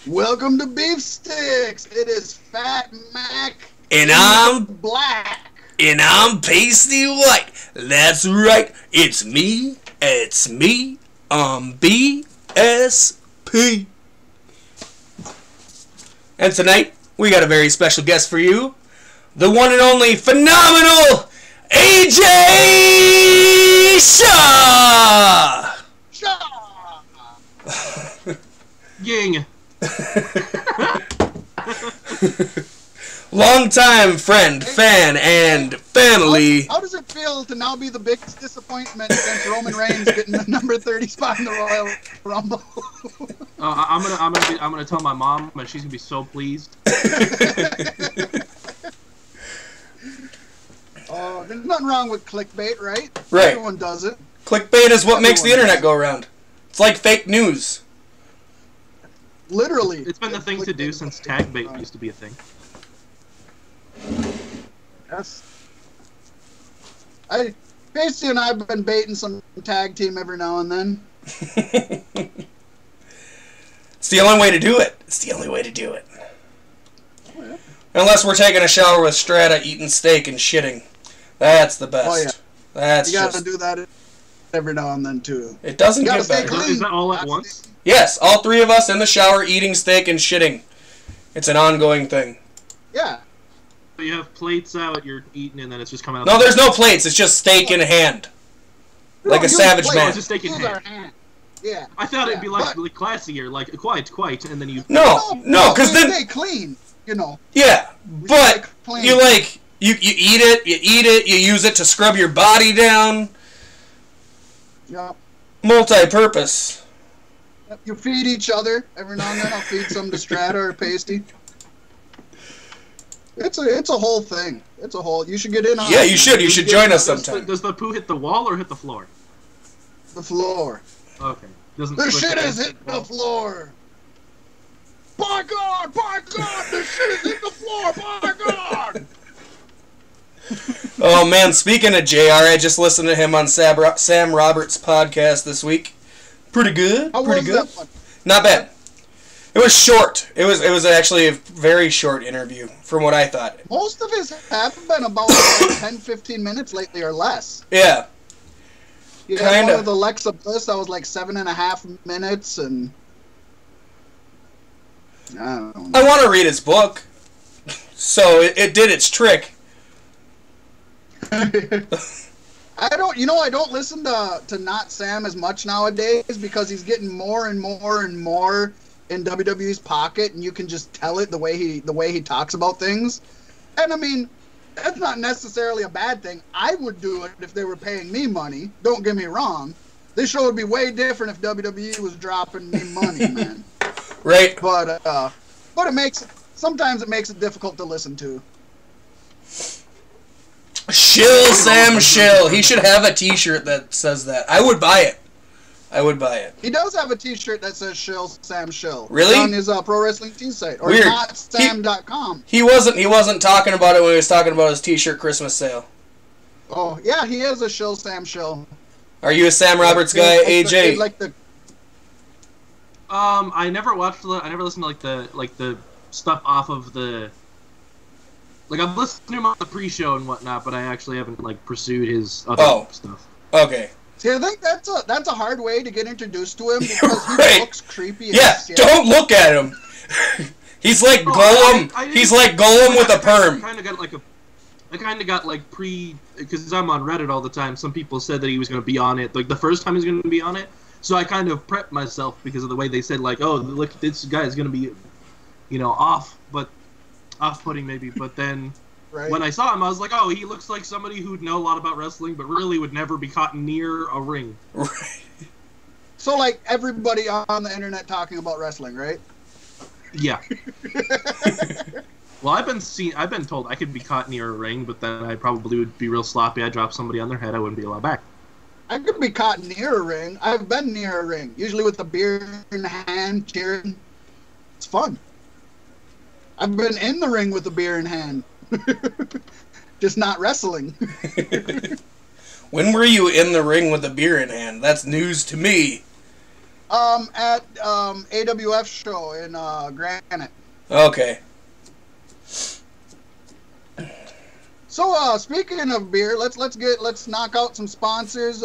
Welcome to Beef Sticks. It is Fat Mac And I'm Black. And I'm pasty white. That's right. It's me. It's me. BSP. And tonight we got a very special guest for you, the one and only phenomenal AJ Shaw. Shaw. Ying. Longtime friend, fan, and family. How does it feel to now be the biggest disappointment since Roman Reigns getting the number 30 spot in the Royal Rumble? I'm gonna tell my mom, and she's gonna be so pleased. There's nothing wrong with clickbait, right? Right. Everyone does it. Clickbait is what makes the internet go around. It's like fake news. Literally. It's been the thing to do since tag bait used to be a thing. Yes. Pasty and I have been baiting some tag team every now and then. It's the only way to do it. It's the only way to do it. Oh, yeah. Unless we're taking a shower with Strata, eating steak, and shitting. That's the best. Oh, yeah. That's You gotta just... do that every now and then, too. It doesn't You gotta get stay better. clean. Is that all at once? Yes, all three of us in the shower eating steak and shitting. It's an ongoing thing. Yeah. You have plates out, you're eating, and then it's just coming out. No, there's no plates. It's just steak in hand. We Like don't a use savage plates, man. It's just steak in use hand. our hand. Yeah. I thought it'd be like But- really classier, like quite, and then you. No, because we then... stay clean, you know. Yeah, We but stay clean. you eat it, you use it to scrub your body down. Yep. Multi-purpose. Yep. You feed each other every now and then. I'll feed some to Strata or Pasty. It's a whole thing. It's a whole. You should get in on. Yeah, it. you should. You should join us sometime. Does the poo hit the wall or hit the floor? The floor. Okay. Doesn't. The switch shit it is to hitting the floor. By God! By God! The shit is hitting the floor! By God! Oh man, speaking of JR, I just listened to him on Sam Roberts' podcast this week. Pretty good. How Pretty was good. that one? Not bad. It was short. It was actually a very short interview from what I thought. Most of his have been about 10-15 minutes lately or less. Yeah. You had Kinda. one with Alexa Bliss that was like 7.5 minutes, and I don't know. I want to read his book. So it did its trick. I don't listen to Not Sam as much nowadays because he's getting more and more and more in WWE's pocket, and you can just tell it the way he talks about things. And I mean, that's not necessarily a bad thing. I would do it if they were paying me money. Don't get me wrong. This show would be way different if WWE was dropping me money, man. Right. But sometimes it makes it difficult to listen to. Shill Sam Shill. He should have a t-shirt that says that. I would buy it. He does have a t-shirt that says Shill Sam Shill. Really? It's on his Pro Wrestling Tees site. Or Weird. notsam.com. He wasn't talking about it when he was talking about his t-shirt Christmas sale. Oh, yeah, he is a Shill Sam Shill. Are you a Sam Roberts guy, AJ? I never watched I never listened to the stuff off of the. Like I've listened to him on the pre-show and whatnot, but I actually haven't pursued his other stuff. Okay. See, I think that's a hard way to get introduced to him because he Right. looks creepy. Yeah, as shit. don't look at him. He's like Gollum. He's like Gollum with a perm. I kind of got because I'm on Reddit all the time. Some people said that he was going to be on it, like the first time he was going to be on it. So I kind of prepped myself because of the way they said, like, oh, look, this guy is going to be, off-putting maybe. But then Right. when I saw him, I was like, oh, he looks like somebody who'd know a lot about wrestling, but really would never be caught near a ring. Right. So, like, everybody on the internet talking about wrestling, right? Yeah. Well, I've been told I could be caught near a ring, but then I probably would be real sloppy. I'd drop somebody on their head. I wouldn't be allowed back. I could be caught near a ring. I've been near a ring, usually with a beer in the hand, cheering. It's fun. I've been in the ring with a beer in hand. Just not wrestling. When were you in the ring with a beer in hand? That's news to me. At AWF show in Granite. Okay. So speaking of beer, let's knock out some sponsors.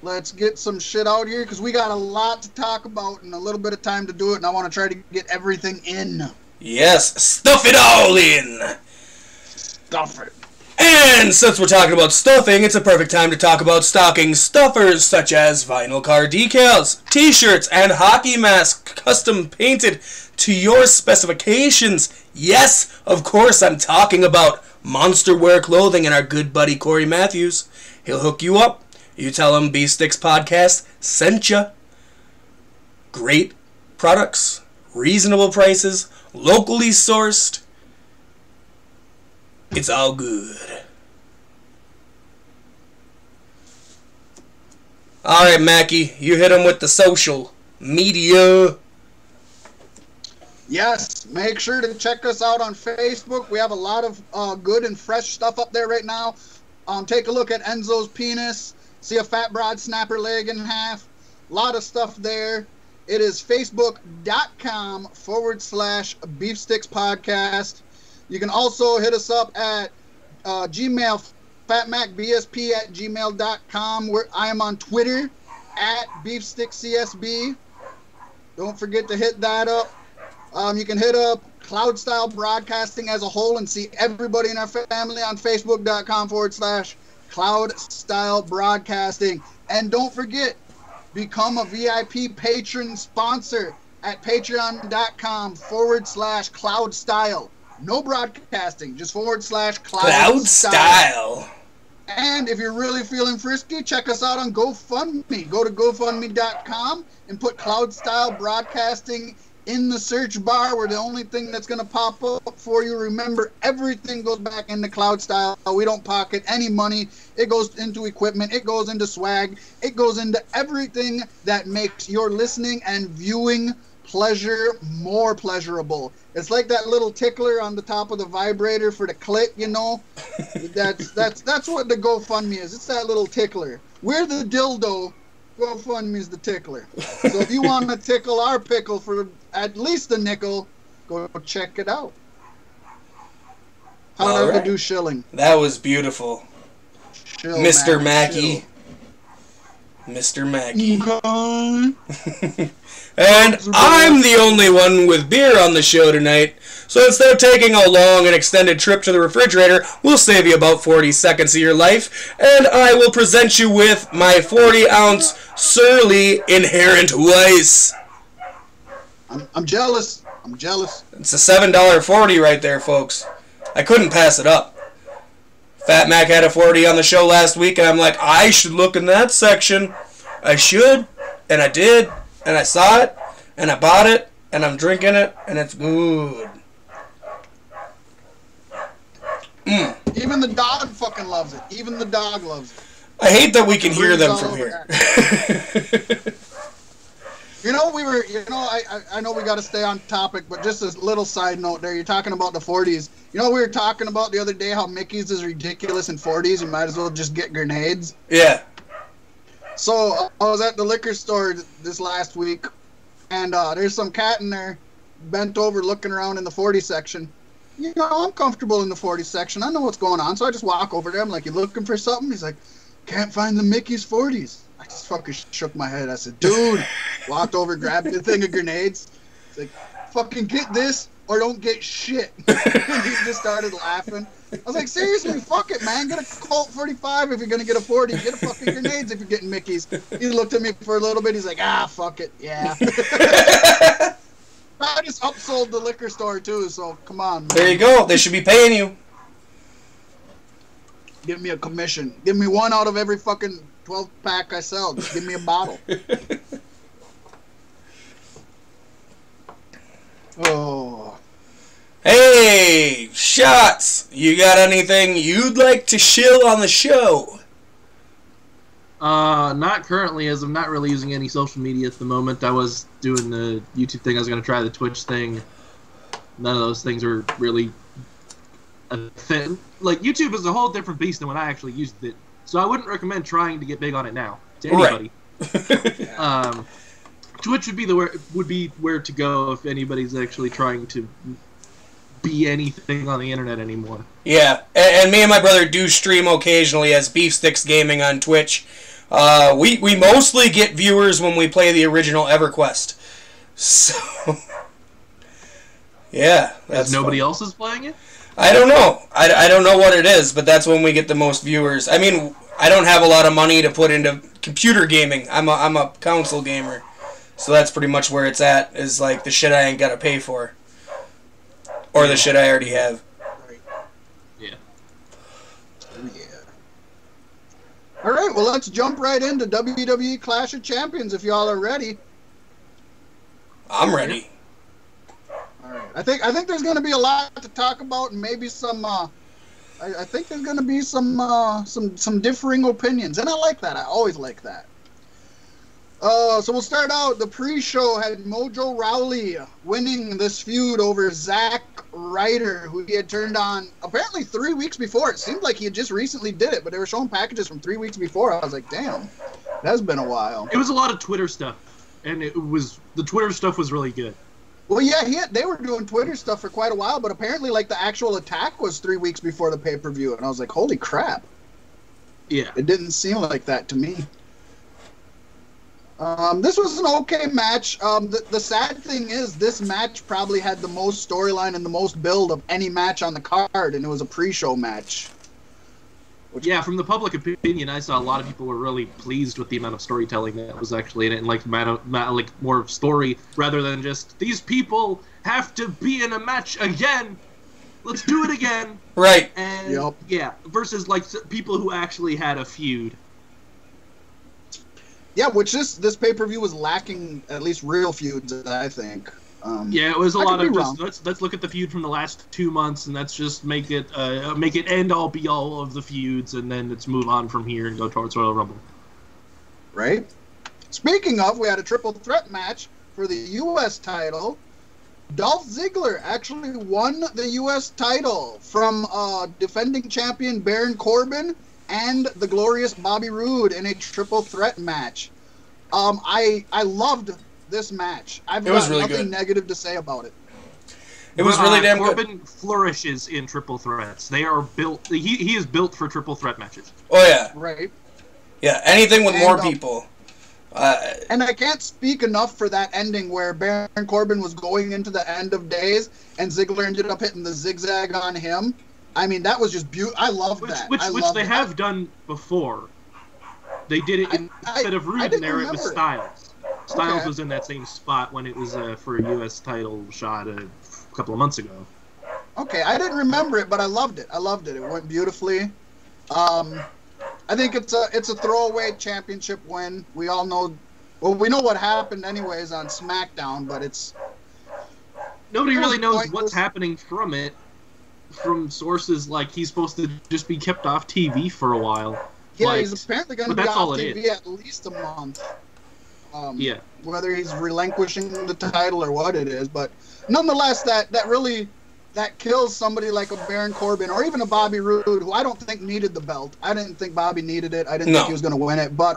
Let's get some shit out here because we got a lot to talk about and a little bit of time to do it, and I want to try to get everything in. Yes, stuff it all in. Stuff it. And since we're talking about stuffing, it's a perfect time to talk about stocking stuffers such as vinyl car decals, t-shirts, and hockey masks custom painted to your specifications. Yes, of course I'm talking about Monster Wear Clothing and our good buddy Corey Matthews. He'll hook you up. You tell him Beef Sticks Podcast sent ya. Great products, reasonable prices, locally sourced. It's all good. Alright, Mackie, you hit him with the social media. Yes, make sure to check us out on Facebook. We have a lot of good and fresh stuff up there right now. Take a look at Enzo's penis. See a fat broad snapper leg in half. A lot of stuff there. It is facebook.com/Beefsticks Podcast. You can also hit us up at Gmail, fatmacbsp@gmail.com, where I am on Twitter at BeefstickCSB. Don't forget to hit that up. You can hit up Cloud Style Broadcasting as a whole and see everybody in our family on Facebook.com/Cloud Style Broadcasting. And don't forget, become a VIP patron sponsor at patreon.com/Cloud Style. No broadcasting, just /Cloud Style. And if you're really feeling frisky, check us out on GoFundMe. Go to GoFundMe.com and put Cloud Style Broadcasting in the search bar. We're the only thing that's going to pop up for you. Remember, everything goes back into Cloud Style. We don't pocket any money. It goes into equipment. It goes into swag. It goes into everything that makes your listening and viewing pleasure more pleasurable. It's like that little tickler on the top of the vibrator for the clit, you know. That's what the GoFundMe is. It's that little tickler. We're the dildo. GoFundMe is the tickler. So if you want to tickle our pickle for at least a nickel, go check it out. How did I do shilling? That was beautiful. Chill, Mr. man, Mackey. chill. Mr. Mackey. Okay. And I'm the only one with beer on the show tonight, so instead of taking a long and extended trip to the refrigerator, we'll save you about 40 seconds of your life, and I will present you with my 40-ounce Surly Inherent Weiss. I'm jealous. I'm jealous. It's a $7.40 right there, folks. I couldn't pass it up. Fat Mac had a 40 on the show last week, and I'm like, I should look in that section. I should, and I did. And I saw it, and I bought it, and I'm drinking it, and it's good. Even the dog fucking loves it. Even the dog loves it. I hate that we can hear them from here. I know we got to stay on topic, but just a little side note there. You're talking about the 40s. You know, we were talking about the other day how Mickey's is ridiculous in 40s. You might as well just get grenades. Yeah. So I was at the liquor store this last week, and there's some cat in there, bent over looking around in the 40 section. You know, I'm comfortable in the 40 section. I know what's going on, so I just walk over there. I'm like, "You looking for something?" He's like, "Can't find the Mickey's 40s." I just fucking shook my head. I said, "Dude," walked over, grabbed the thing of grenades. He's like, "Fucking get this or don't get shit." And he just started laughing. I was like, seriously, fuck it, man. Get a Colt 45 if you're going to get a 40. Get a fucking grenades if you're getting Mickey's. He looked at me for a little bit. He's like, fuck it. Yeah. I just upsold the liquor store, too, so come on, man. There you go. They should be paying you. Give me a commission. Give me one out of every fucking 12-pack I sell. Just give me a bottle. Oh. Hey, Shotz, you got anything you'd like to shill on the show? Not currently, as I'm not really using any social media at the moment. I was doing the YouTube thing. I was going to try the Twitch thing. None of those things are really a thing. Like, YouTube is a whole different beast than when I actually used it. So I wouldn't recommend trying to get big on it now to anybody. Right. Twitch would be where to go if anybody's actually trying to be anything on the internet anymore. Yeah, and me and my brother do stream occasionally as Beef Sticks Gaming on Twitch. We mostly get viewers when we play the original EverQuest. So, yeah. That's nobody else is playing it? I don't know. I don't know what it is, but that's when we get the most viewers. I mean, I don't have a lot of money to put into computer gaming. I'm a console gamer. So that's pretty much where it's at, is like the shit I ain't gotta pay for. Or the shit I already have. Yeah. Oh, yeah. Alright, well, let's jump right into WWE Clash of Champions if y'all are ready. I'm ready. Alright. I think there's gonna be a lot to talk about, and maybe some I think there's gonna be some differing opinions, and I like that. I always like that. So we'll start out. The pre-show had Mojo Rawley winning this feud over Zack Ryder, who he had turned on apparently 3 weeks before. It seemed like he had just recently did it, but they were showing packages from 3 weeks before. I was like, damn, that's been a while. It was a lot of Twitter stuff, and the Twitter stuff was really good. Well, yeah, they were doing Twitter stuff for quite a while, but apparently, like, the actual attack was 3 weeks before the pay-per-view, and I was like, holy crap. Yeah. It didn't seem like that to me. This was an okay match. The sad thing is, this match probably had the most storyline and the most build of any match on the card, and it was a pre-show match. Yeah, from the public opinion, I saw a lot of people were really pleased with the amount of storytelling that was actually in it, and like more of story rather than just these people have to be in a match again. Let's do it again. Right. And yeah, versus like people who actually had a feud. Yeah, which this pay-per-view was lacking at least real feuds, I think. Yeah, it was a lot of just let's look at the feud from the last 2 months, and let's just make it end all be all of the feuds, and then let's move on from here and go towards Royal Rumble. Right. Speaking of, we had a triple threat match for the U.S. title. Dolph Ziggler actually won the U.S. title from defending champion Baron Corbin and the glorious Bobby Roode in a triple threat match. I loved this match. I've got nothing negative to say about it. It was really damn good. Corbin flourishes in triple threats. They are built. He is built for triple threat matches. Oh yeah. Right. Yeah. Anything with more people. And I can't speak enough for that ending where Baron Corbin was going into the end of days and Ziggler ended up hitting the zigzag on him. I mean, that was just beautiful. I loved that. Which they have done before. They did it instead of Roode, and there it was Styles. Styles was in that same spot when it was for a U.S. title shot a couple of months ago. Okay, I didn't remember it, but I loved it. It went beautifully. I think it's a throwaway championship win. We all know, well, we know what happened anyways on SmackDown, but it's nobody really knows what's happening from it. From sources like he's supposed to just be kept off TV for a while. Yeah, he's apparently going to be off TV at least a month. Yeah. Whether he's relinquishing the title or what it is, but nonetheless, that really kills somebody like a Baron Corbin or even a Bobby Roode, who I don't think needed the belt. I didn't think Bobby needed it. I didn't think he was going to win it. But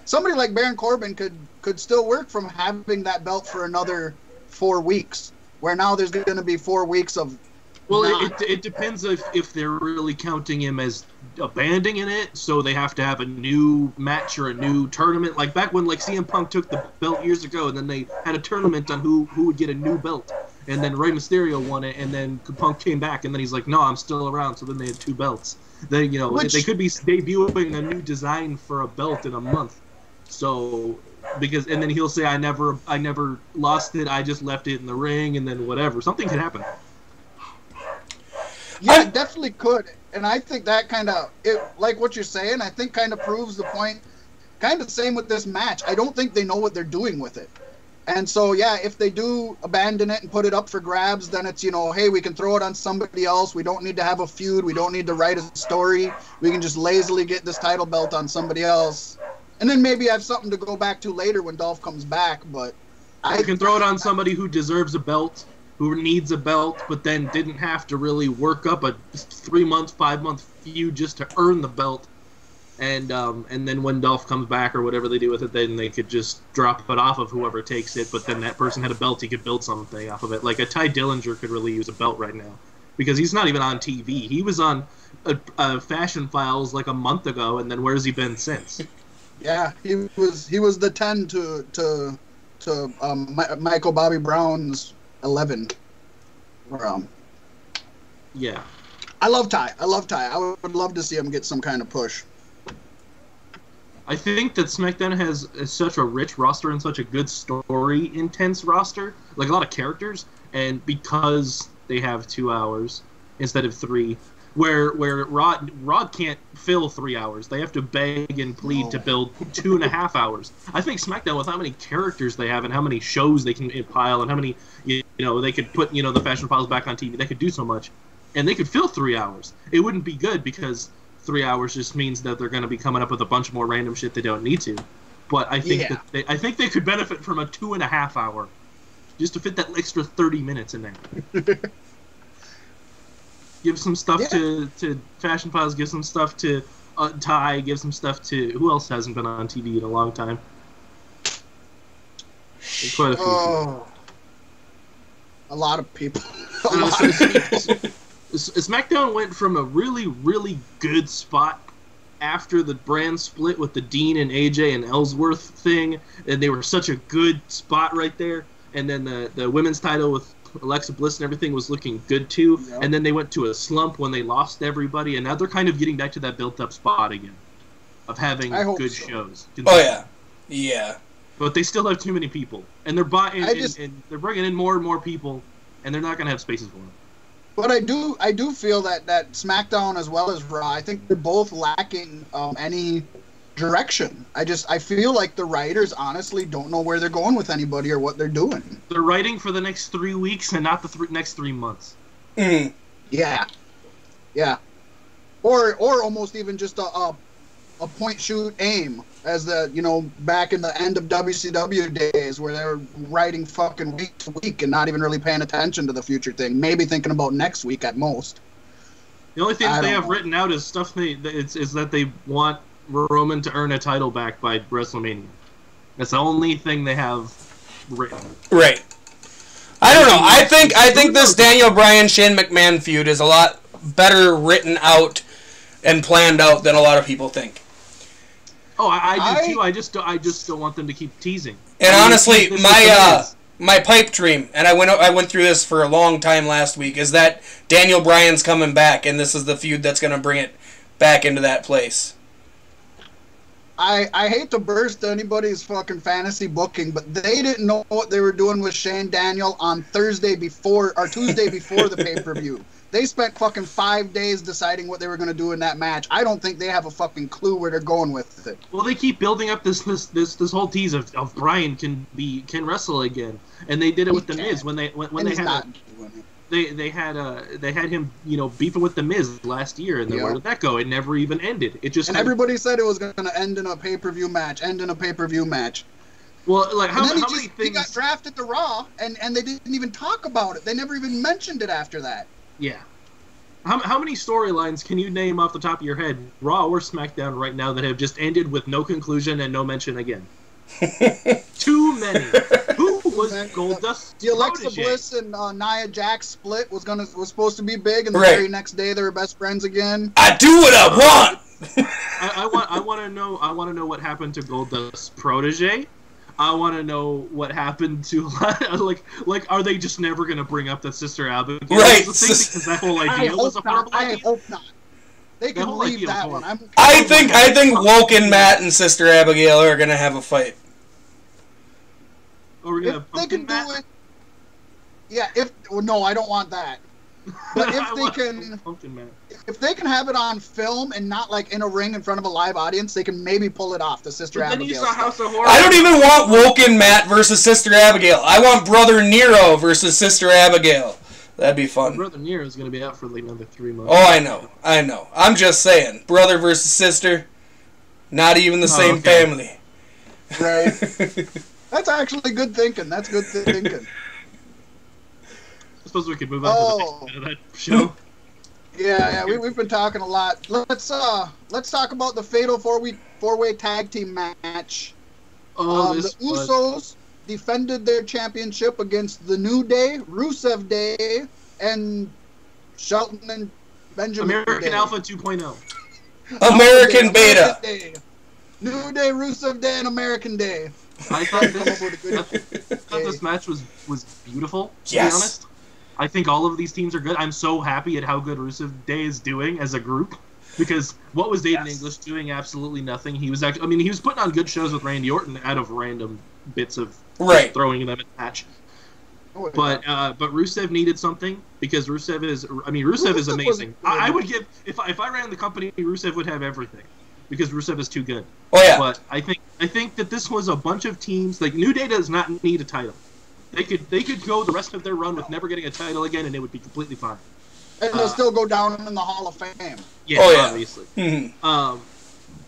somebody like Baron Corbin could still work from having that belt for another 4 weeks, where now there's going to be 4 weeks of. Well, it depends if they're really counting him as abandoning it, so they have to have a new match or a new tournament. Like back when CM Punk took the belt years ago, and then they had a tournament on who would get a new belt, and then Rey Mysterio won it, and then Punk came back, and then he's like, no, I'm still around. So then they had 2 belts. Then they could be debuting a new design for a belt in a month. So and then he'll say, I never lost it. I just left it in the ring, and then whatever. Something could happen. Yeah, it definitely could. And I think that like what you're saying, I think kind of proves the point. Kind of same with this match. I don't think they know what they're doing with it. And so, yeah, if they do abandon it and put it up for grabs, then it's, hey, we can throw it on somebody else. We don't need to have a feud. We don't need to write a story. We can just lazily get this title belt on somebody else. And then maybe have something to go back to later when Dolph comes back. But I can throw it on somebody who deserves a belt, who needs a belt, but then didn't have to really work up a 3-month, 5-month feud just to earn the belt. and then when Dolph comes back or whatever they do with it, then they could just drop it off of whoever takes it. But then that person had a belt, he could build something off of it. Like a Ty Dillinger could really use a belt right now because he's not even on TV. He was on Fashion Files like a month ago, and then where's he been since? Yeah, he was the 10 to Michael Bobby Brown's 11. Yeah. I love Ty. I would love to see him get some kind of push. I think that SmackDown has such a rich roster and such a good story intense roster, like a lot of characters, and because they have 2 hours instead of 3, where Raw can't fill 3 hours. They have to beg and plead to build 2.5 hours. I think SmackDown, with how many characters they have and how many shows they can pile and how many they could put the Fashion Files back on TV, they could do so much, and they could fill 3 hours. It wouldn't be good because 3 hours just means that they're going to be coming up with a bunch more random shit they don't need to. But I think I think they could benefit from a 2.5 hour, just to fit that extra 30 minutes in there. Give some stuff to Fashion Files. Give some stuff to Ty. Give some stuff to who else hasn't been on TV in a long time. Quite a few. Oh, a lot of people. SmackDown went from a really, really good spot after the brand split with the Dean and AJ and Ellsworth thing, and they were such a good spot right there. And then the women's title with Alexa Bliss and everything was looking good too. Yep. And then they went to a slump when they lost everybody, and now they're kind of getting back to that built-up spot again of having good shows. Oh yeah. But they still have too many people, and they're buying and they're bringing in more and more people, and they're not going to have spaces for them. But I do feel that SmackDown as well as Raw, I think they're both lacking any direction. I feel like the writers honestly don't know where they're going with anybody or what they're doing. They're writing for the next 3 weeks and not the next 3 months. Mm. Yeah. Or almost even just a point shoot aim, as back in the end of WCW days where they were writing fucking week to week and not even really paying attention to the future thing. Maybe thinking about next week at most. The only thing they have written out is stuff is that they want Roman to earn a title back by WrestleMania. That's the only thing they have written. Right. I don't know. I think this Daniel Bryan Shane McMahon feud is a lot better written out and planned out than a lot of people think. Oh, I do too. I just don't want them to keep teasing. And honestly, my pipe dream, and I went through this for a long time last week, is that Daniel Bryan's coming back, and this is the feud that's going to bring it back into that place. I hate to burst anybody's fucking fantasy booking, but they didn't know what they were doing with Shane Daniel on Tuesday before the pay-per-view. They spent fucking 5 days deciding what they were going to do in that match. I don't think they have a fucking clue where they're going with it. Well, they keep building up this whole tease of Bryan can wrestle again, and they did it with the Miz when they had him beefing with the Miz last year, and then where did that go? It never even ended. It just everybody said it was going to end in a pay-per-view match. Well, like how many things he got drafted to Raw, and they didn't even talk about it. They never even mentioned it after that. Yeah. How many storylines can you name off the top of your head, Raw or SmackDown right now, that have just ended with no conclusion and no mention again? Too many. Who was Goldust? The Alexa Bliss and Nia Jax split was supposed to be big, and the very next day they were best friends again. I do what I want. I want to know what happened to Goldust's protege. I want to know what happened to like are they just never going to bring up that Sister Abigail? Right. Because that whole idea was a horrible idea. I hope not. They can leave that one. I think Woken Matt and Sister Abigail are going to have a fight. Or we're going to have Pumpkin Matt? Do it. Yeah, no, I don't want that. But if they can have it on film and not like in a ring in front of a live audience, they can maybe pull it off. The Sister Abigail. I don't even want Woken Matt versus Sister Abigail. I want Brother Nero versus Sister Abigail. That'd be fun. Brother Nero is going to be out for like another 3 months. Oh, I know. I'm just saying, brother versus sister, not even the same family. Right. That's actually good thinking. That's good thinking. I suppose we could move on to the next bit of that show. We've been talking a lot. Let's talk about the fatal four-way tag team match. The Usos defended their championship against the New Day, Rusev Day, and Shelton and Benjamin American Day. Alpha 2.0. American Beta. New Day, Rusev Day, and American Day. I thought this match was beautiful, to be honest. I think all of these teams are good. I'm so happy at how good Rusev Day is doing as a group. Because what was Aiden English doing? Absolutely nothing. He was he was putting on good shows with Randy Orton out of random bits of throwing them in the match. But Rusev needed something because Rusev is amazing. I would give if I ran the company, Rusev would have everything because Rusev is too good. Oh yeah. But I think that this was a bunch of teams. Like New Day does not need a title. They could go the rest of their run with never getting a title again, and it would be completely fine. And they'll still go down in the Hall of Fame. Yeah, obviously. Mm-hmm.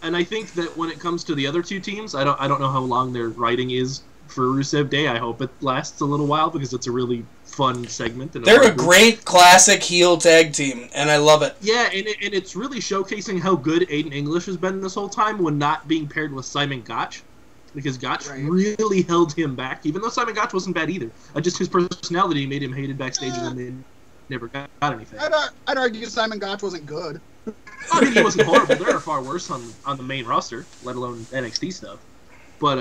And I think that when it comes to the other two teams, I don't know how long their writing is for Rusev Day. I hope it lasts a little while because it's a really fun segment. And they're a great classic heel tag team, and I love it. Yeah, and it's really showcasing how good Aiden English has been this whole time when not being paired with Simon Gotch. Because Gotch really held him back, even though Simon Gotch wasn't bad either. Just his personality made him hated backstage, and then they never got anything. I'd argue Simon Gotch wasn't good. I mean, he wasn't horrible. There are far worse on the main roster, let alone NXT stuff. But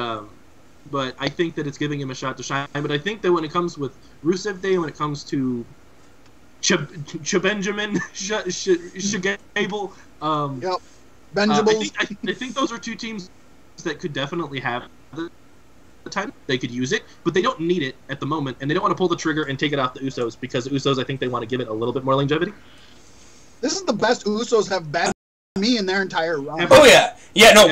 I think that it's giving him a shot to shine. But I think that when it comes with Rusev Day, when it comes to Benjamin, Shagable, Benjables. I think those are two teams that could definitely have the time. They could use it, but they don't need it at the moment, and they don't want to pull the trigger and take it off the Usos because the Usos, I think they want to give it a little bit more longevity. This is the best Usos have been to me in their entire run. Oh yeah,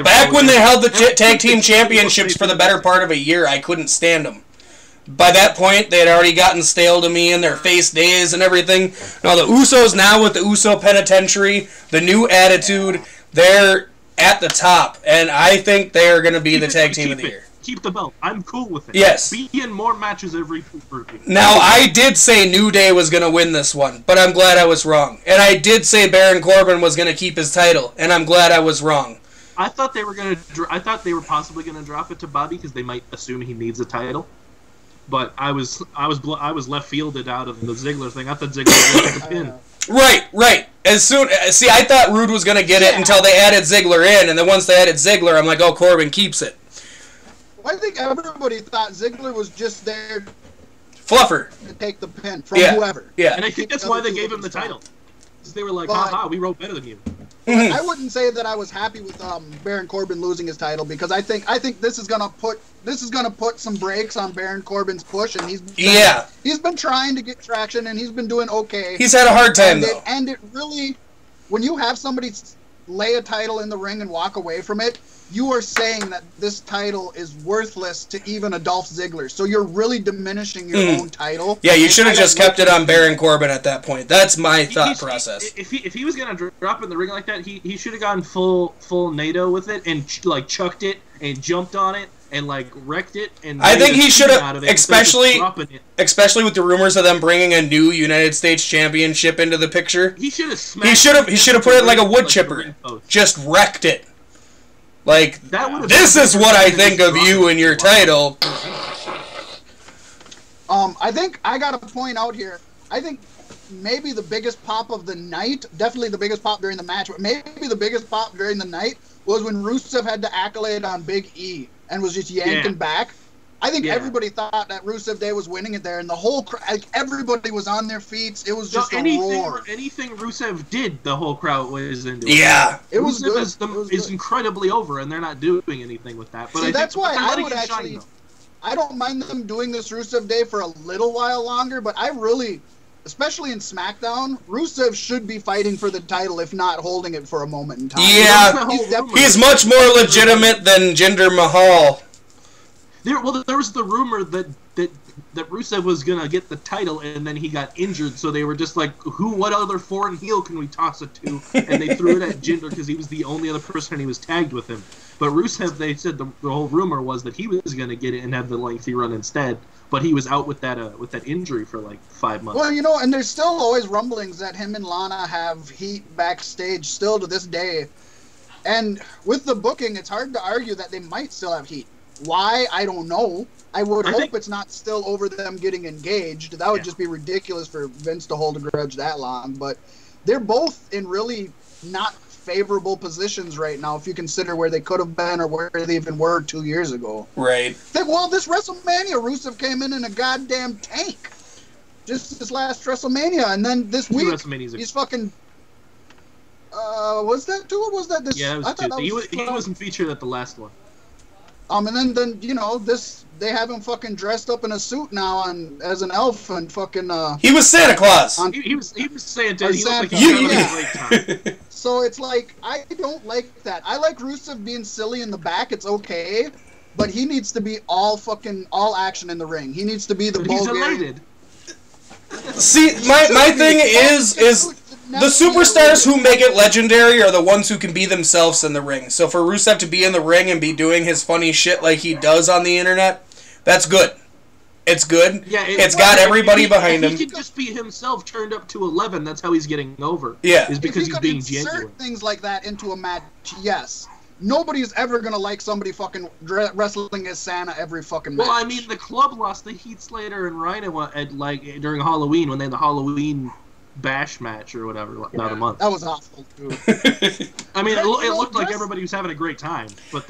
back when they held the tag team championships for the better part of a year, I couldn't stand them. By that point, they had already gotten stale to me in their face days and everything. Now the Usos now with the Uso Penitentiary, the new attitude, they're at the top, and I think they are going to be the tag team of the year. Keep the belt. I'm cool with it. Yes. Be in more matches every week. Now, I did say New Day was going to win this one, but I'm glad I was wrong. And I did say Baron Corbin was going to keep his title, and I'm glad I was wrong. I thought they were possibly going to drop it to Bobby because they might assume he needs a title. But I was left fielded out of the Ziggler thing. I thought Ziggler was going to get the pin. Right. I thought Rude was going to get it until they added Ziggler in, and then once they added Ziggler, I'm like, oh, Corbin keeps it. Well, I think everybody thought Ziggler was just there Fluffer to take the pin from whoever. Yeah. And I think that's why they gave him the title. Because they were like, haha, we wrote better than you. I wouldn't say that I was happy with Baron Corbin losing his title because I think this is gonna put some brakes on Baron Corbin's push, and he's been trying to get traction, and he's been doing okay. He's had a hard time and it really, when you have somebody lay a title in the ring and walk away from it, you are saying that this title is worthless to even a Dolph Ziggler. So you're really diminishing your own title. Yeah, you should have just kept it on Baron Corbin at that point. That's my thought process. If he was gonna drop in the ring like that, he should have gone full NATO with it and chucked it and jumped on it and wrecked it. And I think he should have, especially with the rumors of them bringing a new United States Championship into the picture. He should have put it like a wood chipper, just wrecked it. This is what I think of you and your title. I think I gotta point out here. I think maybe the biggest pop of the night, definitely the biggest pop during the match, but maybe the biggest pop during the night was when Rusev had the accolade on Big E and was just yanking back. I think everybody thought that Rusev Day was winning it there, and the whole everybody was on their feet. It was just a roar. Anything Rusev did, the whole crowd was into it. Yeah, it was good. Is incredibly over, and they're not doing anything with that. But see, that's why I would actually. I don't mind them doing this Rusev Day for a little while longer, but I really, especially in SmackDown, Rusev should be fighting for the title, if not holding it for a moment in time. Yeah, he's much more legitimate than Jinder Mahal. There was the rumor that Rusev was gonna get the title, and then he got injured. So they were just like, what other foreign heel can we toss it to? And they threw it at Jinder because he was the only other person, and he was tagged with him. But Rusev, they said the whole rumor was that he was gonna get it and have the lengthy run instead. but he was out with that injury for like 5 months. Well, you know, and there's still always rumblings that him and Lana have heat backstage still to this day. And with the booking, it's hard to argue that they might still have heat. Why? I don't know. I would hope it's not still over them getting engaged. That would just be ridiculous for Vince to hold a grudge that long. But they're both in really not favorable positions right now if you consider where they could have been or where they even were 2 years ago. Right. Well, this WrestleMania, Rusev came in a goddamn tank. Just this last WrestleMania. And then this week, he's fucking... was that two or was that this? Yeah, it was two. He wasn't featured at the last one. And then you know they have him fucking dressed up in a suit now as an elf and fucking. He was Santa Claus. He was Santa. He looked like he was having a great time. So it's like I don't like that. I like Rusev being silly in the back. It's okay, but he needs to be all action in the ring. He needs to be the. He's elated. See, my thing is the superstars who make it legendary are the ones who can be themselves in the ring. So for Rusev to be in the ring and be doing his funny shit like he does on the internet, that's good. It's good. Yeah, it's got everybody behind him. He can just be himself turned up to 11. That's how he's getting over. Yeah. Is because he's being genuine. Insert things like that into a match, yes. Nobody's ever gonna like somebody fucking wrestling as Santa every fucking match. Well, I mean, the club lost the Heath Slater and Rhino at during Halloween when they had the Halloween bash match or whatever about a month. That was awful too. I mean, it looked like everybody was having a great time, but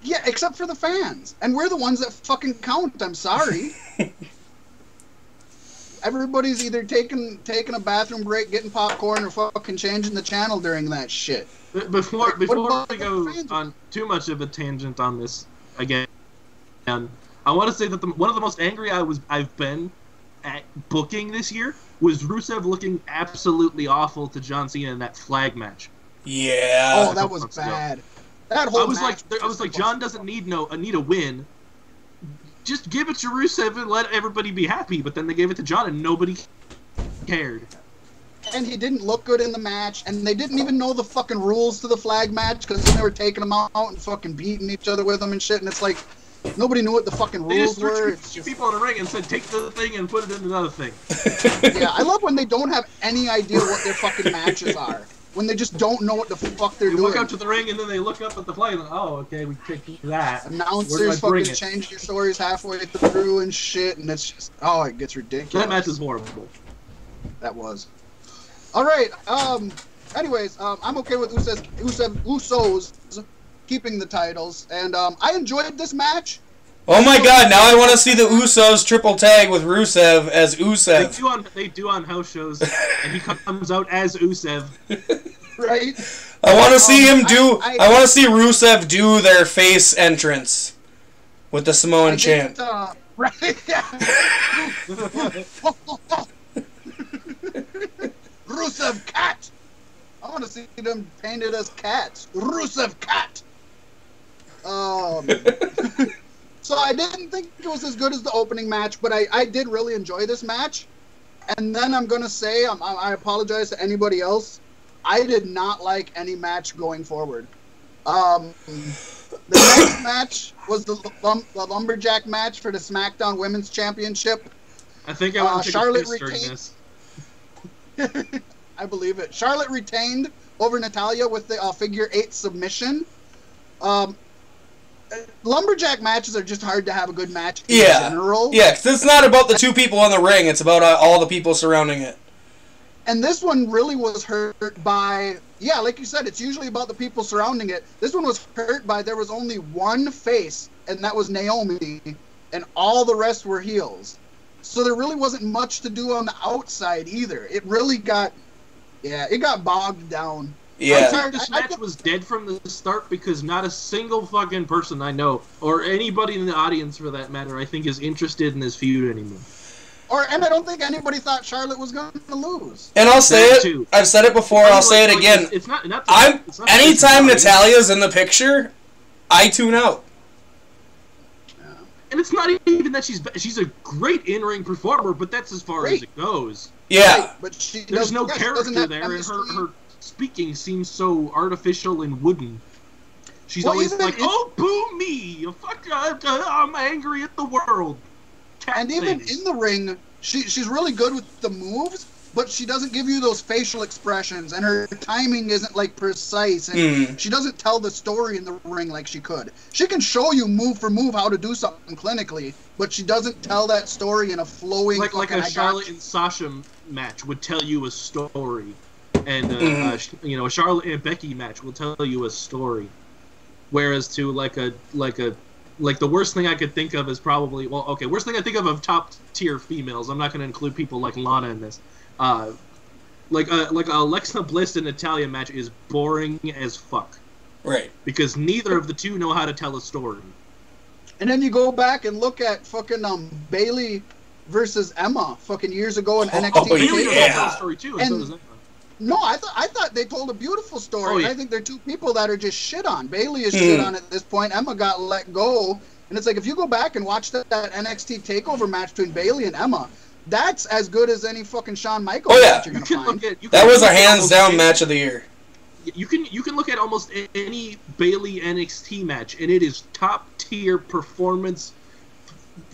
yeah, except for the fans, and we're the ones that fucking count. I'm sorry. Everybody's either taking a bathroom break, getting popcorn, or fucking changing the channel during that shit. Before we go on too much of a tangent on this again, I want to say that one of the most angry I've been at booking this year was Rusev looking absolutely awful to John Cena in that flag match. Yeah. Oh, that was bad. That whole I was like, John doesn't need a win. Just give it to Rusev and let everybody be happy. But then they gave it to John and nobody cared. And he didn't look good in the match, and they didn't even know the fucking rules to the flag match because they were taking them out and fucking beating each other with them and shit. And it's like nobody knew what the fucking rules were. It's just people in the ring and said, take the thing and put it in another thing. Yeah, I love when they don't have any idea what their fucking matches are. When they just don't know what the fuck they're doing. They look up to the ring and then they look up at the flag and oh, okay, we take that. Announcers fucking change your stories halfway through and shit, and it's just it gets ridiculous. That match is horrible. That was. All right. Anyways, I'm okay with Usos keeping the titles, and I enjoyed this match. Oh my god! Now I want to see the Usos triple tag with Rusev as Usev. They do on house shows, and he comes out as Usev. Right. I want to see him do. I want to see Rusev do their face entrance with the Samoan chant. Right. Rusev cat. I want to see them painted as cats. Rusev cat. So I didn't think it was as good as the opening match, but I did really enjoy this match. And then I'm going to say, I apologize to anybody else, I did not like any match going forward. The next match was the Lumberjack match for the SmackDown Women's Championship. I think I want to Charlotte retained. I believe it. Charlotte retained over Natalya with the figure 8 submission. Lumberjack matches are just hard to have a good match in general. Yeah, because it's not about the two people in the ring. It's about all the people surrounding it. And this one really was hurt by... Yeah, like you said, it's usually about the people surrounding it. This one was hurt by there was only one face, and that was Naomi, and all the rest were heels. So there really wasn't much to do on the outside either. It really got... Yeah, it got bogged down. Yeah. I think this match was dead from the start because not a single fucking person I know, or anybody in the audience for that matter, I think is interested in this feud anymore. And I don't think anybody thought Charlotte was going to lose. And I'll say it. Too. I've said it before. I'll say it again. It's not anytime Natalya's in the picture, I tune out. And it's not even that she's a great in-ring performer, but that's as far as it goes. Yeah. Right, but there's no character there, and her speaking seems so artificial and wooden. She's Well, always even like, "Oh, boo me! Fuck, I'm angry at the world." And even in the ring, she's really good with the moves, but she doesn't give you those facial expressions, and her timing isn't like precise, and she doesn't tell the story in the ring like she could. She can show you move for move how to do something clinically, but she doesn't tell that story in a flowing like a Charlotte and Sasha match would tell you a story, and you know, a Charlotte and Becky match will tell you a story. Whereas to like the worst thing I could think of is probably, well, okay, worst thing I think of top tier females. I'm not going to include people like Lana in this. Like Alexa Bliss and Natalya match is boring as fuck. Right. Because neither of the two know how to tell a story. And then you go back and look at fucking Bayley versus Emma fucking years ago in NXT. Oh, Bayley knows how to tell a yeah. story too, And so does Emma. no, I thought they told a beautiful story. Oh, yeah. And I think they're two people that are just shit on. Bayley is shit on at this point. Emma got let go. And it's like, if you go back and watch that NXT TakeOver match between Bayley and Emma, that's as good as any fucking Shawn Michaels match you're going to find. That was a hands-down match of the year. You can look at almost any Bayley NXT match, and it is top-tier performance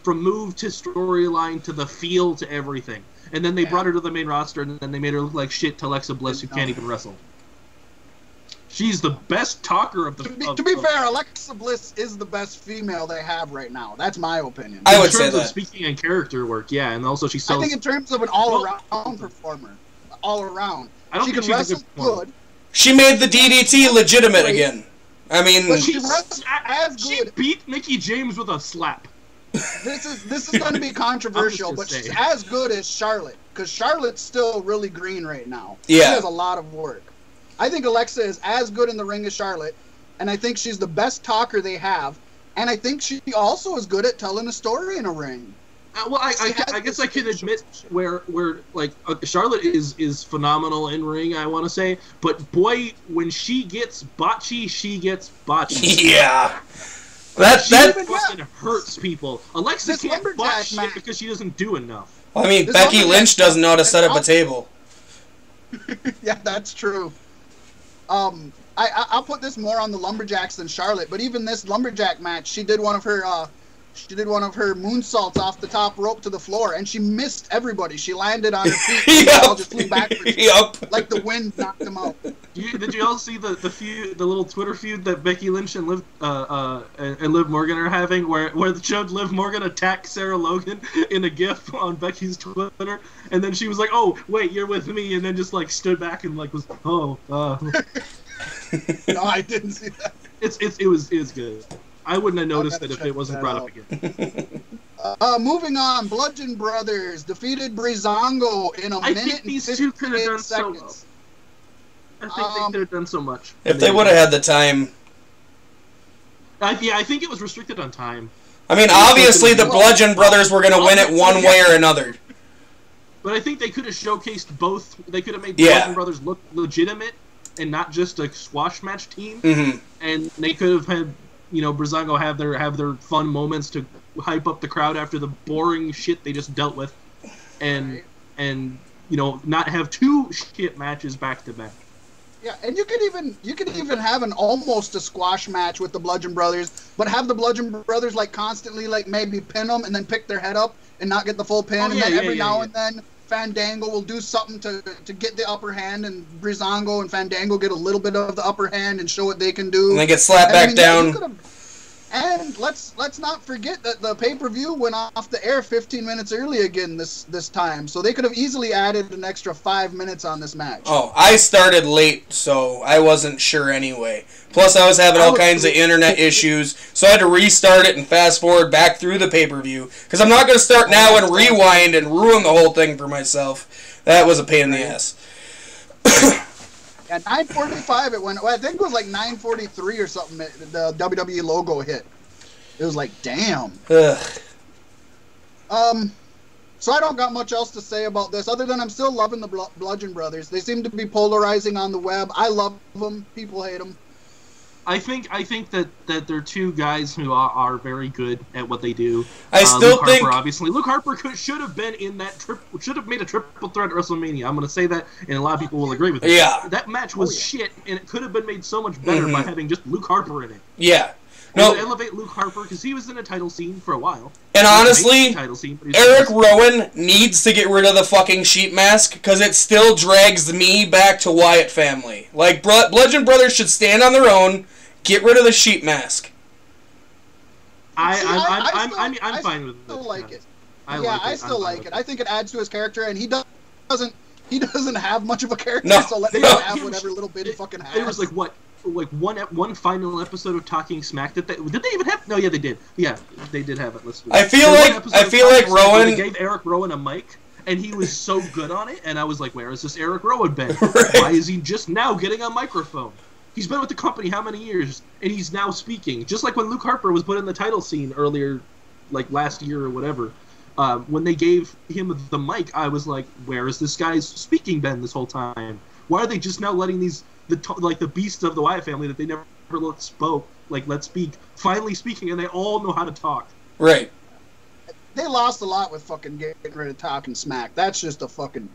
from move to storyline to the feel to everything. And then they brought her to the main roster, and then they made her look like shit to Alexa Bliss, who can't even wrestle. She's the best talker of the... To be fair, Alexa Bliss is the best female they have right now. That's my opinion. I would say in terms that. of speaking and character work, yeah, and also she sells... I think in terms of an all-around performer. All-around. I don't she think can she's a wrestle good good. She made the DDT legitimate again. I mean... But she wrestles as good. She beat Mickie James with a slap. This is going to be controversial, but she's as good as Charlotte, because Charlotte's still really green right now. Yeah. She has a lot of work. I think Alexa is as good in the ring as Charlotte, and I think she's the best talker they have, and I think she also is good at telling a story in a ring. Well, I guess I can admit where like Charlotte is phenomenal in ring, I want to say, but boy, when she gets botchy, she gets botchy. Yeah. That even fucking hurts people. Alexa This can't botch lumberjack shit match- because she doesn't do enough. I mean, This Becky lumberjack Lynch doesn't know how to set up a match- table. Yeah, that's true. I'll put this more on the Lumberjacks than Charlotte, but even this Lumberjack match, she did one of her moonsaults off the top rope to the floor, and she missed everybody. She landed on her feet, and they all just flew backwards. Yep. Like the wind knocked them out. Did you all see the little Twitter feud that Becky Lynch and Liv Morgan are having, where they showed Liv Morgan attack Sarah Logan in a GIF on Becky's Twitter, and then she was like, "Oh wait, you're with me," and then just like stood back and like was, "Oh." No, I didn't see that. It was good. I wouldn't have noticed it if it wasn't brought up again. Moving on, Bludgeon Brothers defeated Breezango in a minute think these and two could have 58 done so seconds. well. I think they could have done so much. If they would have had the time. I think it was restricted on time. I mean, obviously the Bludgeon Brothers were going to win it one way or another. But I think they could have showcased both. They could have made Yeah. Bludgeon Brothers look legitimate and not just a squash match team. Mm-hmm. And they could have had, Breezango have their fun moments to hype up the crowd after the boring shit they just dealt with, and not have two shit matches back to back. Yeah, and you could even have an almost a squash match with the Bludgeon Brothers, but have the Bludgeon Brothers like constantly like maybe pin them and then pick their head up and not get the full pin, and then every now and then Fandango will do something to get the upper hand, and Breezango and Fandango get a little bit of the upper hand and show what they can do. And they get slapped back down. And let's not forget that the pay-per-view went off the air 15 minutes early again this time, so they could have easily added an extra 5 minutes on this match. Oh, I started late, so I wasn't sure anyway. Plus, I was having all kinds of internet issues, so I had to restart it and fast forward back through the pay-per-view, because I'm not going to start now and rewind and ruin the whole thing for myself. That was a pain in the ass. At 9:45 it went. Well, I think it was like 9:43 or something. The WWE logo hit. It was like, damn. Ugh. So I don't got much else to say about this, other than I'm still loving the Bludgeon Brothers. They seem to be polarizing on the web. I love them. People hate them. I think that they're two guys who are very good at what they do. I still Luke think Harper, obviously Luke Harper should have been in that should have made a triple threat at WrestleMania. I'm going to say that, and a lot of people will agree with me. Yeah. That match was shit, and it could have been made so much better by having just Luke Harper in it. Yeah. No, elevate Luke Harper because he was in a title scene for a while. And honestly, Eric Rowan needs to get rid of the fucking sheep mask because it still drags me back to Wyatt family. Like, Bludgeon Brothers should stand on their own, get rid of the sheep mask. I'm fine with it. I still like it. I still like it. I I think it adds to his character, and he doesn't have much of a character, No. so let him have whatever little bit he fucking has. It was like what? Like one final episode of Talking Smack did they even have? No, yeah, they did. Yeah, they did have it. Let's do it. I feel like Rowan. They gave Eric Rowan a mic, and he was so good on it. And I was like, where has this Eric Rowan been? Right. Why is he just now getting a microphone? He's been with the company how many years, and he's now speaking. Just like when Luke Harper was put in the title scene earlier, like last year or whatever. When they gave him the mic, I was like, where has this guy's speaking been this whole time? Why are they just now letting the beasts of the Wyatt family that they never let speak, finally speaking, and they all know how to talk? Right. They lost a lot with fucking getting rid of Talking Smack. That's just a fucking...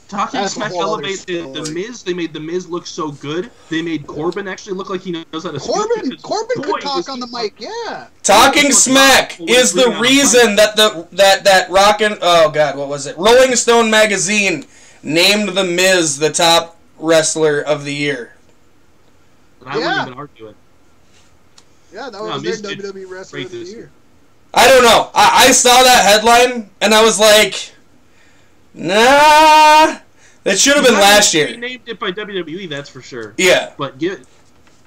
Talking Smack elevated The Miz. They made The Miz look so good. They made Corbin actually look like he knows how to speak. Corbin could talk on the mic, yeah. Talking Smack is the reason that that Rockin'... Oh, God, what was it? Rolling Stone magazine named The Miz the top wrestler of the year. And I wouldn't even argue it. Yeah, that was their WWE wrestler of the year. I don't know. I saw that headline, and I was like... Nah, that should have been last year. He named it by WWE, that's for sure. Yeah, but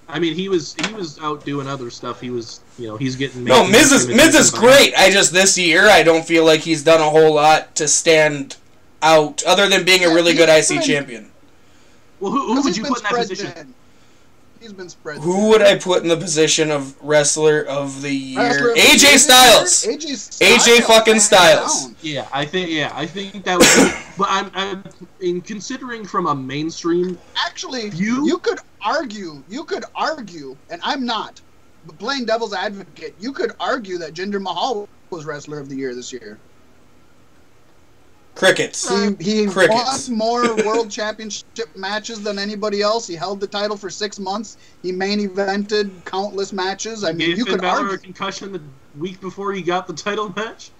I mean, he was out doing other stuff. He was, he's getting. No, Miz is great. I just this year I don't feel like he's done a whole lot to stand out, other than being a really good IC champion. Well, who would you put in that position? He's been spread. Who would I put in the position of wrestler of the year? AJ Styles. AJ fucking Styles. Yeah, I think that was. But I'm in considering from a mainstream. Actually, you could argue, and I'm not, but playing devil's advocate, you could argue that Jinder Mahal was wrestler of the year this year. Crickets. He won more world championship matches than anybody else. He held the title for 6 months. He main evented countless matches. I mean, you could argue. A concussion the week before he got the title match.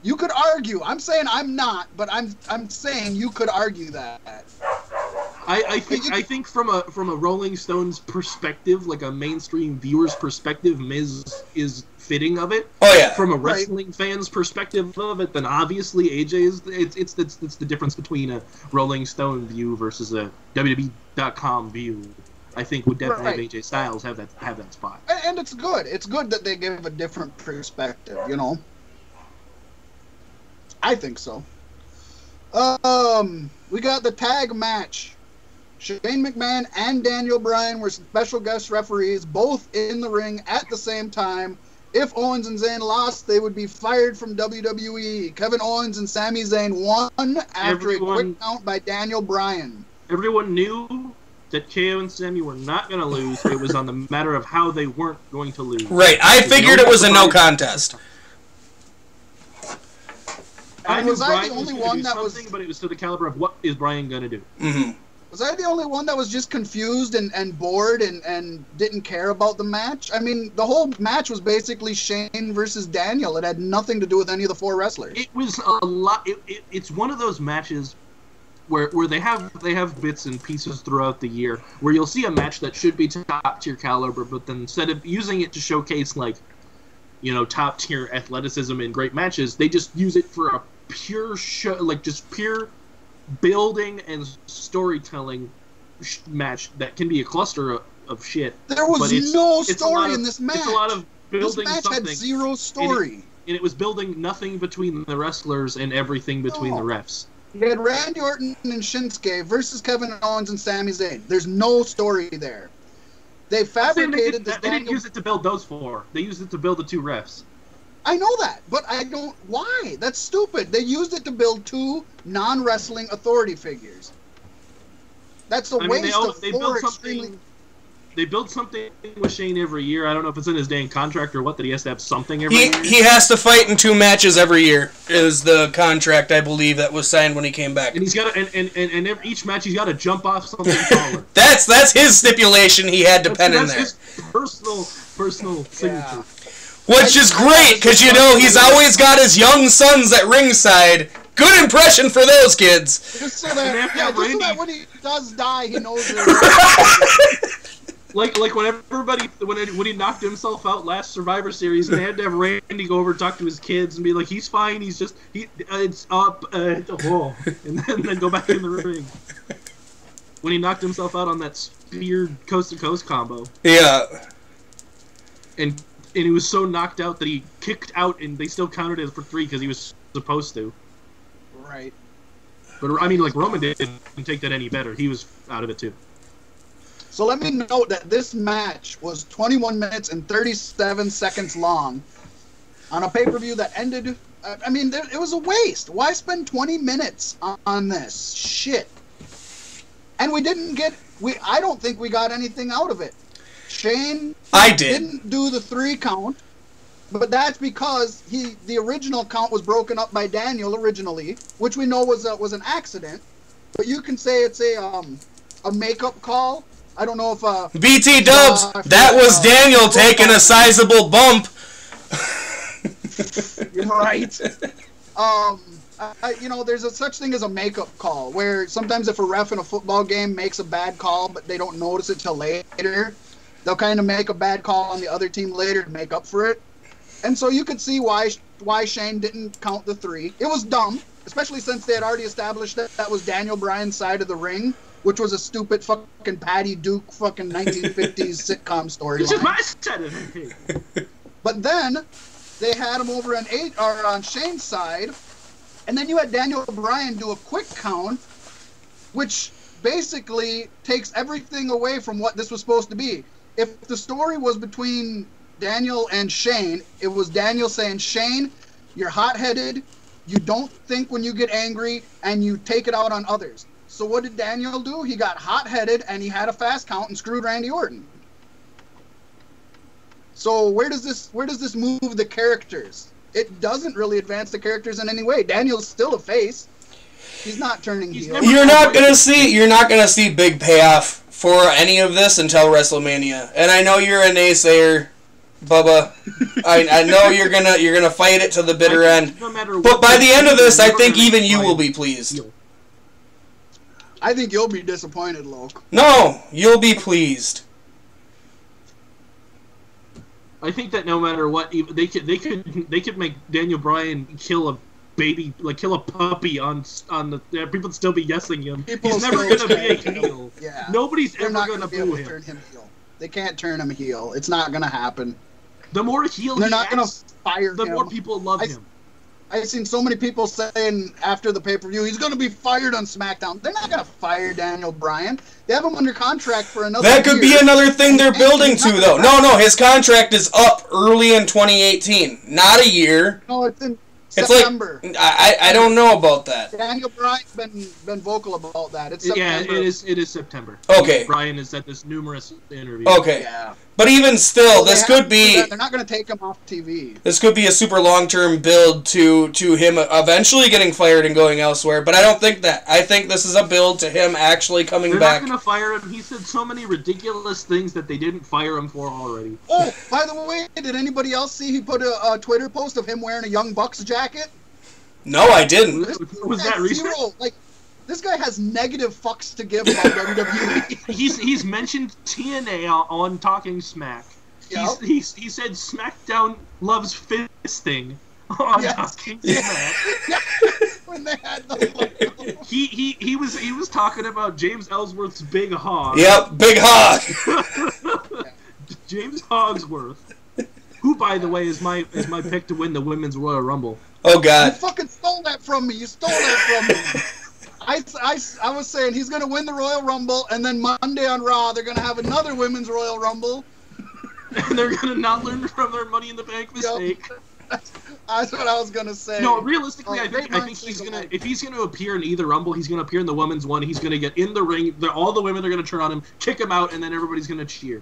You could argue. I'm saying I'm not, but I'm saying you could argue that. I think from a Rolling Stones perspective, like a mainstream viewer's perspective, Miz is fitting of it. Oh yeah. From a wrestling fan's perspective of it, then obviously AJ is it's the difference between a Rolling Stone view versus a WWE.com view. I think would definitely have AJ Styles have that spot. And it's good. It's good that they give a different perspective. I think so. We got the tag match. Shane McMahon and Daniel Bryan were special guest referees, both in the ring at the same time. If Owens and Zayn lost, they would be fired from WWE. Kevin Owens and Sami Zayn won after a quick count by Daniel Bryan. Everyone knew that KO and Sami were not going to lose. It was on the matter of how they weren't going to lose. Right. I figured it was a no contest. I knew Bryan was going to do something, but it was to the caliber of what is Bryan going to do. Mm-hmm. Was I the only one that was just confused and bored and didn't care about the match? I mean, the whole match was basically Shane versus Daniel. It had nothing to do with any of the four wrestlers. It was a lot. It's one of those matches where they have bits and pieces throughout the year where you'll see a match that should be top tier caliber, but then instead of using it to showcase top tier athleticism in great matches, they just use it for a pure show, just pure building and storytelling match that can be a cluster of shit. There was no story in this match. It's a lot of building. This match something. had zero story. And it was building nothing between the wrestlers and everything between the refs. You had Randy Orton and Shinsuke versus Kevin Owens and Sami Zayn. There's no story there. They fabricated this. They didn't use it to build those four. They used it to build the two refs. I know that, but I don't... Why? That's stupid. They used it to build two non-wrestling authority figures. That's a waste of four extremely... they build something with Shane every year. I don't know if it's in his dang contract or what, that he has to have something every year. He has to fight in 2 matches every year. Is the contract, I believe, that was signed when he came back. And he's got and each match he's got to jump off something taller. That's his stipulation. He had to pen in there. That's his personal signature. Which is great, because, you know, he's always got his young sons at ringside. Good impression for those kids. Just so that when he does die, he knows Like when he knocked himself out last Survivor Series, and they had to have Randy go over and talk to his kids and be like, he's fine, it's up, and then go back in the ring. When he knocked himself out on that spear coast to coast combo. Yeah. And he was so knocked out that he kicked out, and they still counted it for 3 because he was supposed to. Right. But I mean, like, Roman didn't take that any better. He was out of it too. So let me note that this match was 21 minutes and 37 seconds long on a pay-per-view that ended. I mean, it was a waste. Why spend 20 minutes on this shit? And we didn't get. I don't think we got anything out of it. Shane didn't do the 3 count, but that's because the original count was broken up by Daniel originally, which we know was an accident. But you can say it's a makeup call. I don't know if BT Dubs, that was Daniel taking a sizable bump. You're right. You know, there's a such thing as a makeup call, where sometimes if a ref in a football game makes a bad call, but they don't notice it till later, they'll kind of make a bad call on the other team later to make up for it. And so you could see why Shane didn't count the 3. It was dumb, especially since they had already established that was Daniel Bryan's side of the ring, which was a stupid fucking Patty Duke fucking 1950s sitcom storyline. This is my side of the ring. But then they had him over on Shane's side, and then you had Daniel Bryan do a quick count, which basically takes everything away from what this was supposed to be. If the story was between Daniel and Shane, it was Daniel saying, Shane, you're hot-headed, you don't think when you get angry, and you take it out on others. So what did Daniel do? He got hot-headed, and he had a fast count and screwed Randy Orton. So where does this move the characters? It doesn't really advance the characters in any way. Daniel's still a face. He's not turning heel. You're not gonna see big payoff for any of this until WrestleMania. And I know you're a naysayer, Bubba. I know you're gonna fight it to the bitter end. No matter but by the end of this, I think even you will be pleased. I think you'll be disappointed, Loke. No, you'll be pleased. I think that no matter what, they could make Daniel Bryan kill a baby, like kill a puppy on the. People would still be yesing him. He's never gonna be a heel. Yeah. Nobody's They're ever not gonna be able boo to him. turn him heel. They can't turn him heel. It's not gonna happen. The more heel They're he not gonna acts, fire the him. more people love him. I've seen so many people saying after the pay-per-view, he's going to be fired on SmackDown. They're not going to fire Daniel Bryan. They have him under contract for another That could year. be another thing they're building to, though. No, his contract is up early in 2018. Not a year. No, it's in It's September. like, I don't know about that. Daniel Bryan's been vocal about that. It's Yeah, September. it is September. Okay. Bryan has said this numerous interviews. Okay. Yeah. But even still, this They have could to do be... that. They're not going to take him off TV. This could be a super long-term build to him eventually getting fired and going elsewhere, but I don't think that. I think this is a build to him actually coming They're back. not going to fire him. He said so many ridiculous things that they didn't fire him for already. Oh, by the way, did anybody else see he put a Twitter post of him wearing a Young Bucks jacket? No, I didn't. Was that recent? Like, this guy has negative fucks to give about WWE. He's mentioned TNA on Talking Smack. Yep. He said SmackDown loves fisting on Talking Smack. When they had the He was talking about James Ellsworth's big hog. Yep, big hog. James Hogsworth, who by the way is my pick to win the Women's Royal Rumble. Oh God! You fucking stole that from me. You stole that from me. I was saying he's gonna win the Royal Rumble, and then Monday on Raw they're gonna have another Women's Royal Rumble. And they're gonna not learn from their Money in the Bank mistake. That's what I was gonna say. No, realistically, I think he's gonna if he's gonna appear in either Rumble, he's gonna appear in the women's one. He's gonna get in the ring. All the women are gonna turn on him, kick him out, and then everybody's gonna cheer.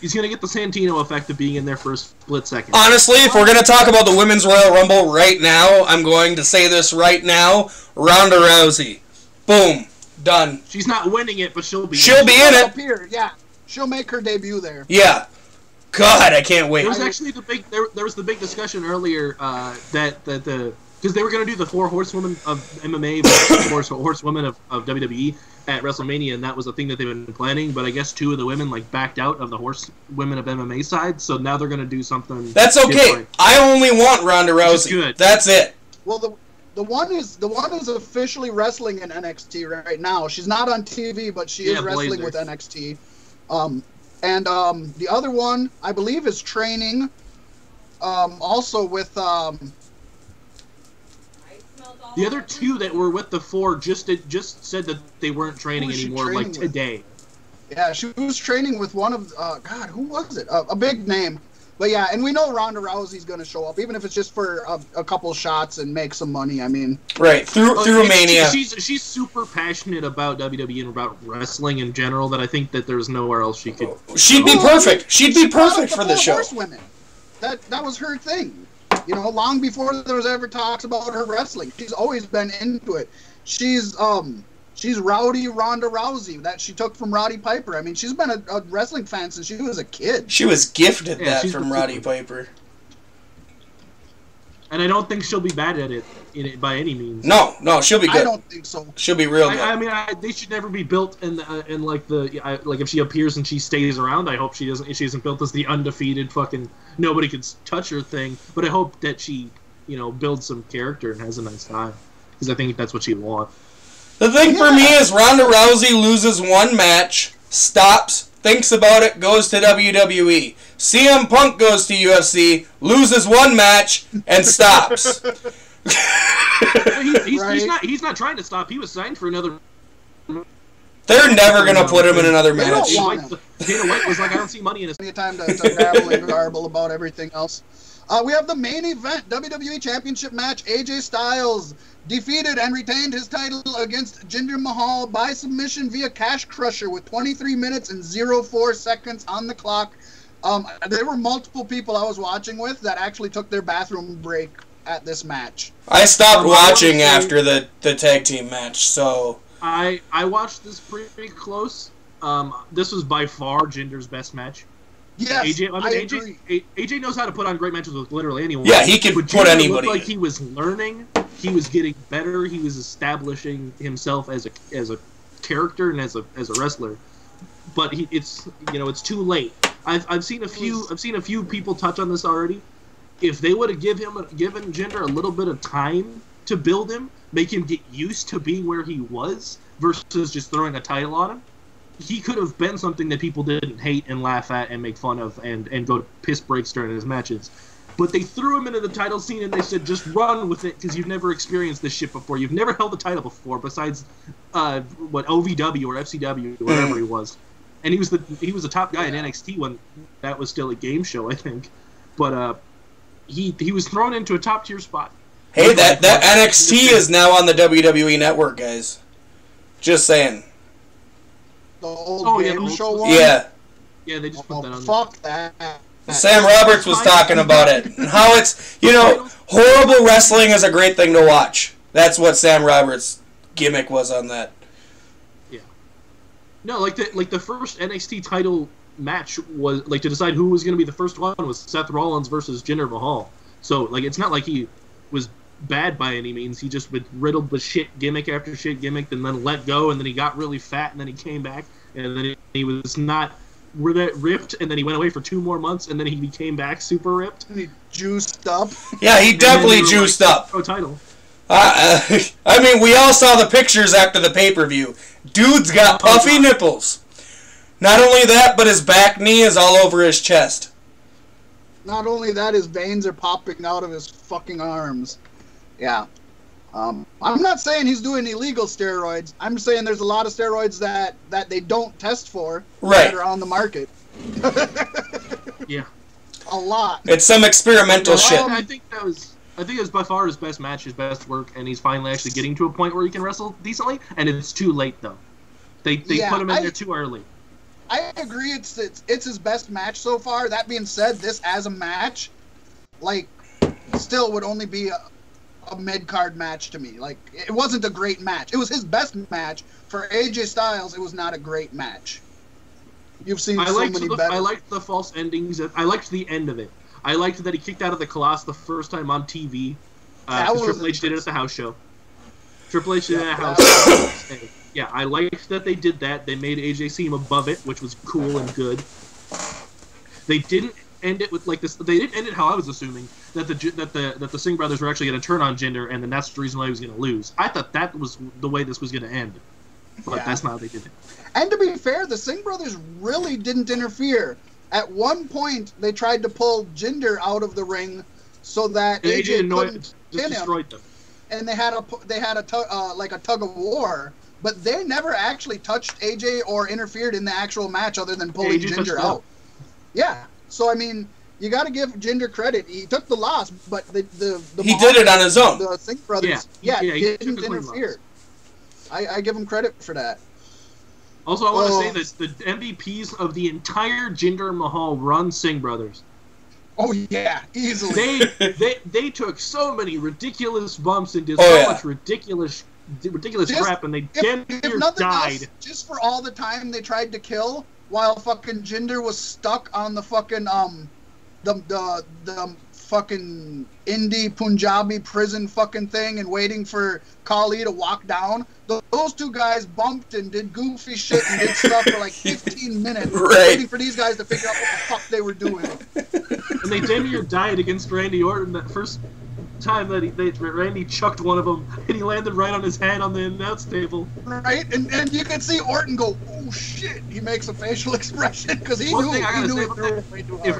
He's gonna get the Santino effect of being in there for a split second. Honestly, if we're gonna talk about the women's Royal Rumble right now, I'm going to say this right now: Ronda Rousey, boom, done. She's not winning it, but she'll be. She'll be in it. Appear, yeah. She'll make her debut there. Yeah. God, I can't wait. There was actually there was the big discussion earlier because they were going to do the 4 horsewomen of MMA versus 4 horsewomen of WWE at WrestleMania, and that was a thing that they've been planning. But I guess 2 of the women backed out of the horsewomen of MMA side, so now they're going to do something. That's okay. Different. I only want Ronda Rousey. Good. That's it. Well, the one is officially wrestling in NXT right now. She's not on TV, but she is wrestling with NXT. And the other one, I believe, is training. Also with the other 2 that were with the 4 just said that they weren't training anymore, today. Yeah, she was training with one of God, who was it? A big name. But yeah, and we know Ronda Rousey's going to show up, even if it's just for a couple shots and make some money. I mean, right through Mania. She's super passionate about WWE and about wrestling in general. That I think that there's nowhere else she could. She'd be perfect. She'd be perfect for the show. Horsewomen. That was her thing. You know, long before there was ever talks about her wrestling, she's always been into it. She's Rowdy Ronda Rousey that she took from Roddy Piper. I mean, she's been a wrestling fan since she was a kid. She was gifted that from Roddy Piper. And I don't think she'll be bad at it by any means. No, she'll be good. I don't think so. She'll be real good. I mean, they should never be built in if she appears and she stays around. I hope she isn't built as the undefeated fucking nobody can touch her thing. But I hope that she builds some character and has a nice time, because I think that's what she'd want. The thing for me is Ronda Rousey loses one match, stops, thinks about it, goes to WWE. CM Punk goes to UFC, loses one match, and stops. He's not trying to stop. He was signed for another. They're never going to put him in another match. Dana White was like, I don't see money in his... Time to babble and garble about everything else. We have the main event, WWE Championship match. AJ Styles defeated and retained his title against Jinder Mahal by submission via Cash Crusher with 23 minutes and 04 seconds on the clock. There were multiple people I was watching with that actually took their bathroom break at this match. I stopped watching after the tag team match, so... I watched this pretty close. This was by far Jinder's best match. Yes, AJ knows how to put on great matches with literally anyone. Yeah, he can put anybody. Looked like he was learning. He was getting better. He was establishing himself as a character and as a wrestler. But it's too late. I've seen a few people touch on this already. If they would have given Jinder a little bit of time to build him, make him get used to being where he was versus just throwing a title on him, he could have been something that people didn't hate and laugh at and make fun of and go to piss breaks during his matches. But they threw him into the title scene and they said, just run with it because you've never experienced this shit before. You've never held the title before besides OVW or FCW or whatever he was. And he was the top guy in NXT when that was still a game show, I think. But he was thrown into a top tier spot. Hey, that NXT is now on the WWE Network, guys. Just saying. The old game show one? Yeah. Yeah, they just put that on. Fuck that. Sam Roberts was talking about it. And how it's, horrible wrestling is a great thing to watch. That's what Sam Roberts' gimmick was on that. Yeah. No, like the first NXT title match was, to decide who was going to be the first one was Seth Rollins versus Jinder Mahal. So, it's not like he was bad by any means. He just was riddled with shit gimmick after shit gimmick and then let go, and then he got really fat, and then he came back, and then he was not ripped, and then he went away for 2 more months, and then he became back super ripped. He juiced up. Yeah, he definitely juiced up. Title. I mean, we all saw the pictures after the pay-per-view. Dude's got puffy nipples. Not only that, but his back knee is all over his chest. Not only that, his veins are popping out of his fucking arms. Yeah. I'm not saying he's doing illegal steroids. I'm saying there's a lot of steroids that they don't test for that are on the market. Yeah. a lot. It's some experimental shit. I think it was by far his best match, his best work, and he's finally actually getting to a point where he can wrestle decently. And it's too late though. They put him in there too early. I agree. It's his best match so far. That being said, this as a match, like, still would only be a mid-card match to me. Like, it wasn't a great match. It was his best match. For AJ Styles, it was not a great match. You've seen so many better. I liked the false endings. I liked the end of it. I liked that he kicked out of the Colossus the first time on TV. Triple H did it at the house show. Triple H did it at the house show. Yeah, I liked that they did that. They made AJ seem above it, which was cool and good. They didn't end it with like this. They didn't end it how I was assuming that the Singh brothers were actually going to turn on Jinder, and then that's the reason why he was going to lose. I thought that was the way this was going to end, but that's not how they did it. And to be fair, the Singh brothers really didn't interfere. At one point, they tried to pull Jinder out of the ring so that AJ couldn't pin him. Them. And they had a tug of war, but they never actually touched AJ or interfered in the actual match other than pulling Jinder out. Yeah. So I mean, you got to give Jinder credit. He took the loss, but the he did it on his own. The Singh brothers, he didn't interfere. I give him credit for that. Also, I want to say that the MVPs of the entire Jinder Mahal run Singh brothers. Oh yeah, easily. They took so many ridiculous bumps and did so much ridiculous crap, and they damn near died. Just for all the time they tried to kill while fucking Jinder was stuck on the fucking the fucking Indie Punjabi prison fucking thing and waiting for Khali to walk down. Those two guys bumped and did goofy shit and did stuff for like 15 minutes waiting for these guys to figure out what the fuck they were doing. And they damn near died against Randy Orton that first time that Randy chucked one of them and he landed right on his head on the announce table. Right, and you can see Orton go, oh shit! He makes a facial expression because he knew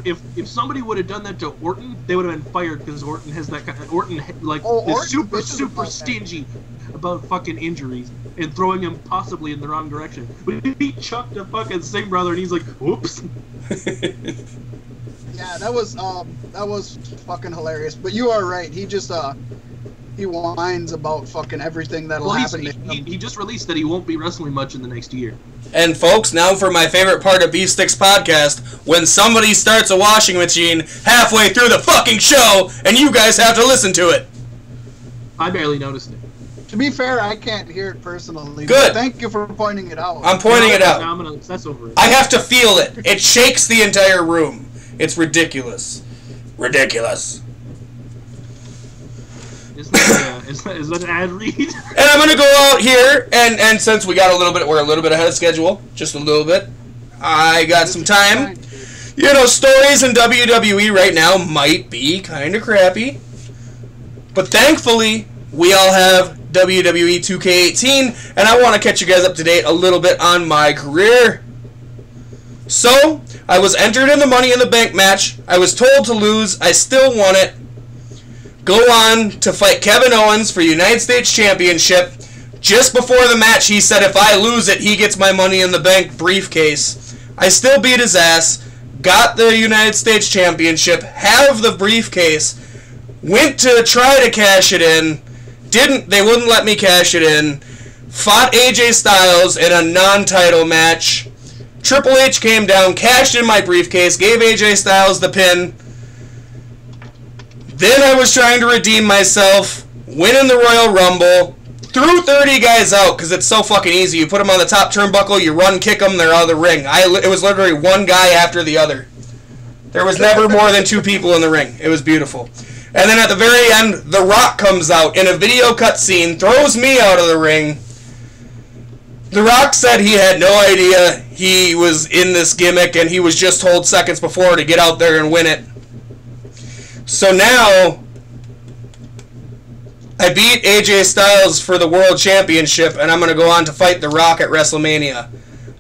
if somebody would have done that to Orton, they would have been fired because Orton has that kind of is super stingy about fucking injuries and throwing him possibly in the wrong direction. But he chucked a fucking Singh brother and he's like, whoops. Yeah, that was fucking hilarious. But you are right. He just he whines about fucking everything that'll happen to him. He just released that he won't be wrestling much in the next year. And folks, now for my favorite part of Beef Sticks podcast, when somebody starts a washing machine halfway through the fucking show, and you guys have to listen to it. I barely noticed it. To be fair, I can't hear it personally. Good. Thank you for pointing it out. I'm pointing it out. Now I'm gonna obsess over it. I have to feel it. It shakes the entire room. It's ridiculous. Ridiculous. Is that an ad read? And I'm gonna go out here, and since we're a little bit ahead of schedule, just a little bit. I got some time. You know, stories in WWE right now might be kind of crappy, but thankfully we all have WWE 2K18, and I want to catch you guys up to date a little bit on my career. So, I was entered in the Money in the Bank match. I was told to lose. I still won it. Go on to fight Kevin Owens for United States Championship. Just before the match, he said if I lose it, he gets my Money in the Bank briefcase. I still beat his ass. Got the United States Championship. Have the briefcase. Went to try to cash it in. Didn't. They wouldn't let me cash it in. Fought AJ Styles in a non-title match. Triple H came down, cashed in my briefcase, gave AJ Styles the pin. Then I was trying to redeem myself, winning the Royal Rumble, threw 30 guys out because it's so fucking easy. You put them on the top turnbuckle, you run, kick them, they're out of the ring. It was literally one guy after the other. There was never more than two people in the ring. It was beautiful. And then at the very end, The Rock comes out in a video cutscene, throws me out of the ring. The Rock said he had no idea he was in this gimmick and he was just told seconds before to get out there and win it. So now, I beat AJ Styles for the World Championship and I'm going to go on to fight The Rock at WrestleMania.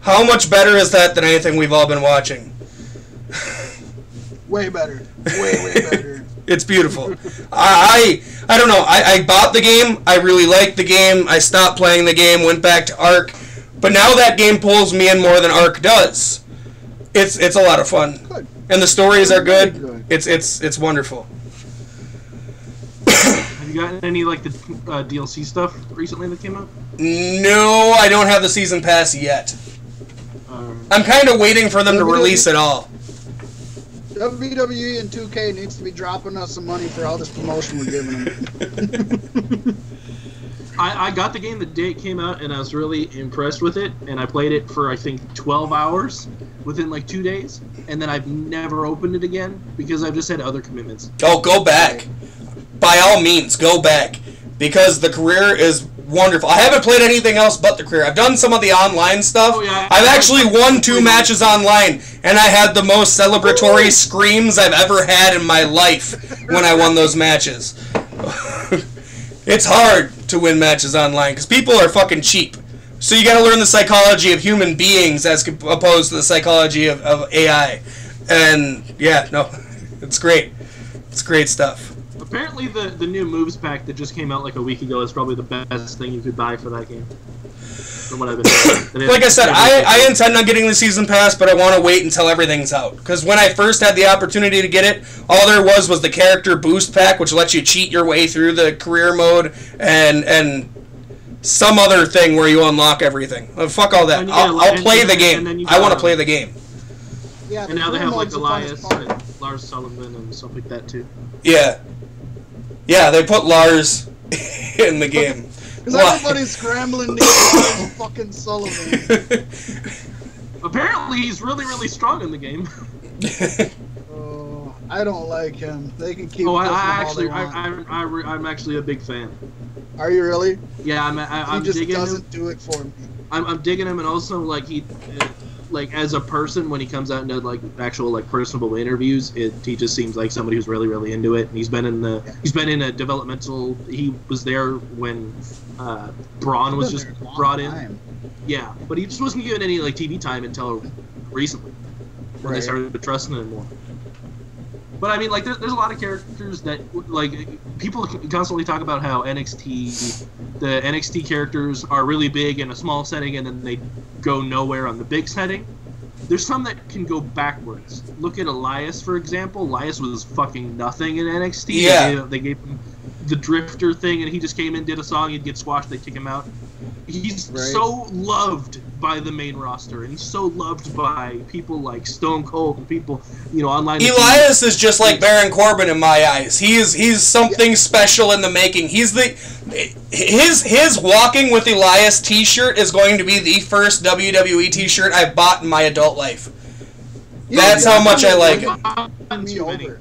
How much better is that than anything we've all been watching? Way better. Way better. It's beautiful. I don't know. I bought the game. I really liked the game. I stopped playing the game, went back to Ark. But now that game pulls me in more than Ark does. It's a lot of fun. Good. and the stories are Very good. It's wonderful. Have you gotten any like the DLC stuff recently that came out? No, I don't have the season pass yet. I'm kind of waiting for them to release it all. WWE and 2K needs to be dropping us some money for all this promotion we're giving them. I got the game the day it came out, and I was really impressed with it, and I played it for, I think, 12 hours within, like, 2 days, and then I've never opened it again because I've just had other commitments. Oh, go back. By all means, go back. Because the career is wonderful. I haven't played anything else but the career. I've done some of the online stuff. Oh, yeah, I've actually won 2 matches online, and I had the most celebratory screams I've ever had in my life when I won those matches. It's hard to win matches online because people are fucking cheap. So you gotta learn the psychology of human beings as opposed to the psychology of AI. And yeah, no, it's great. It's great stuff. Apparently the new moves pack that just came out like a week ago is probably the best thing you could buy for that game. From what I've been doing. Like I said, I intend on getting the season pass, but I want to wait until everything's out. Because when I first had the opportunity to get it, all there was the character boost pack, which lets you cheat your way through the career mode, and some other thing where you unlock everything. Fuck all that. I'll play the game. I want to play the game. Yeah, and now they have like Elias and Lars Sullivan and stuff like that too. Yeah. Yeah, they put Lars in the game. Because everybody's scrambling to get fucking Sullivan. Apparently, he's really, really strong in the the game. Oh, I don't like him. They can keep. I'm actually a big fan. Are you really? Yeah, I'm he just digging doesn't him. do it for me. I'm digging him, and also like like as a person when he comes out into like actual like personable interviews, he just seems like somebody who's really, really into it. And he's been in a developmental. He was there when Braun was just brought in. Yeah, but he just wasn't given any like TV time until recently when they started trusting him more. But I mean, like, there's a lot of characters that like people constantly talk about how the NXT characters are really big in a small setting and then they go nowhere on the big setting. There's some that can go backwards. Look at Elias, for example. Elias was fucking nothing in NXT. Yeah. They gave him the Drifter thing, and he just came in, did a song, he'd get squashed, they'd kick him out. He's so loved by the main roster, and so loved by people like Stone Cold and people, online. Elias is just like Baron Corbin in my eyes. He's something special in the making. His Walking with Elias t-shirt is going to be the first WWE t-shirt I've bought in my adult life. That's how much I like it.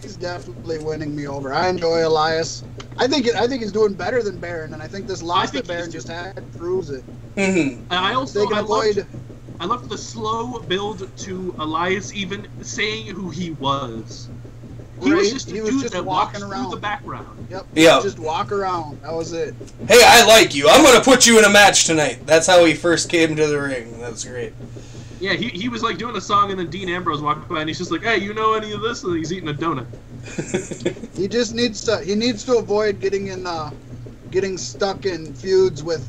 He's definitely winning me over. I enjoy Elias. I think he's doing better than Baron, and I think this loss that Baron just had proves it. Mm-hmm. I loved the slow build to Elias even saying who he was. He was just a dude that walked through the background. Yep. Yeah. Just walk around. That was it. Hey, I like you. I'm gonna put you in a match tonight. That's how he first came to the ring. That's great. Yeah, he was like doing a song, and then Dean Ambrose walked by, and he's just like, "Hey, you know any of this?" And he's eating a donut. He just needs to avoid getting stuck in feuds with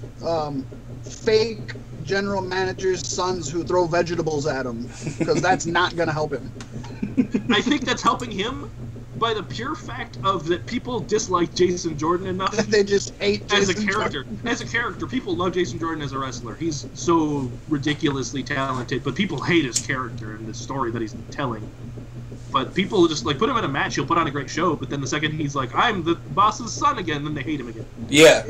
fake general managers' sons who throw vegetables at him, because that's not gonna help him. I think that's helping him by the pure fact of that people dislike Jason Jordan enough. They just hate Jason as a character. Jordan. As a character, people love Jason Jordan as a wrestler. He's so ridiculously talented, but people hate his character and the story that he's telling. But people just like put him in a match. He'll put on a great show, but then the second he's like, "I'm the boss's son again," then they hate him again. Yeah.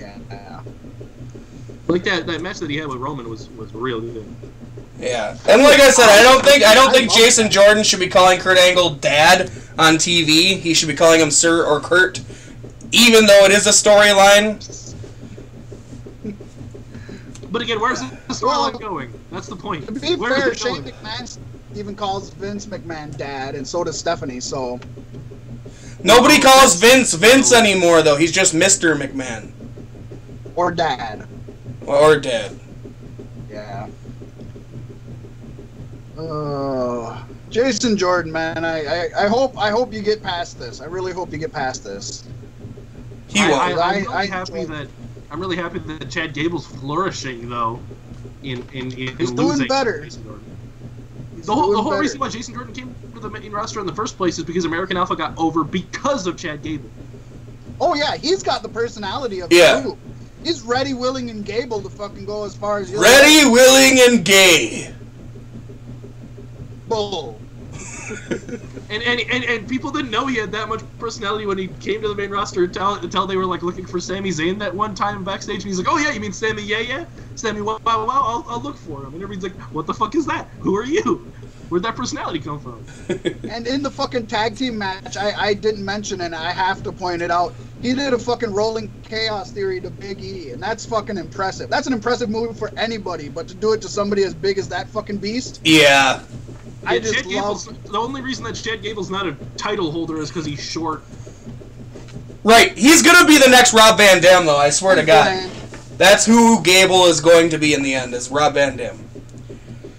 Like that match that he had with Roman was real good. Yeah, and like I said, I don't think Jason Jordan should be calling Kurt Angle Dad on TV. He should be calling him Sir or Kurt, even though it is a storyline. But again, where's the storyline going? That's the point. To be fair, Shane McMahon even calls Vince McMahon Dad, and so does Stephanie. So nobody calls Vince anymore, though. He's just Mr. McMahon or Dad. Or Dad. Yeah. Jason Jordan, man, I hope you get past this. I really hope you get past this. He will. I'm really happy that Chad Gable's flourishing though. In he's doing better. The whole reason why Jason Jordan came to the main roster in the first place is because American Alpha got over because of Chad Gable. Oh yeah, he's got the personality of the group. He's ready, willing, and Gable to fucking go as far as you. Ready, willing, and gay. Bull. and people didn't know he had that much personality when he came to the main roster until they were like looking for Sami Zayn that one time backstage, and he's like, "Oh yeah, you mean Sammy? Yeah, Sammy. Wow, I'll look for him." And everybody's like, "What the fuck is that? Who are you? Where'd that personality come from?" And in the fucking tag team match, I didn't mention it, and I have to point it out. He did a fucking rolling chaos theory to Big E, and that's fucking impressive. That's an impressive move for anybody, but to do it to somebody as big as that fucking beast. Yeah. I just love... The only reason that Chad Gable's not a title holder is because he's short. Right. He's going to be the next Rob Van Dam, though, I swear to God. That's who Gable is going to be in the end, is Rob Van Dam.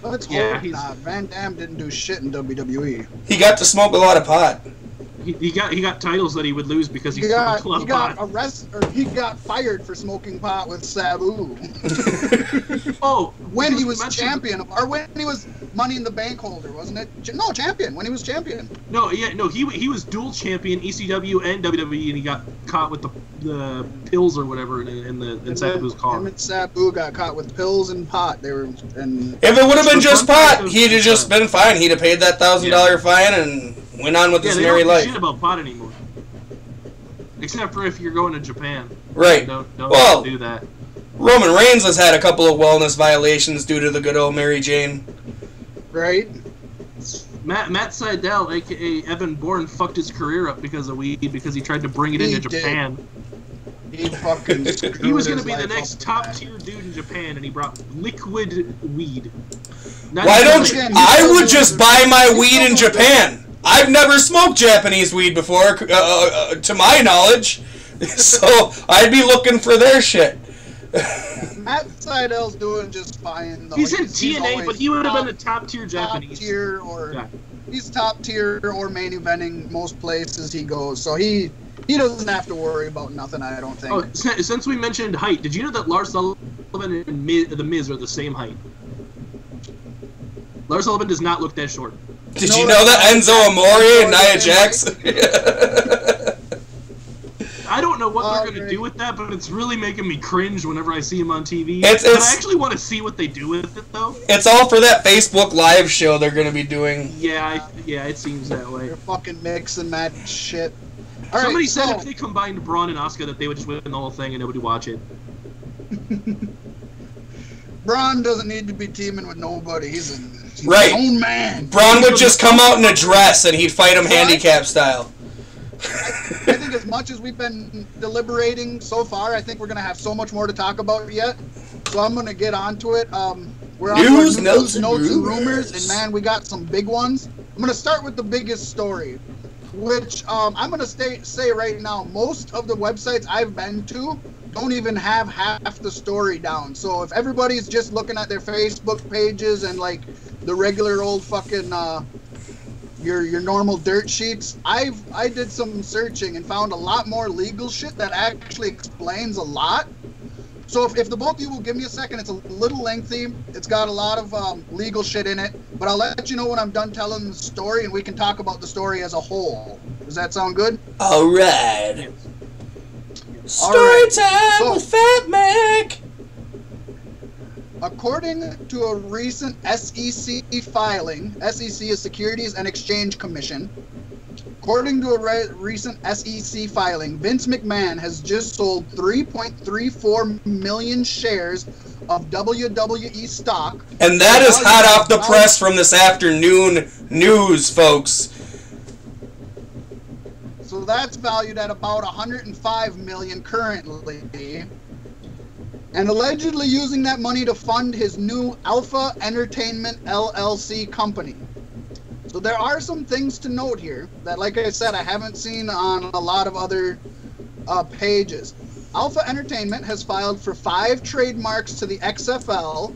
Let's hope not. Van Dam didn't do shit in WWE. He got to smoke a lot of pot. He got titles that he would lose because he got arrested, or he got fired for smoking pot with Sabu. When he was champion, or when he was Money in the Bank holder, wasn't it? No, champion. When he was champion. He was dual champion, ECW and WWE, and he got caught with the pills or whatever in Sabu's car. Him and Sabu got caught with pills and pot. They were and if it would have been just pot, he'd have just been fine. He'd have paid that $1,000 fine and went on with his merry life. They don't shit about pot anymore, except for if you're going to Japan. Right. Don't do that. Roman Reigns has had a couple of wellness violations due to the good old Mary Jane. Right. Matt Sydal, aka Evan Bourne, fucked his career up because of weed because he tried to bring it into Japan. He fucking he was going to be the next top tier dude in Japan, and he brought liquid weed. Why don't you? I would just buy my weed in Japan. I've never smoked Japanese weed before, to my knowledge, so I'd be looking for their shit. Matt Sydal's doing just fine, though. He's in TNA, but he would have been a top-tier Japanese. He's top tier or main eventing most places he goes, so he doesn't have to worry about nothing, I don't think. Oh, since we mentioned height, did you know that Lars Sullivan and The Miz are the same height? Lars Sullivan does not look that short. Did you know that Enzo Amore and Nia Jax? I don't know what they're going to do with that, but it's really making me cringe whenever I see him on TV. But I actually want to see what they do with it, though. It's all for that Facebook Live show they're going to be doing. Yeah, it seems that way. They're fucking mixing that shit. Somebody said if they combined Braun and Asuka that they would just win the whole thing and nobody would watch it. Braun doesn't need to be teaming with nobody. He's his own man. Braun would just come out in a dress and he'd fight him handicap style. I think as much as we've been deliberating so far, I think we're going to have so much more to talk about yet. So I'm going to get onto it. We're on news, notes, and rumors. And man, we got some big ones. I'm going to start with the biggest story, which I'm going to say right now, most of the websites I've been to don't even have half the story down. So if everybody's just looking at their Facebook pages and like the regular old fucking your normal dirt sheets, I did some searching and found a lot more legal shit that actually explains a lot. So if the both of you will give me a second, it's a little lengthy. It's got a lot of legal shit in it, but I'll let you know when I'm done telling the story, and we can talk about the story as a whole. Does that sound good? All right. Story time with Fat Mac. According to a recent SEC filing, SEC is Securities and Exchange Commission. According to a recent SEC filing, Vince McMahon has just sold 3.34 million shares of WWE stock. And that is hot off the press from this afternoon news, folks. So that's valued at about 105 million currently. And allegedly using that money to fund his new Alpha Entertainment LLC company. So there are some things to note here that, like I said, I haven't seen on a lot of other pages. Alpha Entertainment has filed for 5 trademarks to the XFL.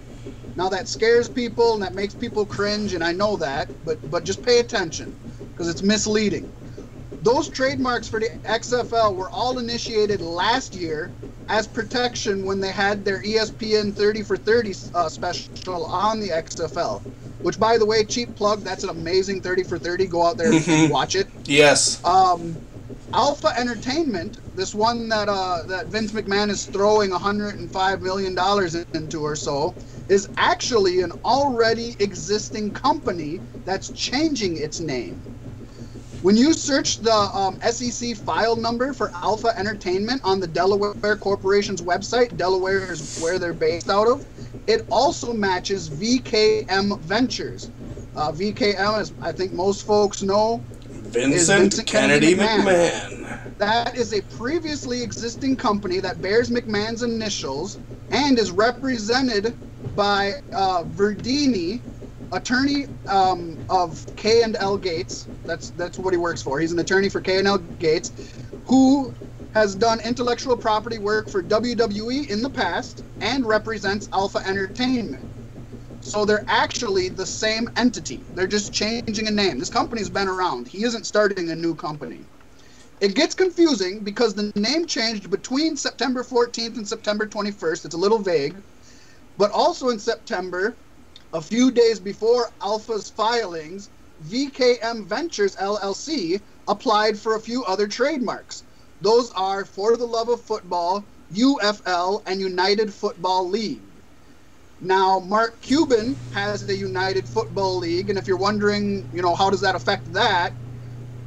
Now that scares people and that makes people cringe, and I know that, but just pay attention because it's misleading. Those trademarks for the XFL were all initiated last year as protection when they had their ESPN 30 for 30 special on the XFL. which, by the way, cheap plug, that's an amazing 30 for 30. Go out there and watch it. Yes. Alpha Entertainment, this one that Vince McMahon is throwing $105 million into or so, is actually an already existing company that's changing its name. When you search the SEC file number for Alpha Entertainment on the Delaware Corporation's website, Delaware is where they're based out of, it also matches VKM Ventures. VKM, as I think most folks know, Vincent Kennedy McMahon. That is a previously existing company that bears McMahon's initials and is represented by Verdini, attorney of K&L Gates. That's what he works for. He's an attorney for K&L Gates, who has done intellectual property work for WWE in the past and represents Alpha Entertainment. So they're actually the same entity. They're just changing a name. This company's been around. He isn't starting a new company. It gets confusing because the name changed between September 14th and September 21st. It's a little vague. But also in September, a few days before Alpha's filings, VKM Ventures LLC applied for a few other trademarks. Those are For the Love of Football, UFL, and United Football League. Now, Mark Cuban has the United Football League, and if you're wondering, how does that affect that?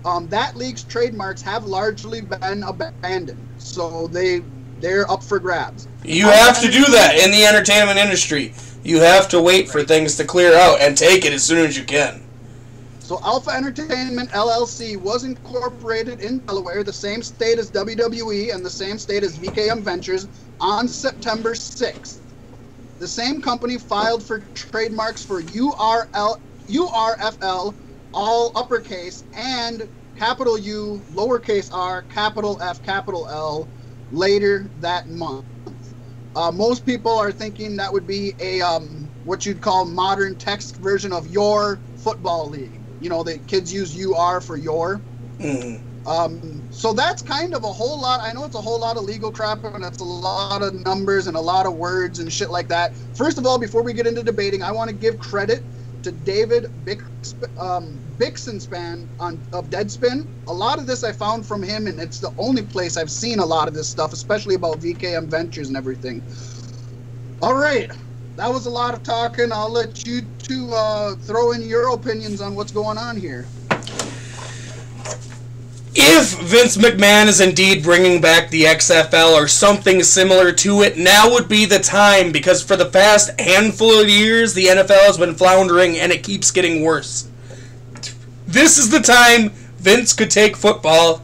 That league's trademarks have largely been abandoned, so they're up for grabs. You have to do that in the entertainment industry. You have to wait for things to clear out and take it as soon as you can. So Alpha Entertainment LLC was incorporated in Delaware, the same state as WWE and the same state as VKM Ventures, on September 6th. The same company filed for trademarks for URFL, all uppercase, and capital U, lowercase r, capital F, capital L, later that month. Most people are thinking that would be a what you'd call modern text version of Your Football League. The kids use UR for Your. So that's kind of a whole lot. I know it's a whole lot of legal crap, and it's a lot of numbers and a lot of words and shit like that. First of all, before we get into debating, I want to give credit to David Bixenspan of Deadspin. A lot of this I found from him, and it's the only place I've seen a lot of this stuff, especially about VKM Ventures and everything. All right. That was a lot of talking. I'll let you two throw in your opinions on what's going on here. If Vince McMahon is indeed bringing back the XFL or something similar to it, now would be the time, because for the past handful of years, the NFL has been floundering and it keeps getting worse. This is the time Vince could take football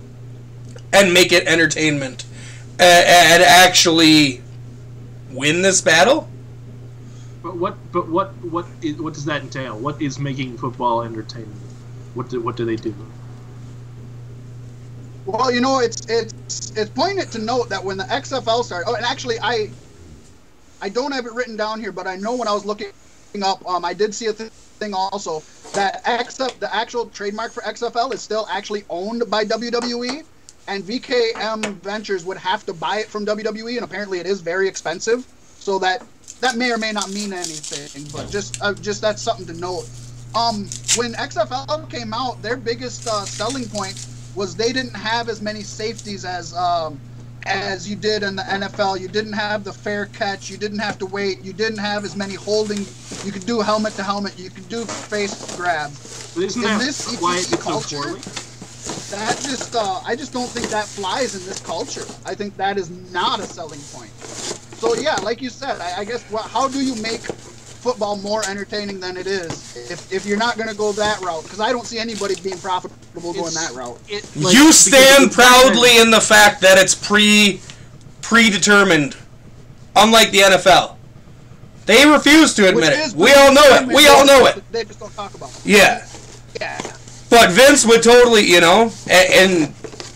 and make it entertainment and actually win this battle. But what does that entail? What is making football entertainment? What do they do? Well, it's poignant to note that when the XFL started. Oh, and actually, I don't have it written down here, but I know when I was looking up, I did see a thing also that the actual trademark for XFL is still actually owned by WWE, and VKM Ventures would have to buy it from WWE, and apparently it is very expensive. So that may or may not mean anything, but just that's something to note. When XFL came out, their biggest selling point was they didn't have as many safeties as you did in the NFL. You didn't have the fair catch. You didn't have to wait. You didn't have as many holding. You could do helmet to helmet. You could do face grabs. But isn't this why it's culture, so poorly? That just I just don't think that flies in this culture. I think that is not a selling point. So yeah, like you said, I guess how do you make football more entertaining than it is if you're not going to go that route? Because I don't see anybody being profitable going that route. You stand proudly in the fact that it's predetermined, unlike the NFL. They refuse to admit it. We all know it. We all know it. They just don't talk about it. Yeah. Yeah. But Vince would totally, and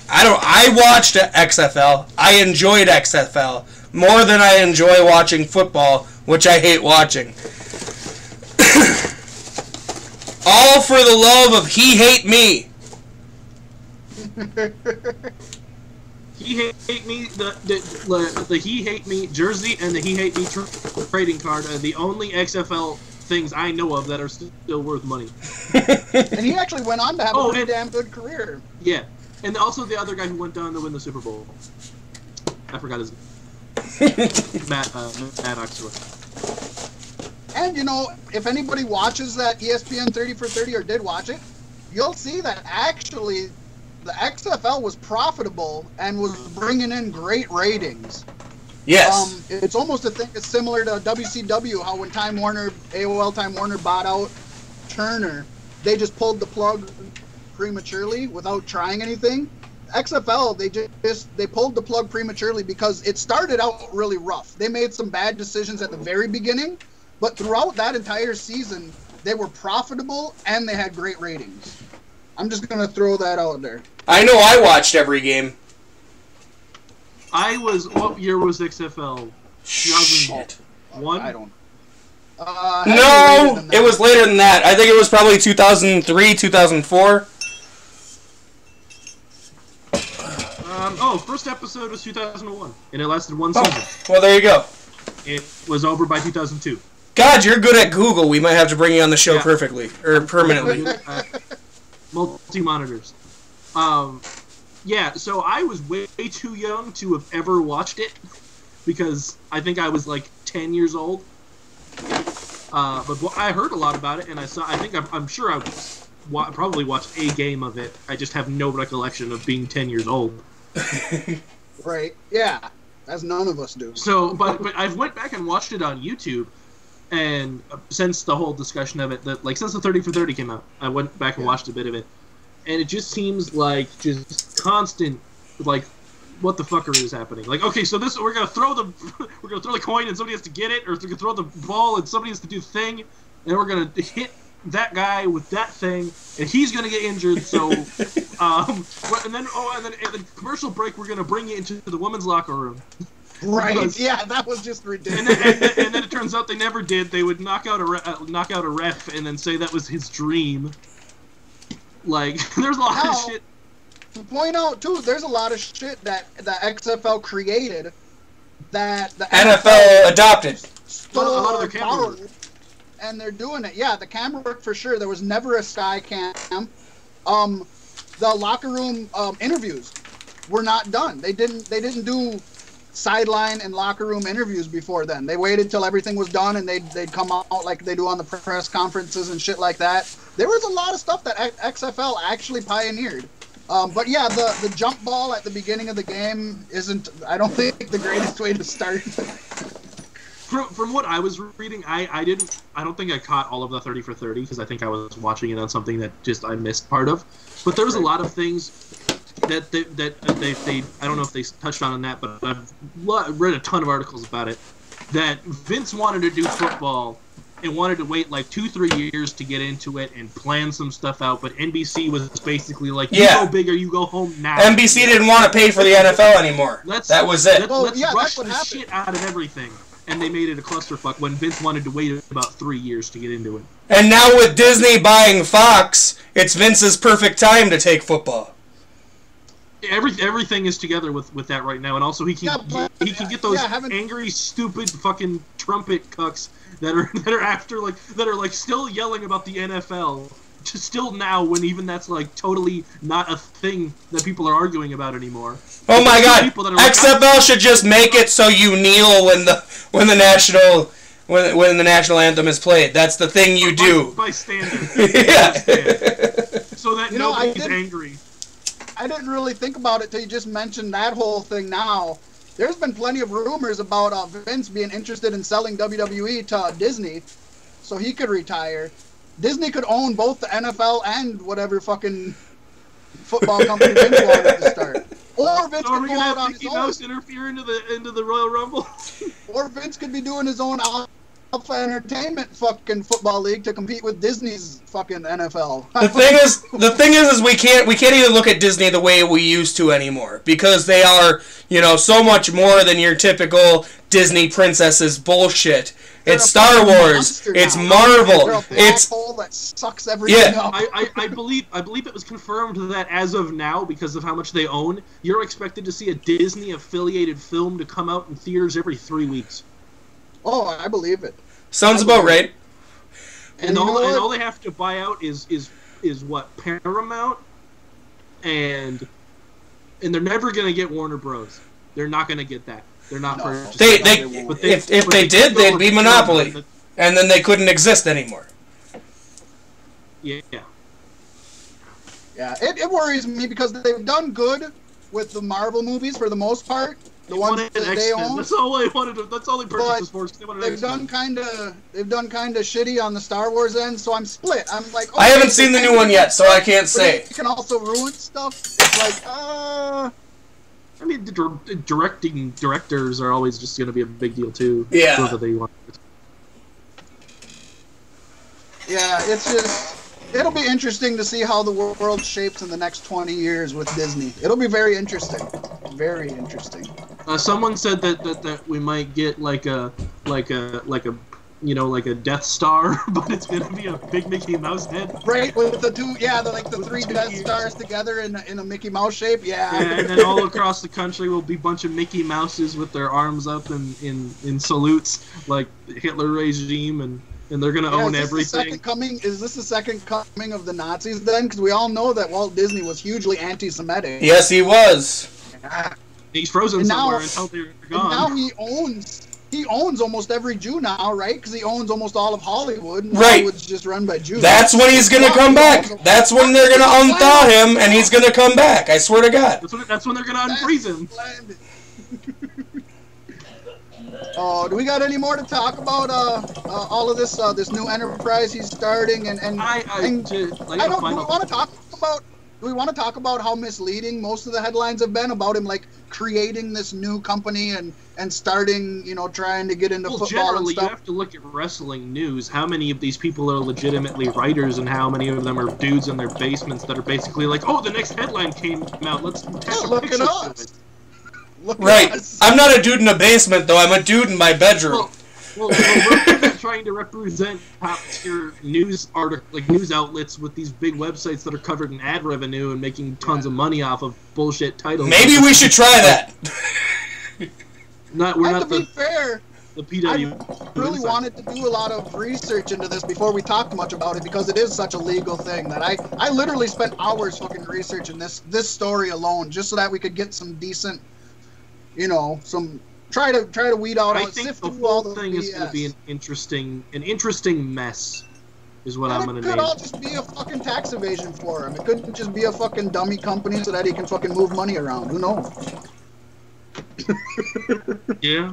I watched XFL. I enjoyed XFL more than I enjoy watching football, which I hate watching. All for the love of He Hate Me. He Hate Me, the He Hate Me jersey and the He Hate Me trading card are the only XFL things I know of that are still worth money. And he actually went on to have a pretty damn good career. Yeah, and also the other guy who went on to win the Super Bowl. I forgot his name. Matt Oxford. And, you know, if anybody watches that ESPN 30 for 30 or did watch it, you'll see that actually the XFL was profitable and was bringing in great ratings. Yes. It's almost a thing that's similar to WCW, how when AOL Time Warner bought out Turner, they just pulled the plug prematurely without trying anything. XFL, they pulled the plug prematurely because it started out really rough. They made some bad decisions at the very beginning, but throughout that entire season, they were profitable and they had great ratings. I'm just going to throw that out there. I know I watched every game. What year was XFL? Shit. 2001? I don't. No, it was later than that. I think it was probably 2003, 2004. First episode was 2001, and it lasted one season. Well, there you go. It was over by 2002. God, you're good at Google. We might have to bring you on the show perfectly, or permanently. Multi-monitors. Yeah, so I was way too young to have ever watched it, because I think I was like 10 years old. But I heard a lot about it, and I'm sure I probably watched a game of it. I just have no recollection of being 10 years old. Right, yeah, as none of us do. So, but I've went back and watched it on YouTube, and since the whole discussion of it, since the 30 for 30 came out, I went back and watched a bit of it, and it just seems like just constant, like, what the fuckery is happening? Like, okay, so we're gonna throw the coin and somebody has to get it, or we're gonna throw the ball and somebody has to do the thing, and we're gonna hit that guy with that thing, and he's gonna get injured. So, and then at the commercial break, we're gonna bring you into the women's locker room. Right? Yeah, that was just ridiculous. And then it turns out they never did. They would knock out a ref, and then say that was his dream. Like, there's a lot of shit. To point out too, there's a lot of shit that the XFL created that the NFL adopted. A lot of their camera work. And they're doing it. Yeah, the camera work for sure. There was never a sky cam. The locker room interviews were not done. They didn't do sideline and locker room interviews before then. They waited till everything was done and they'd come out like they do on the press conferences and shit like that. There was a lot of stuff that XFL actually pioneered. But yeah, the jump ball at the beginning of the game isn't, I don't think, the greatest way to start. From what I was reading, I don't think I caught all of the 30 for 30 because I think I was watching it on something that just I missed part of. But there was a lot of things that they I don't know if they touched on that, but I've read a ton of articles about it. That Vince wanted to do football and wanted to wait like 2-3 years to get into it and plan some stuff out, but NBC was basically like, you go big or you go home now. NBC didn't want to pay for the NFL anymore. That was it. Let's rush the shit out of everything. And they made it a clusterfuck when Vince wanted to wait about 3 years to get into it. And now with Disney buying Fox, it's Vince's perfect time to take football. Everything is together with that right now, and also he can get those angry, stupid fucking trumpet cucks that are still yelling about the NFL. Still now, when even that's like totally not a thing that people are arguing about anymore. Oh my God! XFL should just make it so you kneel when the national anthem is played. That's the thing you do. By standard. Yeah. So that nobody's angry. I didn't really think about it till you just mentioned that whole thing now. There's been plenty of rumors about Vince being interested in selling WWE to Disney so he could retire. Disney could own both the NFL and whatever fucking football company Vince wanted to start. Or Vince could go out on his own. Mouse interfere into the Royal Rumble? Or Vince could be doing his own Alpha Entertainment fucking football league to compete with Disney's fucking NFL. The thing is we can't even look at Disney the way we used to anymore because they are, so much more than your typical Disney princesses bullshit. It's Star Wars. It's Marvel. It's that sucks everything up. I believe it was confirmed that as of now, because of how much they own, you're expected to see a Disney affiliated film to come out in theaters every 3 weeks. Oh, I believe it. Sounds about right. And all they have to buy out is what, Paramount, and they're never gonna get Warner Bros. They're not gonna get that. They're not. No. If they did, they'd be Monopoly, and then they couldn't exist anymore. Yeah. Yeah, it worries me because they've done good with the Marvel movies for the most part. The ones that they own. That's all I wanted. That's all they purchased this for. They've done kind of shitty on the Star Wars end, so I'm split. I'm like, I haven't seen the new one yet, so I can't say. It can also ruin stuff. It's like, I mean, the directors are always just going to be a big deal too. Yeah. Whether they want. Yeah, it's just. It'll be interesting to see how the world shapes in the next 20 years with Disney. It'll be very interesting. Very interesting. Someone said that we might get like a Death Star, but it's gonna be a big Mickey Mouse head. Right, with the two, the three Death Stars together in a Mickey Mouse shape. Yeah. And then all across the country will be a bunch of Mickey Mouses with their arms up in salutes like Hitler regime, and they're gonna own everything. Is this the second coming of the Nazis then? Because we all know that Walt Disney was hugely anti-Semitic. Yes, he was. Yeah. He's frozen somewhere until they're gone. And now he owns almost every Jew now, right? Because he owns almost all of Hollywood. And right. Hollywood's just run by Jews. That's when he's gonna come back. That's when they're gonna unthaw him, and he's gonna come back. I swear to God. That's when they're gonna unfreeze him. Oh, do we got any more to talk about? All of this new enterprise he's starting, and do we want to talk about how misleading most of the headlines have been about him, like creating this new company and starting, trying to get into football generally, and stuff? You have to look at wrestling news. How many of these people are legitimately writers, and how many of them are dudes in their basements that are basically like, "Oh, the next headline came out. Let's take a look picture at of us." it." Right. I'm not a dude in a basement, though. I'm a dude in my bedroom. Well, we're trying to represent top-tier news outlets with these big websites that are covered in ad revenue and making tons of money off of bullshit titles. Maybe we should try that. To be fair, the PW. I really wanted to do a lot of research into this before we talked much about it, because it is such a legal thing that I literally spent hours fucking researching this story alone just so that we could get some decent, try to weed out. I think the whole thing is going to be an interesting mess, is what I'm going to name. It could all just be a fucking tax evasion for him. It could just be a fucking dummy company so that he can fucking move money around. Who knows? Yeah.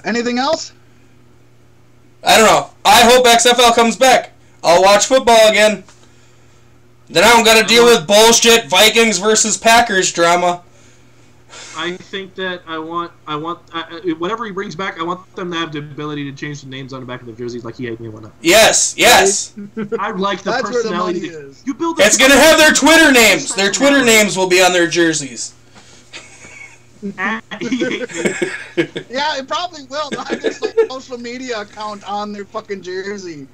Anything else? I don't know. I hope XFL comes back. I'll watch football again. Then I don't got to deal with bullshit Vikings versus Packers drama. I think that I want whatever he brings back, I want them to have the ability to change the names on the back of the jerseys like he had me one up. Yes. I like the That's personality. Where the money is. You build. It's gonna have their Twitter names. Their Twitter names will be on their jerseys. Yeah, it probably will. They'll have their social media account on their fucking jersey.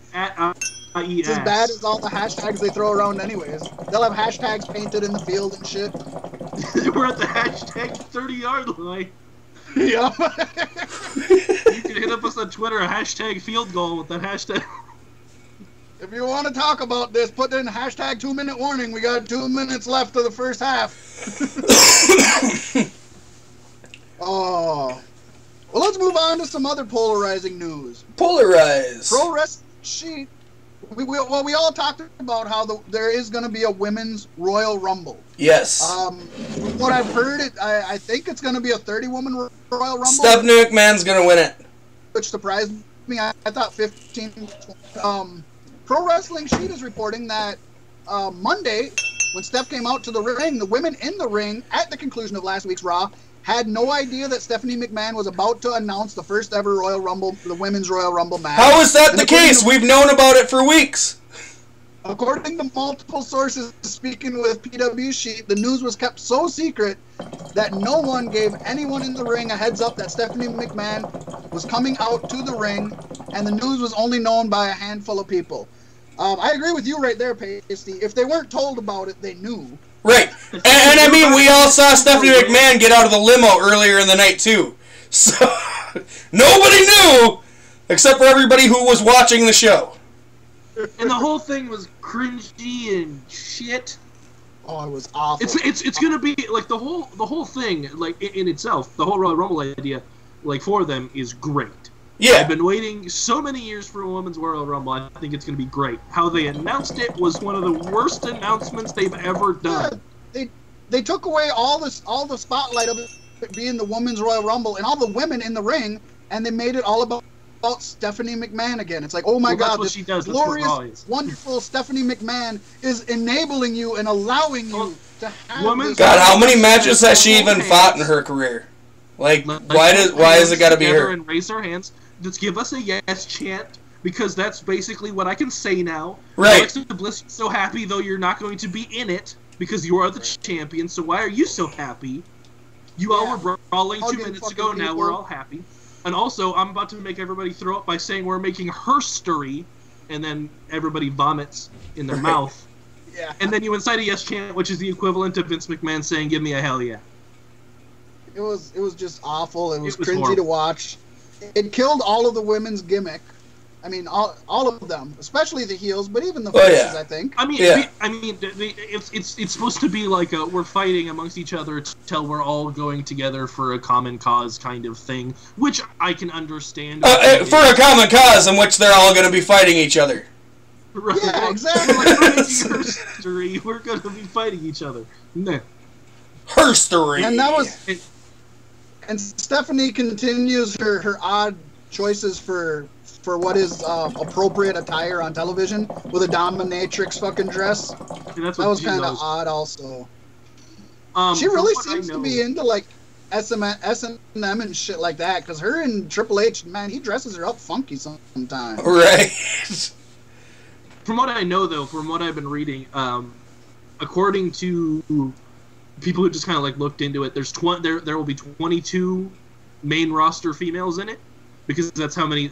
It's as bad as all the hashtags they throw around anyways. They'll have hashtags painted in the field and shit. We're at the hashtag 30-yard line. Yeah. You can hit up us on Twitter, a hashtag field goal with that hashtag. If you want to talk about this, put in hashtag 2-minute warning. We got 2 minutes left of the first half. Oh. Well, let's move on to some other polarizing news. Polarize. Pro Wrestling Sheet. We all talked about how there is going to be a women's Royal Rumble. Yes. From what I've heard, I think it's going to be a 30-woman Royal Rumble. Stephanie McMahon's going to win it. Which surprised me. I thought 15. Pro Wrestling Sheet is reporting that Monday, when Steph came out to the ring, the women in the ring at the conclusion of last week's Raw had no idea that Stephanie McMahon was about to announce the first ever Royal Rumble, the Women's Royal Rumble match. How is that the case? We've known about it for weeks. According to multiple sources speaking with PW Sheet, the news was kept so secret that no one gave anyone in the ring a heads up that Stephanie McMahon was coming out to the ring, and the news was only known by a handful of people. I agree with you right there, Pasty. If they weren't told about it, they knew. Right. And I mean, we all saw Stephanie McMahon get out of the limo earlier in the night, too. So, nobody knew Except for everybody who was watching the show. And the whole thing was cringy and shit. Oh, it was awful. It's gonna be like the whole thing, like in itself, the whole Royal Rumble idea, like for them is great. Yeah. I've been waiting so many years for a women's Royal Rumble. I think it's gonna be great. How they announced it was one of the worst announcements they've ever done. Yeah, they took away all the spotlight of it being the women's Royal Rumble and all the women in the ring, and they made it all about Stephanie McMahon again. It's like, oh my God, this glorious, wonderful Stephanie McMahon is enabling you and allowing you to have this. God, how many matches has she even fought in her career? Like why is it got to be her? And raise our hands. Let's give us a yes chant, because that's basically what I can say now. Right. Alexa Bliss is so happy, though you're not going to be in it because you are the champion. So why are you so happy? You all were brawling 2 minutes ago. Now people. We're all happy. And also, I'm about to make everybody throw up by saying we're making herstory, and then everybody vomits in their mouth. Yeah. And then you incite a yes chant, which is the equivalent of Vince McMahon saying, "Give me a hell yeah." It was just awful. It was cringy horrible to watch. It killed all of the women's gimmick. I mean, all of them, especially the heels, but even the faces, I think. I mean, it's supposed to be like we're fighting amongst each other till we're all going together for a common cause kind of thing, which I can understand. For a common cause in which they're all going to be fighting each other. Right. Yeah, exactly. Like, we're making herstory. We're going to be fighting each other. No. Herstory. And that was... And Stephanie continues her odd choices for what is appropriate attire on television with a dominatrix fucking dress. That was kind of odd also. She really seems to be into like S&M and shit like that, because her and Triple H, man, he dresses her up funky sometimes. Right. From what I know, though, from what I've been reading, according to people who just kind of like looked into it, there will be 22 main roster females in it, because that's how many,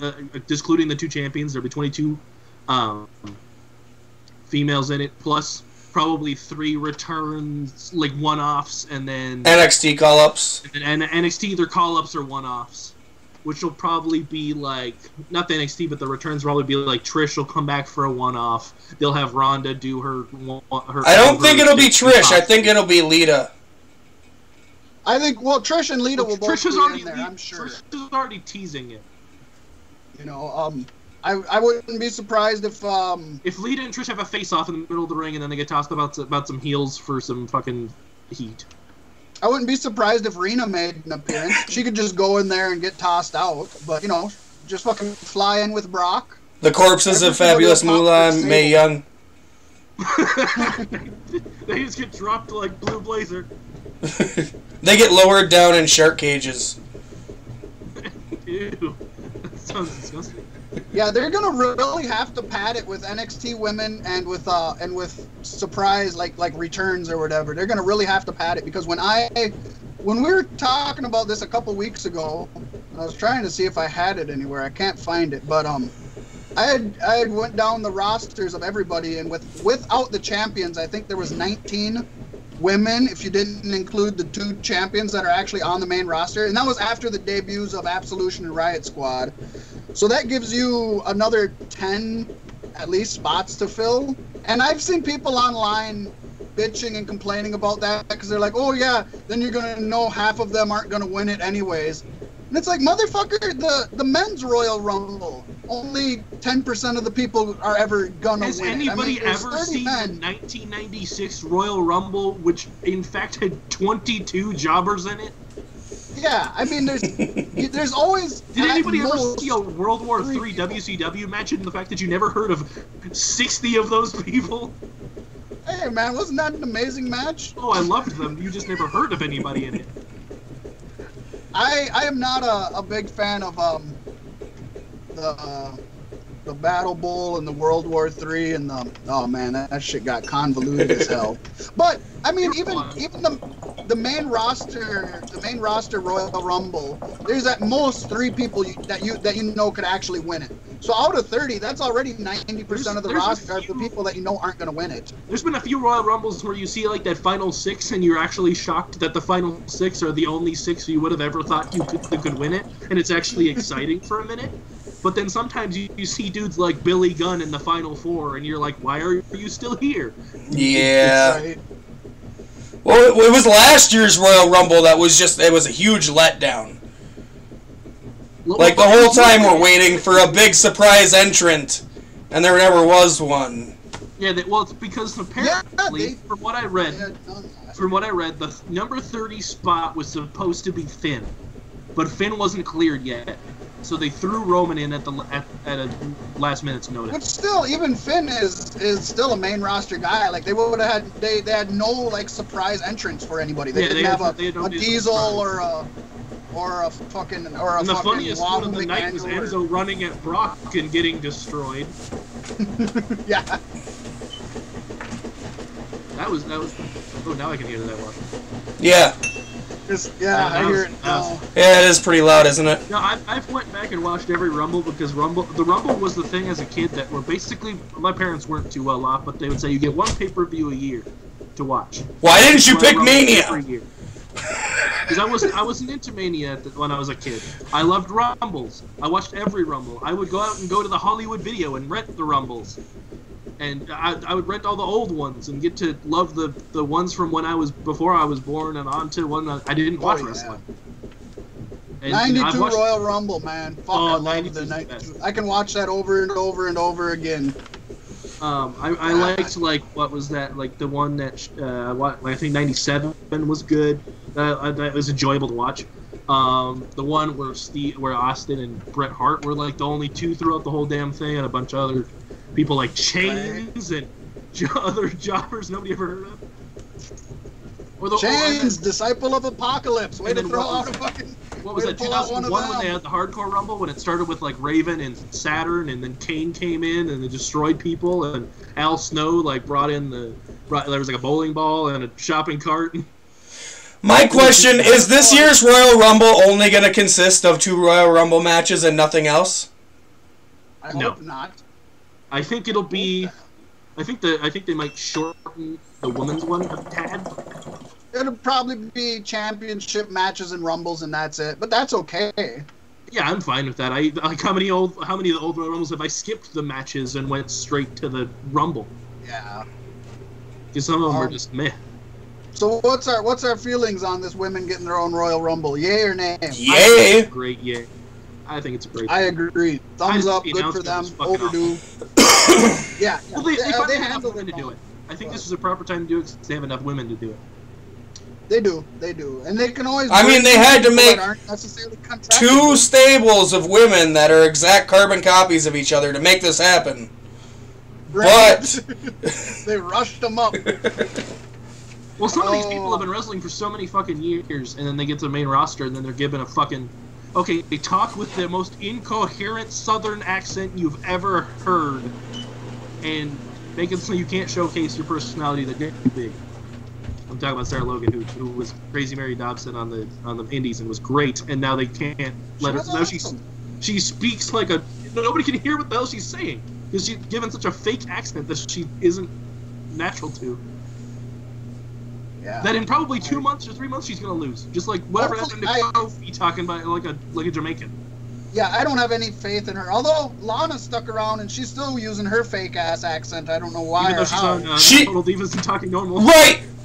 excluding the two champions, there'll be 22 females in it, plus probably 3 returns, like one-offs, and then NXT call-ups, and NXT either call-ups or one-offs, which will probably be like, not the NXT, but the returns will probably be like Trish will come back for a one-off. They'll have Ronda do her I don't think it'll be Trish. I think it'll be Lita. I think, well, Trish and Lita will both be in there, I'm sure. Trish is already teasing it. You know, I wouldn't be surprised if Lita and Trish have a face-off in the middle of the ring and then they get tossed about some heels for some fucking heat. I wouldn't be surprised if Rena made an appearance. She could just go in there and get tossed out, but, you know, just fucking fly in with Brock. The corpses of Fabulous Moolah and Mae Young. They just get dropped like Blue Blazer. They get lowered down in shark cages. Ew. That sounds disgusting. Yeah, they're gonna really have to pad it with NXT women and with surprise like returns or whatever. They're gonna really have to pad it, because when we were talking about this a couple weeks ago, I was trying to see if I had it anywhere. I can't find it, but I had went down the rosters of everybody, and without the champions, I think there was 19 women, if you didn't include the 2 champions that are actually on the main roster, and that was after the debuts of Absolution and Riot Squad. So that gives you another 10 at least spots to fill. And I've seen people online bitching and complaining about that, because they're like, oh yeah, then you're gonna know half of them aren't gonna win it anyways. And it's like, motherfucker, the men's Royal Rumble, only 10% of the people are ever gonna win. Has anybody ever seen the 1996 Royal Rumble, which in fact had 22 jobbers in it? Yeah, I mean, there's always... Did anybody ever see a World War III WCW match, and the fact that you never heard of 60 of those people? Hey, man, wasn't that an amazing match? Oh, I loved them. You just never heard of anybody in it. I am not a big fan of the Battle Bowl and the World War III and oh man, that shit got convoluted as hell. But I mean, even the main roster Royal Rumble, there's at most 3 people that you know could actually win it. So out of 30, that's already 90% of the roster of the people that you know aren't going to win it. There's been a few Royal Rumbles where you see like that final 6 and you're actually shocked that the final 6 are the only 6 you would have ever thought you could win it, and it's actually exciting for a minute. But then sometimes you see dudes like Billy Gunn in the Final Four, and you're like, why are you still here? Yeah. Right. Well, it was last year's Royal Rumble that was it was a huge letdown. Like, the whole time we're waiting for a big surprise entrant, and there never was one. Yeah, well, it's because apparently, from what I read, the number 30 spot was supposed to be Finn, but Finn wasn't cleared yet, so they threw Roman in at a last minute's notice. But still, even Finn is still a main roster guy. Like, they would have had they had no like surprise entrance for anybody. They didn't have a Diesel or a fucking And the funniest one of the night was Enzo running at Brock and getting destroyed. Yeah. That was. Oh, now I can hear that one. Yeah. I hear it now. Yeah, it is pretty loud, isn't it? No, I've went back and watched every Rumble because the Rumble was the thing as a kid that were basically, my parents weren't too well off, but they would say you get one pay-per-view a year to watch. Why didn't you pick Mania? Because I wasn't into Mania when I was a kid. I loved Rumbles. I watched every Rumble. I would go out and go to the Hollywood Video and rent the Rumbles. And I would rent all the old ones and get to love the ones from before I was born and on to when I didn't watch wrestling. And 92 Royal Rumble, man. Fuck, I love the 92. I can watch that over and over and over again. I liked, like, what was that, like the one that I think 97 was good. That was enjoyable to watch. The one where Austin and Bret Hart were like the only two throughout the whole damn thing, and a bunch of other people like Chains and other jobbers nobody ever heard of. Chains, Disciple of Apocalypse. Way to throw out a fucking. What was that? 2001 when they had the Hardcore Rumble, when it started with like Raven and Saturn, and then Kane came in and they destroyed people, and Al Snow like brought in there was like a bowling ball and a shopping cart. My question is: this year's Royal Rumble only going to consist of 2 Royal Rumble matches and nothing else? I hope not. I think it'll be. I think they might shorten the women's one a tad. It'll probably be championship matches and rumbles, and that's it. But that's okay. Yeah, I'm fine with that. How many of the old Royal Rumbles have I skipped the matches and went straight to the Rumble? Yeah. Because some of them are just meh. So what's our feelings on this women getting their own Royal Rumble? Yay or nay? Yay! Great, yay. I think it's a great. I agree. Thumbs up. Good for them. Overdue. Yeah. Well, they have enough women to do it. I think this is a proper time to do it because they have enough women to do it. They do, and they can always. I mean, they had to make necessarily 2 stables of women that are exact carbon copies of each other to make this happen. Right. But they rushed them up. Well, some of these people have been wrestling for so many fucking years, and then they get to the main roster, and then they're given a fucking. Okay, they talk with the most incoherent Southern accent you've ever heard, and make it so you can't showcase your personality that gets too big. I'm talking about Sarah Logan, who was Crazy Mary Dobson on the Indies and was great, and now they can't let her. Now she speaks like a nobody can hear what the hell she's saying because she's given such a fake accent that she isn't natural to. Yeah. That in probably 2 months or 3 months she's gonna lose, just like whatever happened to Kofi talking about like a Jamaican. Yeah, I don't have any faith in her. Although Lana stuck around and she's still using her fake ass accent. I don't know why. Even though she's on Total Divas and talking normal.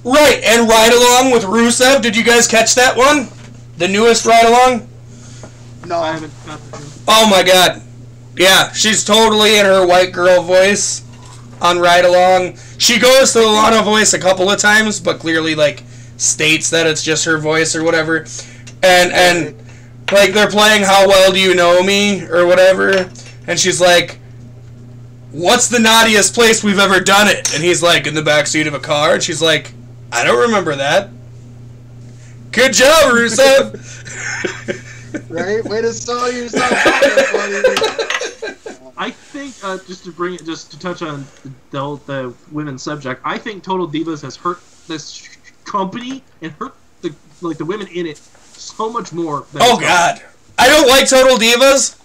Right, and Ride Along with Rusev. Did you guys catch that one? The newest Ride Along? No, I haven't got that. Oh my god. Yeah, she's totally in her white girl voice on Ride Along. She goes to the Lana voice a couple of times, but clearly like states that it's just her voice or whatever. And like they're playing How Well Do You Know Me or whatever, and she's like, what's the naughtiest place we've ever done it? And he's like, in the backseat of a car, and she's like, I don't remember that. Good job, Rusev. Right? Way to sell yourself. I think just to touch on the women's subject, I think Total Divas has hurt this company and hurt the women in it so much more. Oh God, I don't like Total Divas,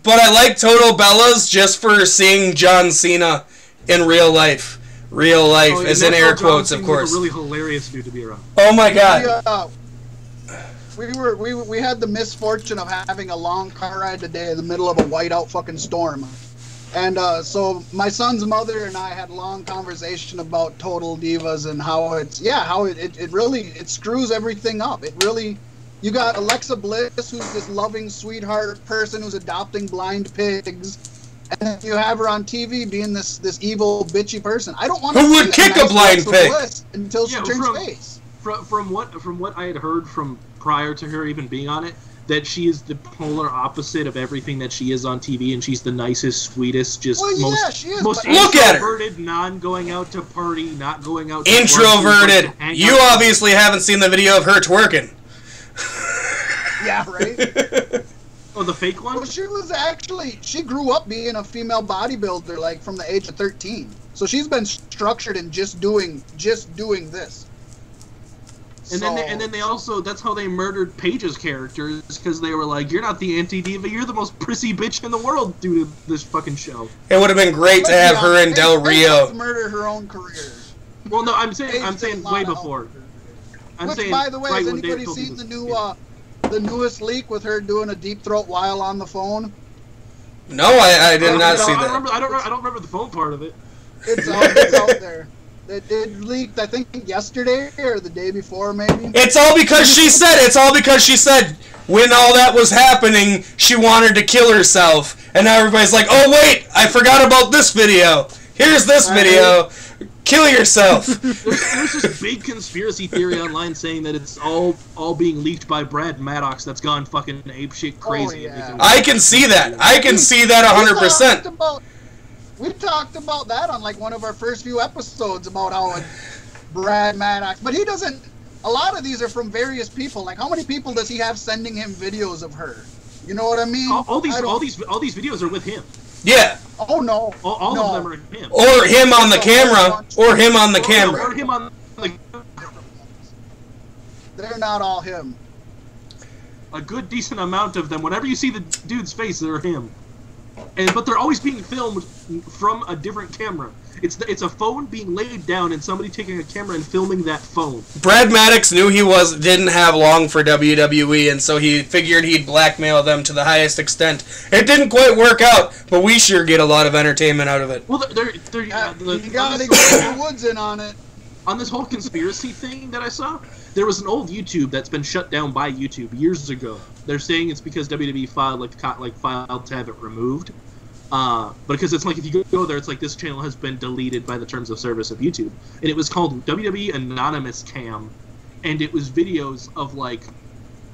but I like Total Bellas just for seeing John Cena in real life. Real life is in air quotes, of course. A really hilarious dude to be around. Oh my God. we had the misfortune of having a long car ride today in the middle of a whiteout fucking storm. And so my son's mother and I had a long conversation about Total Divas and how it really screws everything up. It really, you got Alexa Bliss, who's this loving sweetheart person who's adopting blind pigs, and then you have her on TV being this evil bitchy person. I don't want to. Who would kick a blind pig until she turns face. From what I had heard from prior to her even being on it, that she is the polar opposite of everything that she is on TV, and she's the nicest, sweetest, most look at introverted, non-going out to party, not going out to introverted. You obviously haven't seen the video of her twerking. Yeah, right? Oh, the fake one? Well, she grew up being a female bodybuilder, like, from the age of 13. So she's been structured in just doing this. And then they also, that's how they murdered Paige's characters, because they were like, you're not the anti-diva, you're the most prissy bitch in the world due to this fucking show. It would have been great to have her and Del Rio. Murder her own career. Well, no, I'm saying way before. By the way, has anybody seen the newest leak with her doing a deep throat while on the phone? No, I did not see that. I don't remember the phone part of it. It's out there. It leaked, I think, yesterday or the day before, maybe. It's all because she said when all that was happening, she wanted to kill herself. And now everybody's like, oh, wait, I forgot about this video. Here's this video. Kill yourself. There's this big conspiracy theory online saying that it's all being leaked by Brad Maddox that's gone fucking apeshit crazy. Oh, yeah. I can see that. I can see that 100%. We talked about that on like one of our first few episodes about how Brad Maddox, but he doesn't. A lot of these are from various people. Like, how many people does he have sending him videos of her? You know what I mean? All these videos are with him. Yeah. Oh no. All of them are him. Or him on the camera. Or him on the camera. Or him on the. They're not all him. A good decent amount of them. Whenever you see the dude's face, they're him. But they're always being filmed from a different camera. It's a phone being laid down and somebody taking a camera and filming that phone. Brad Maddox knew didn't have long for WWE, and so he figured he'd blackmail them to the highest extent. It didn't quite work out, but we sure get a lot of entertainment out of it. Well, you gotta get the Woods in on it. On this whole conspiracy thing that I saw, there was an old YouTube that's been shut down by YouTube years ago. They're saying it's because WWE filed to have it removed. But because it's like, if you go there, it's like this channel has been deleted by the terms of service of YouTube. And it was called WWE Anonymous Cam. And it was videos of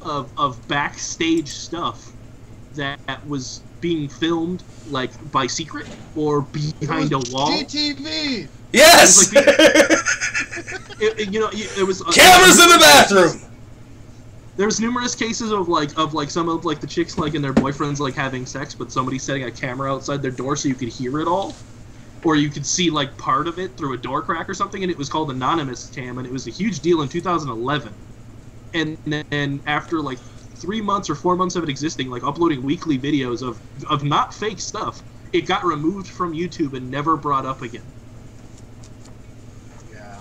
of backstage stuff that was being filmed by secret or behind a wall. GTV. Yes. It was cameras in the bathroom. There was numerous cases of some of the chicks and their boyfriends having sex, but somebody setting a camera outside their door so you could hear it all, or you could see part of it through a door crack or something. And it was called Anonymous Cam, and it was a huge deal in 2011. And then after 3 months or 4 months of it existing, uploading weekly videos of not fake stuff, it got removed from YouTube and never brought up again. Yeah.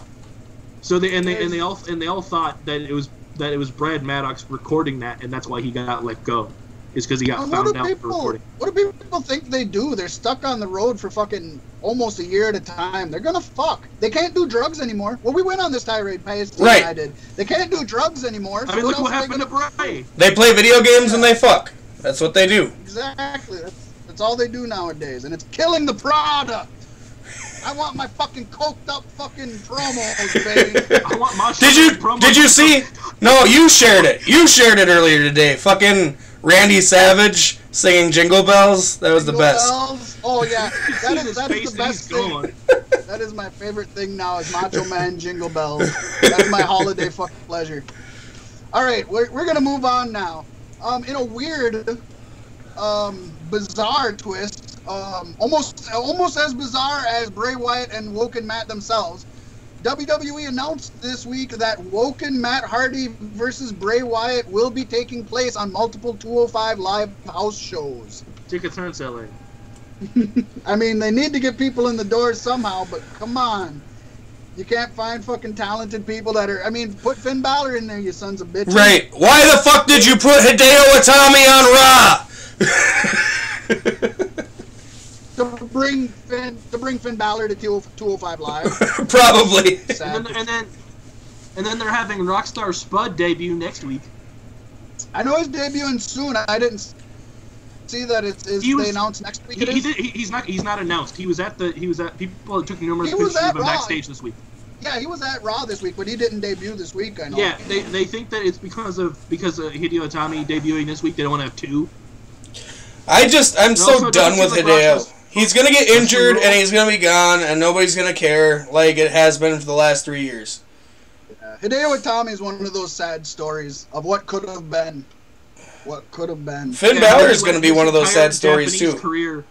So they all thought that it was Brad Maddox recording that, and that's why he got let go. Is because he got found out for recording. What do people think they do? They're stuck on the road for fucking almost a year at a time. They're gonna fuck. They can't do drugs anymore. Well, we went on this tirade, Paige, right? I did. They can't do drugs anymore. So look what happened to Bray. They play video games and they fuck. That's what they do. Exactly. That's all they do nowadays, and it's killing the product. I want my fucking coked up fucking promos, baby. I want my Did you see? No, you shared it. You shared it earlier today. Fucking Randy Savage singing Jingle Bells. That was the best. Bells? Oh yeah, that is the best thing. That is my favorite thing now. Is Macho Man Jingle Bells. That's my holiday fucking pleasure. All right, we're gonna move on now. In a weird, bizarre twist. Almost as bizarre as Bray Wyatt and Woken Matt themselves, WWE announced this week that Woken Matt Hardy versus Bray Wyatt will be taking place on multiple 205 Live house shows. Tickets aren't selling. I mean, they need to get people in the door somehow, but come on. You can't find fucking talented people that are. I mean, put Finn Balor in there, you sons of bitches. Right. Why the fuck did you put Hideo Itami on Raw? to bring Finn Balor to 205 Live. Probably. And then they're having Rockstar Spud debut next week. I know he's debuting soon. I didn't see that they announced next week. He's not announced. He was at people took numerous pictures of him backstage this week. Yeah, he was at Raw this week, but he didn't debut this week. I know. Yeah, they think that it's because of Hideo Itami debuting this week. They don't want to have two. I'm so done with Hideo. He's gonna get injured and he's gonna be gone, and nobody's gonna care like it has been for the last 3 years. Yeah, Hideo Itami is one of those sad stories of what could have been. What could have been. Finn Balor is gonna be one of those sad stories too.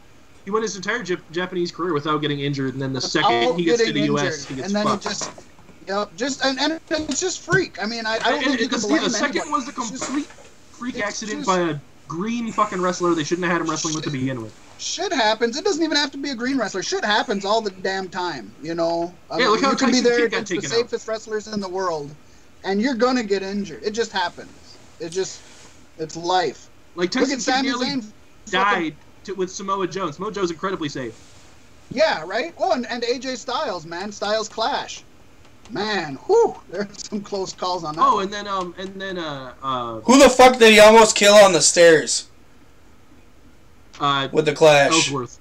He went his entire Japanese career without getting injured, and then the second he gets to the U.S., he gets fucked. And it's just freak. I mean, I don't think you can blame the second anybody. was a complete freak accident by a green fucking wrestler. They shouldn't have had him wrestling with to begin with. Shit happens. It doesn't even have to be a green wrestler. Shit happens all the damn time, you know? Yeah, look how you can be Tyson there Kidd got against the taken safest wrestlers in the world, and you're gonna get injured. It just happens. It's life. Like Tyson Kidd nearly died with Samoa Joe. Samoa Joe's incredibly safe. Yeah, right? Oh, and AJ Styles, man. Styles Clash. Man, whew, there's some close calls on that. Oh, and then who the fuck did he almost kill on the stairs? With the Clash. Ellsworth.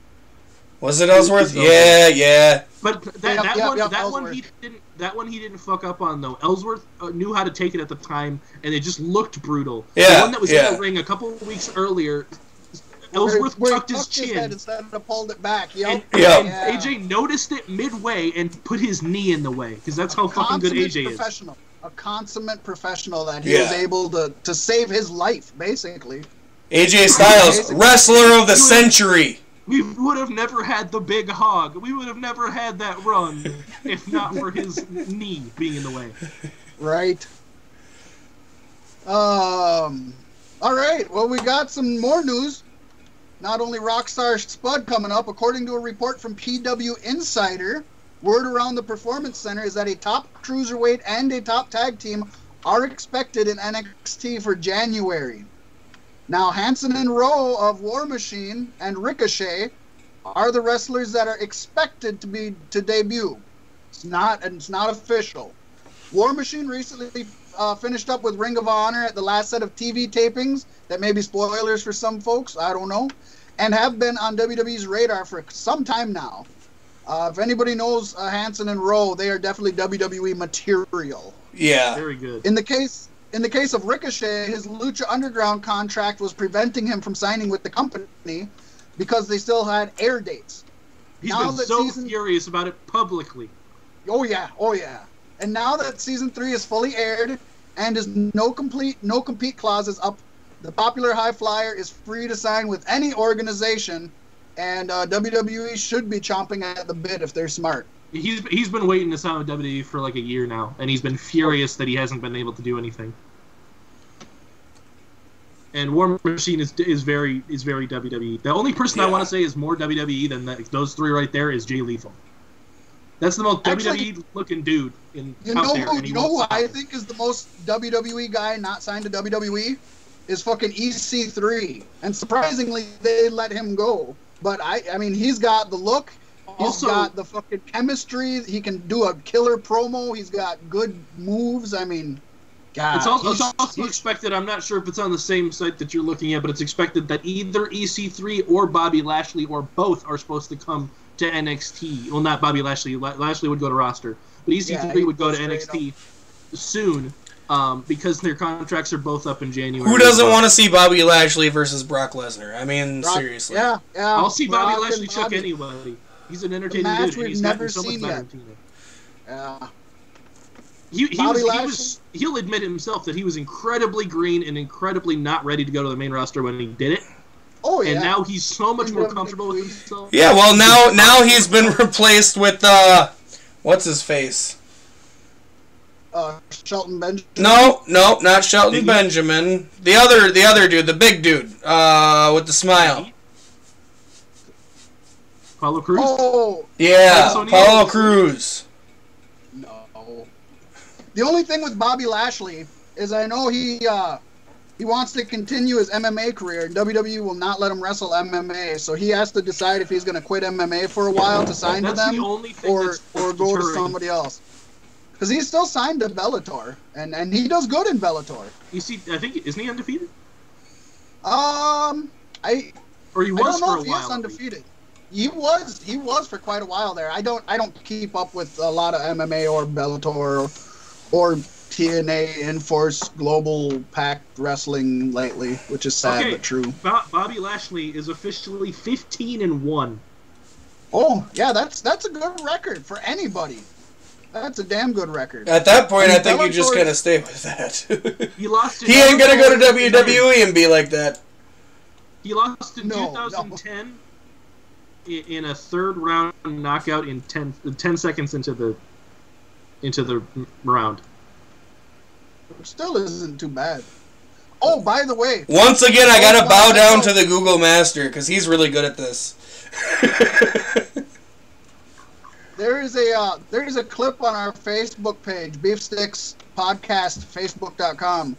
Was it Ellsworth? Yeah. But that one he didn't fuck up on though. Ellsworth knew how to take it at the time, and it just looked brutal. Yeah, the one that was in the ring a couple of weeks earlier, Ellsworth tucked his chin head instead of pulled it back. And AJ noticed it midway and put his knee in the way because that's how fucking good AJ is. A consummate professional that he was able to save his life, basically. AJ Styles, wrestler of the century. We would have never had the big hog. We would have never had that run if not for his knee being in the way. Right. All right. Well, we got some more news. Not only Rockstar Spud coming up, according to a report from PW Insider, word around the Performance Center is that a top cruiserweight and a top tag team are expected in NXT for January. Now, Hanson and Rowe of War Machine and Ricochet are the wrestlers that are expected to debut. It's not official. War Machine recently finished up with Ring of Honor at the last set of TV tapings. That may be spoilers for some folks, I don't know, and have been on WWE's radar for some time now. If anybody knows Hanson and Rowe, they are definitely WWE material. Yeah. Very good. In the case of Ricochet, his Lucha Underground contract was preventing him from signing with the company because they still had air dates. He's been so furious about it publicly. Oh yeah. And now that season 3 is fully aired and his no compete clause is up, the popular high flyer is free to sign with any organization, and WWE should be chomping at the bit if they're smart. He's been waiting to sign with WWE for like a year now, and he's been furious that he hasn't been able to do anything. And War Machine is very WWE. The only person I want to say is more WWE than those three right there is Jay Lethal. That's the most WWE looking dude out there. You know who I think is the most WWE guy not signed to WWE? Is fucking EC3. And surprisingly, they let him go. But I mean, he's got the look. He's got the fucking chemistry. He can do a killer promo. He's got good moves. I mean, God. It's also expected, I'm not sure if it's on the same site that you're looking at, but it's expected that either EC3 or Bobby Lashley or both are supposed to come to NXT. Well, not Bobby Lashley. Lashley would go to roster. But EC3 would go to NXT soon because their contracts are both up in January. Who doesn't want to see Bobby Lashley versus Brock Lesnar? I mean, seriously. Yeah. I'll see Bobby Lashley chuck anybody. He's an entertaining dude. He's never so seen much yet. Yeah. He'll admit himself that he was incredibly green and incredibly not ready to go to the main roster when he did it. Oh yeah. And now he's so much more comfortable with himself. Yeah, well now he's been replaced with what's his face? Shelton Benjamin. No, not Shelton Benjamin. The other dude, the big dude, with the smile. Apollo Crews? Oh! Yeah, Apollo Crews. The only thing with Bobby Lashley is I know he wants to continue his MMA career, and WWE will not let him wrestle MMA, so he has to decide if he's going to quit MMA for a while to sign to them, or go to somebody else. Because he's still signed to Bellator, and he does good in Bellator. I think, isn't he undefeated? Or he was for a while. He is undefeated. He was for quite a while there. I don't keep up with a lot of MMA or Bellator or TNA Enforce Global Pact Wrestling lately, which is sad but true. Bobby Lashley is officially 15-1. Oh yeah, that's a good record for anybody. That's a damn good record. At that point, I think you just kind of stay with that. He lost. He ain't gonna go to WWE and be like that. He lost in 2010 in a third round knockout in 10 seconds into the round. Which still isn't too bad. Oh, by the way. Once again, I gotta bow down to the Google Master, because he's really good at this. There is a clip on our Facebook page, Beef Sticks Podcast, Facebook.com.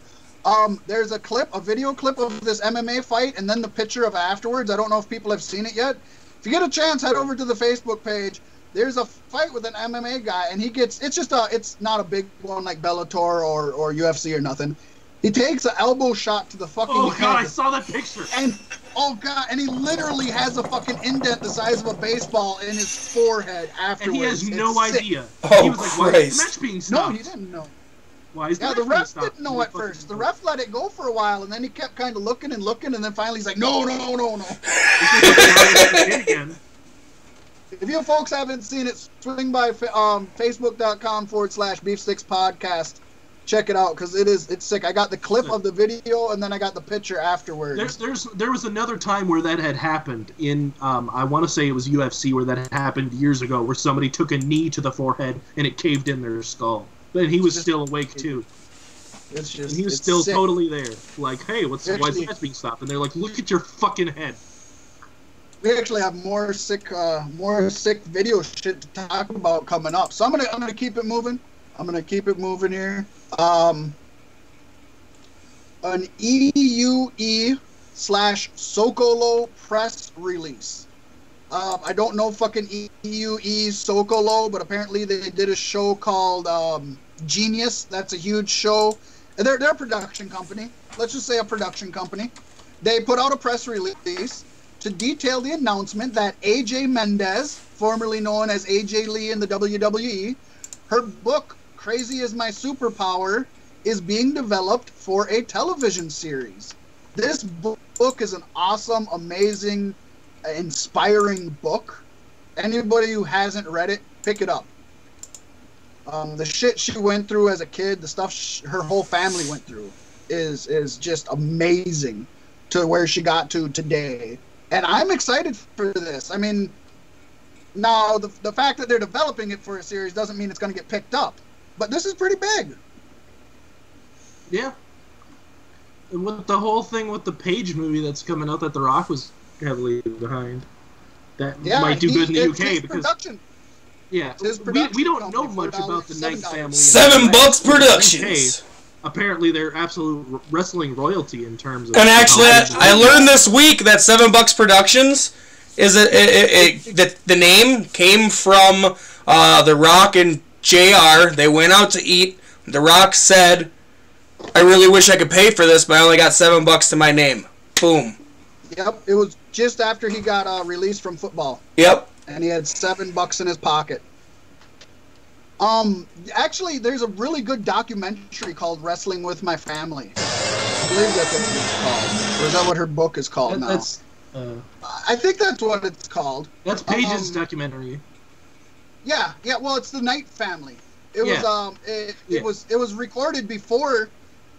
There's a video clip of this MMA fight, and then the picture of afterwards. I don't know if people have seen it yet. If you get a chance, head over to the Facebook page. There's a fight with an MMA guy, and it's not a big one like Bellator or UFC or nothing. He takes an elbow shot to the fucking head. Oh god, I saw that picture. And he literally has a fucking indent the size of a baseball in his forehead afterwards. And he has no idea. Oh, he was like, why is the match being stopped? No, he didn't know. Why is the match the ref being didn't know at first. The ref let it go for a while, and then he kept kind of looking, and then finally he's like, no. If you folks haven't seen it, swing by facebook.com/beefstickspodcast. Check it out, because it's sick. I got the clip of the video, and then I got the picture afterwards. There was another time where that had happened in, I want to say it was UFC, where that happened years ago, where somebody took a knee to the forehead, and it caved in their skull. But he was still awake, too. He was still sick. Totally there. Like, hey, why is the match being stopped? And they're like, look at your fucking head. We actually have more sick video shit to talk about coming up. So I'm gonna keep it moving. I'm gonna keep it moving here. An EUE/Socolo press release. I don't know fucking EUE Socolo, but apparently they did a show called Genius. That's a huge show. They're a production company. Let's just say a production company. They put out a press release to detail the announcement that AJ Mendez, formerly known as AJ Lee in the WWE, her book, Crazy is My Superpower, is being developed for a television series. This book is an awesome, amazing, inspiring book. Anybody who hasn't read it, pick it up. The shit she went through as a kid, the stuff her whole family went through is just amazing to where she got to today. And I'm excited for this. I mean, now the fact that they're developing it for a series doesn't mean it's going to get picked up. But this is pretty big. Yeah. And with the whole thing with the Page movie that's coming out that The Rock was heavily behind, that might do good in the UK because production. Yeah, we don't know much about the Knight family. $7 Productions. Apparently, they're absolute wrestling royalty in terms of. And actually, I learned this week that $7 Productions is the name came from The Rock and JR. They went out to eat. The Rock said, "I really wish I could pay for this, but I only got $7 to my name." Boom. Yep, it was just after he got released from football. Yep. And he had $7 in his pocket. Actually, there's a really good documentary called Wrestling with My Family. I believe that's what it's called. Or is that what her book is called now? I think that's what it's called. That's Paige's documentary. Yeah. Well, it's the Knight family. It was recorded before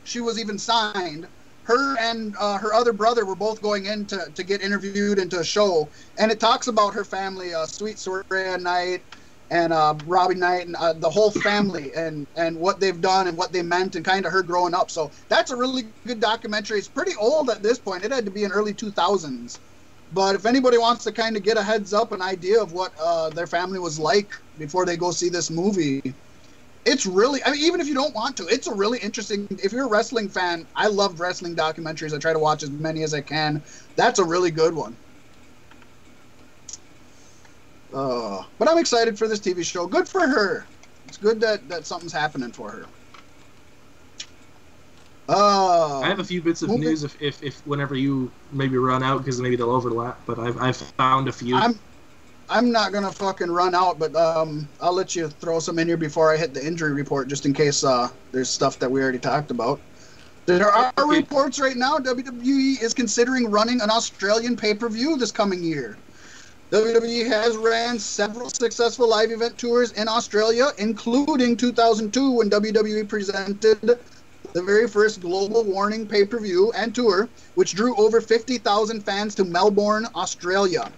she was even signed. Her and her other brother were both going in to get interviewed into a show, and it talks about her family, Sweet Soraya Knight and Robbie Knight, and the whole family, and what they've done and what they meant, and kind of her growing up. So that's a really good documentary. It's pretty old at this point. It had to be in early 2000s. But if anybody wants to kind of get a heads up, an idea of what their family was like before they go see this movie, it's really, I mean, even if you don't want to, it's a really interesting, if you're a wrestling fan, I love wrestling documentaries. I try to watch as many as I can. That's a really good one. But I'm excited for this TV show. Good for her. It's good that something's happening for her. I have a few bits of news if whenever you maybe run out, because maybe they'll overlap, but I've found a few. I'm not going to fucking run out, but I'll let you throw some in here before I hit the injury report, just in case there's stuff that we already talked about. There are reports right now. WWE is considering running an Australian pay-per-view this coming year. WWE has ran several successful live event tours in Australia, including 2002 when WWE presented the very first Global Warning pay-per-view and tour, which drew over 50,000 fans to Melbourne, Australia.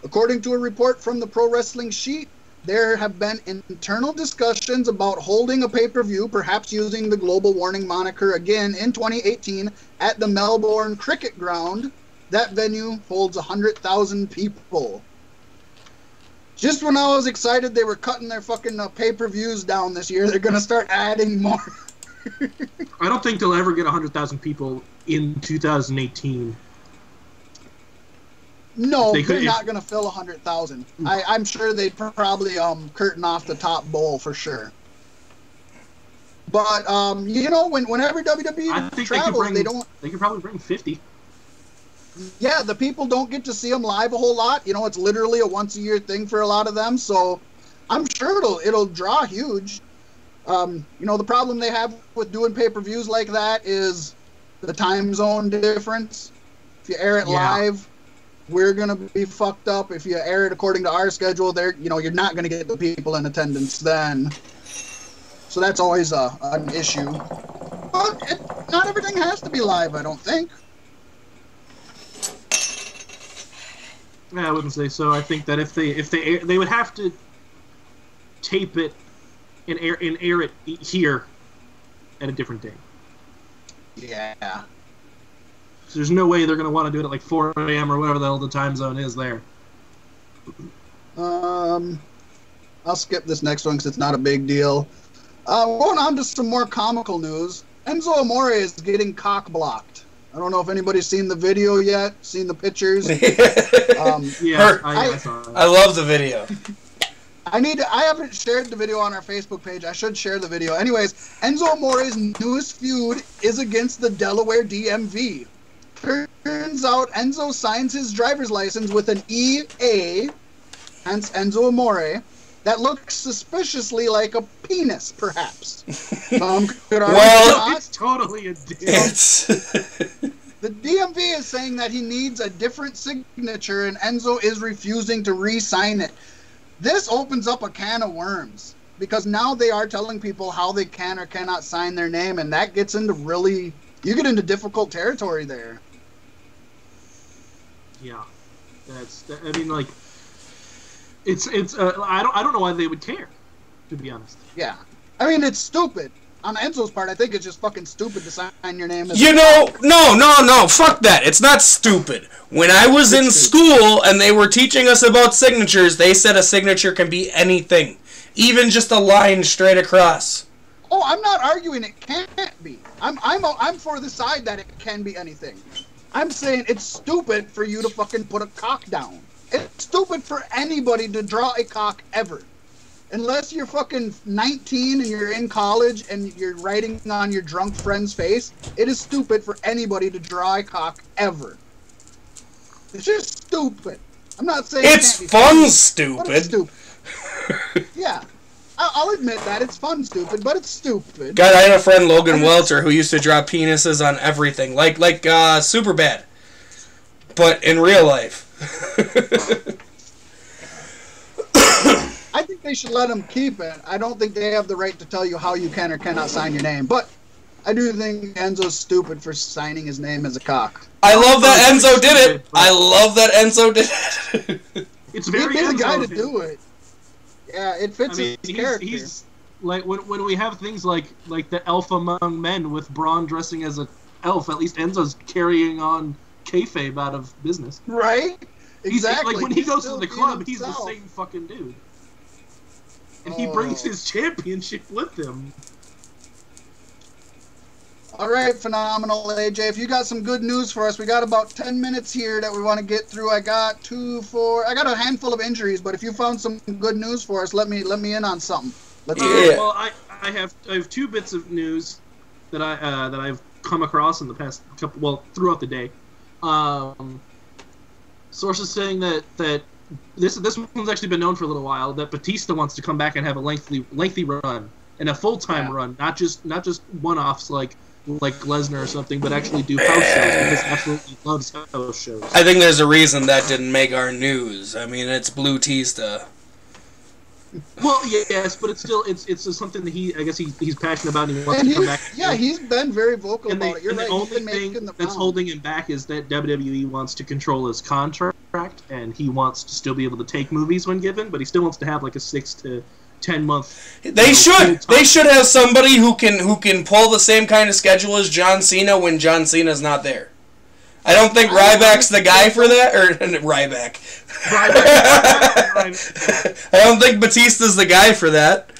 According to a report from the Pro Wrestling Sheet, there have been internal discussions about holding a pay-per-view, perhaps using the Global Warning moniker again in 2018 at the Melbourne Cricket Ground. That venue holds 100,000 people. Just when I was excited they were cutting their fucking pay-per-views down this year, they're going to start adding more. I don't think they'll ever get 100,000 people in 2018. No, they're not going to fill 100,000. I'm sure they'd probably curtain off the top bowl for sure. But, you know, whenever WWE travels, they could probably bring 50. Yeah, the people don't get to see them live a whole lot. You know, it's literally a once-a-year thing for a lot of them, so I'm sure it'll draw huge. You know, the problem they have with doing pay-per-views like that is the time zone difference. If you air it live, we're going to be fucked up. If you air it according to our schedule, you're not going to get the people in attendance then. So that's always an issue. But not everything has to be live, I don't think. Yeah, I wouldn't say so. I think that if they would have to tape it and air it here at a different day. Yeah. So there's no way they're going to want to do it at like 4 a.m. or whatever the hell the time zone is there. I'll skip this next one because it's not a big deal. Going on to some more comical news. Enzo Amore is getting cock-blocked. I don't know if anybody's seen the video yet, seen the pictures. I saw it. I love the video. I haven't shared the video on our Facebook page. I should share the video. Anyways, Enzo Amore's newest feud is against the Delaware DMV. Turns out Enzo signs his driver's license with an EA, hence Enzo Amore, that looks suspiciously like a penis, perhaps. Well, it's totally a dick. The DMV is saying that he needs a different signature, and Enzo is refusing to re-sign it. This opens up a can of worms, because now they are telling people how they can or cannot sign their name, and that gets into you get into difficult territory there. Yeah, I mean, like, it's I don't know why they would care, to be honest. Yeah, I mean, it's stupid. On Enzo's part, I think it's just fucking stupid to sign your name as no, fuck that. It's not stupid. When I was in school and they were teaching us about signatures, they said a signature can be anything. Even just a line straight across. Oh, I'm not arguing it can't be. I'm for the side that it can be anything. I'm saying it's stupid for you to fucking put a cock down. It's stupid for anybody to draw a cock ever. Unless you're fucking 19 and you're in college and you're writing on your drunk friend's face, it is stupid for anybody to draw a cock ever. It's just stupid. I'm not saying it's fun stupid. But it's stupid. Yeah. I'll admit that. It's fun stupid, but it's stupid. God, I had a friend, Logan Welter, who used to draw penises on everything. Like Superbad. But in real life. I think they should let him keep it. I don't think they have the right to tell you how you can or cannot sign your name. But I do think Enzo's stupid for signing his name as a cock. I love that Enzo did it. I love that Enzo did it. It's very He'd be Enzo the guy to do it. Yeah, it fits his character. He's like when we have things like the elf among men with Braun dressing as an elf. At least Enzo's carrying on kayfabe out of business. Right? Exactly. Like when he goes to the club, he's the same fucking dude. and he brings his championship with him. All right, phenomenal, AJ. If you got some good news for us, we got about 10 minutes here that we want to get through. I got a handful of injuries, but if you found some good news for us, let me in on something. Well, I have 2 bits of news that I've come across in the past throughout the day. Sources saying that this one's actually been known for a little while, that Batista wants to come back and have a lengthy run and a full-time run, not just one-offs like Lesnar or something, but actually do house shows, because he absolutely loves house shows. I think there's a reason that didn't make our news. I mean, it's Blue Tista. Well, yes, but it's something that he's passionate about, and he wants to come back. Yeah, he's been very vocal about it. You're right. The only thing that's holding him back is that WWE wants to control his contract, and he wants to still be able to take movies when given, but he still wants to have like a 6 to 10 month. They should have somebody who can pull the same kind of schedule as John Cena when John Cena's not there. I don't think Ryback's the guy for that, or Ryback. I don't think Batista's the guy for that,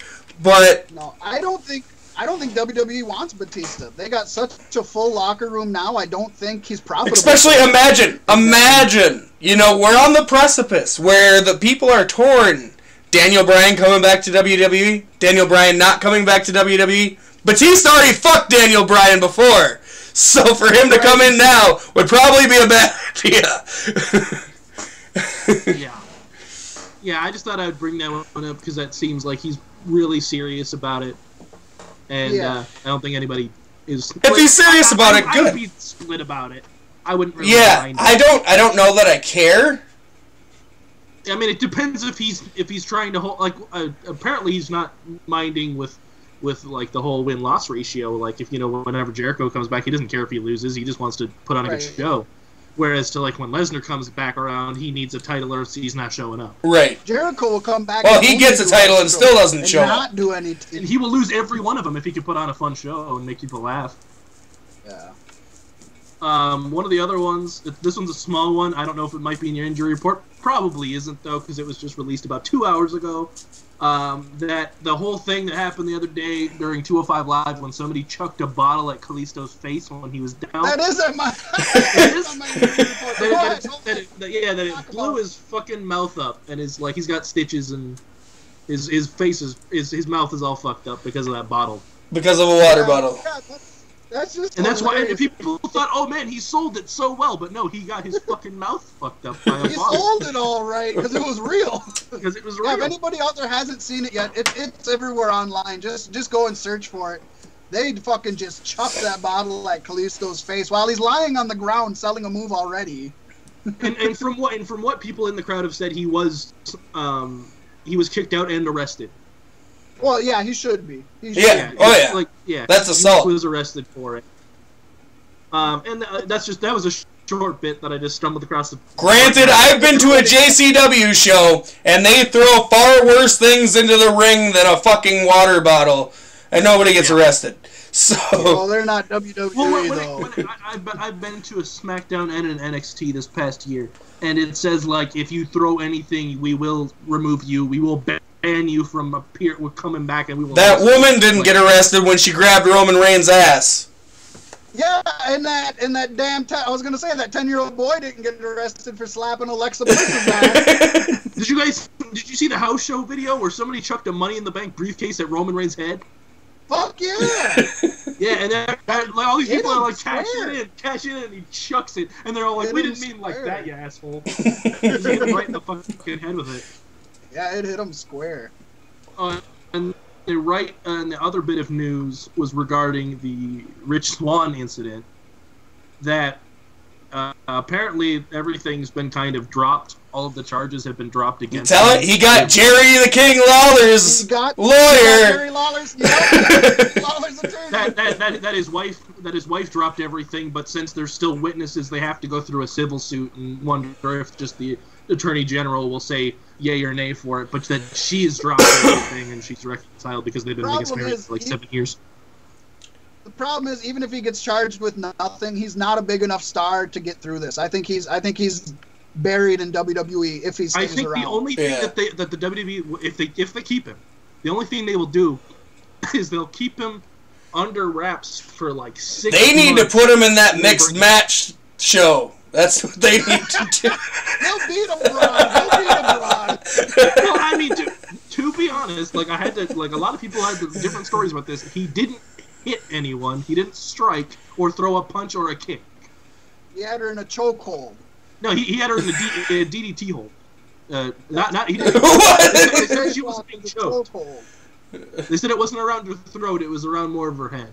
but no, I don't think WWE wants Batista. They got such a full locker room now. I don't think he's profitable. Especially imagine, we're on the precipice where the people are torn. Daniel Bryan coming back to WWE, Daniel Bryan not coming back to WWE. Batista already fucked Daniel Bryan before. So for him to come in now would probably be a bad idea. Yeah, I just thought I would bring that one up because that seems like he's really serious about it. And I don't think anybody is. If he's serious about it, good. I would be split about it. I wouldn't really mind it. I don't know that I care. I mean, it depends if he's trying to hold, apparently he's not minding with like the whole win-loss ratio. Like, if whenever Jericho comes back, he doesn't care if he loses, he just wants to put on a good show. Whereas to when Lesnar comes back around, he needs a title or he's not showing up. Right. Jericho will come back. Well, he gets a title and still doesn't show up. Not do anything. And he will lose every one of them if he can put on a fun show and make people laugh. Yeah. One of the other ones, this one's a small one. I don't know if it might be in your injury report. Probably isn't, though, because it was just released about 2 hours ago. That the whole thing that happened the other day during 205 Live when somebody chucked a bottle at Kalisto's face when he was down. That is at my. That it blew his fucking mouth up, and he's got stitches, and his face his mouth is all fucked up because of that bottle. Because of a water bottle. Yeah, that's just. And that's why people thought, oh man, he sold it so well, but no, he got his fucking mouth fucked up by a bottle. He sold it all right because it was real. Because it was real. Yeah, if anybody out there hasn't seen it yet, it's everywhere online. Just go and search for it. They fucking just chucked that bottle at Kalisto's face while he's lying on the ground selling a move already. and from what people in the crowd have said, he was kicked out and arrested. Well, yeah, he should be. That's assault. He was arrested for it. And that was a short bit that I just stumbled across. Granted, I've been to a JCW show, and they throw far worse things into the ring than a fucking water bottle, and nobody gets arrested. So. Well, they're not WWE though. I've been to a SmackDown and an NXT this past year, and it says if you throw anything, we will remove you. We will ban you from coming back, and we will. That woman didn't get arrested when she grabbed Roman Reigns' ass. Yeah, and that damn I was gonna say that 10-year-old boy didn't get arrested for slapping Alexa Bliss's ass. Did you see the house show video where somebody chucked a Money in the Bank briefcase at Roman Reigns' head? Fuck yeah! Yeah, and all these people are cash in, and he chucks it, and they're all like, we didn't mean like that, you asshole. Just hit him right in the fucking head with it. Yeah, it hit him square. And the other bit of news was regarding the Rich Swann incident. That apparently everything's been kind of dropped. All of the charges have been dropped against him. Tell it, he got Jerry the King Lawler's lawyer. Jerry Lawler's, Lawler's attorney. That his wife dropped everything, but since there's still witnesses, they have to go through a civil suit and wonder if just the Attorney General will say yay or nay for it, but that she's dropped everything and she's reconciled because they've been married for 7 years. The problem is, even if he gets charged with nothing, he's not a big enough star to get through this. I think he's buried in WWE if he stays around. I think the only thing that the WWE, if they keep him, The only thing they will do is they'll keep him under wraps for like 6 They need to months. put him in that mixed match show. That's what they need to do. They'll beat him, Ron. They'll beat him, Ron. Well, I mean, to be honest, like, I had to, like, a lot of people had different stories about this. He didn't hit anyone. He didn't strike or throw a punch or a kick. He had her in a chokehold. No, he had her in the DDT hold. Not he didn't. What? They said she was being choked. Chokehold. They said it wasn't around her throat; it was around more of her head.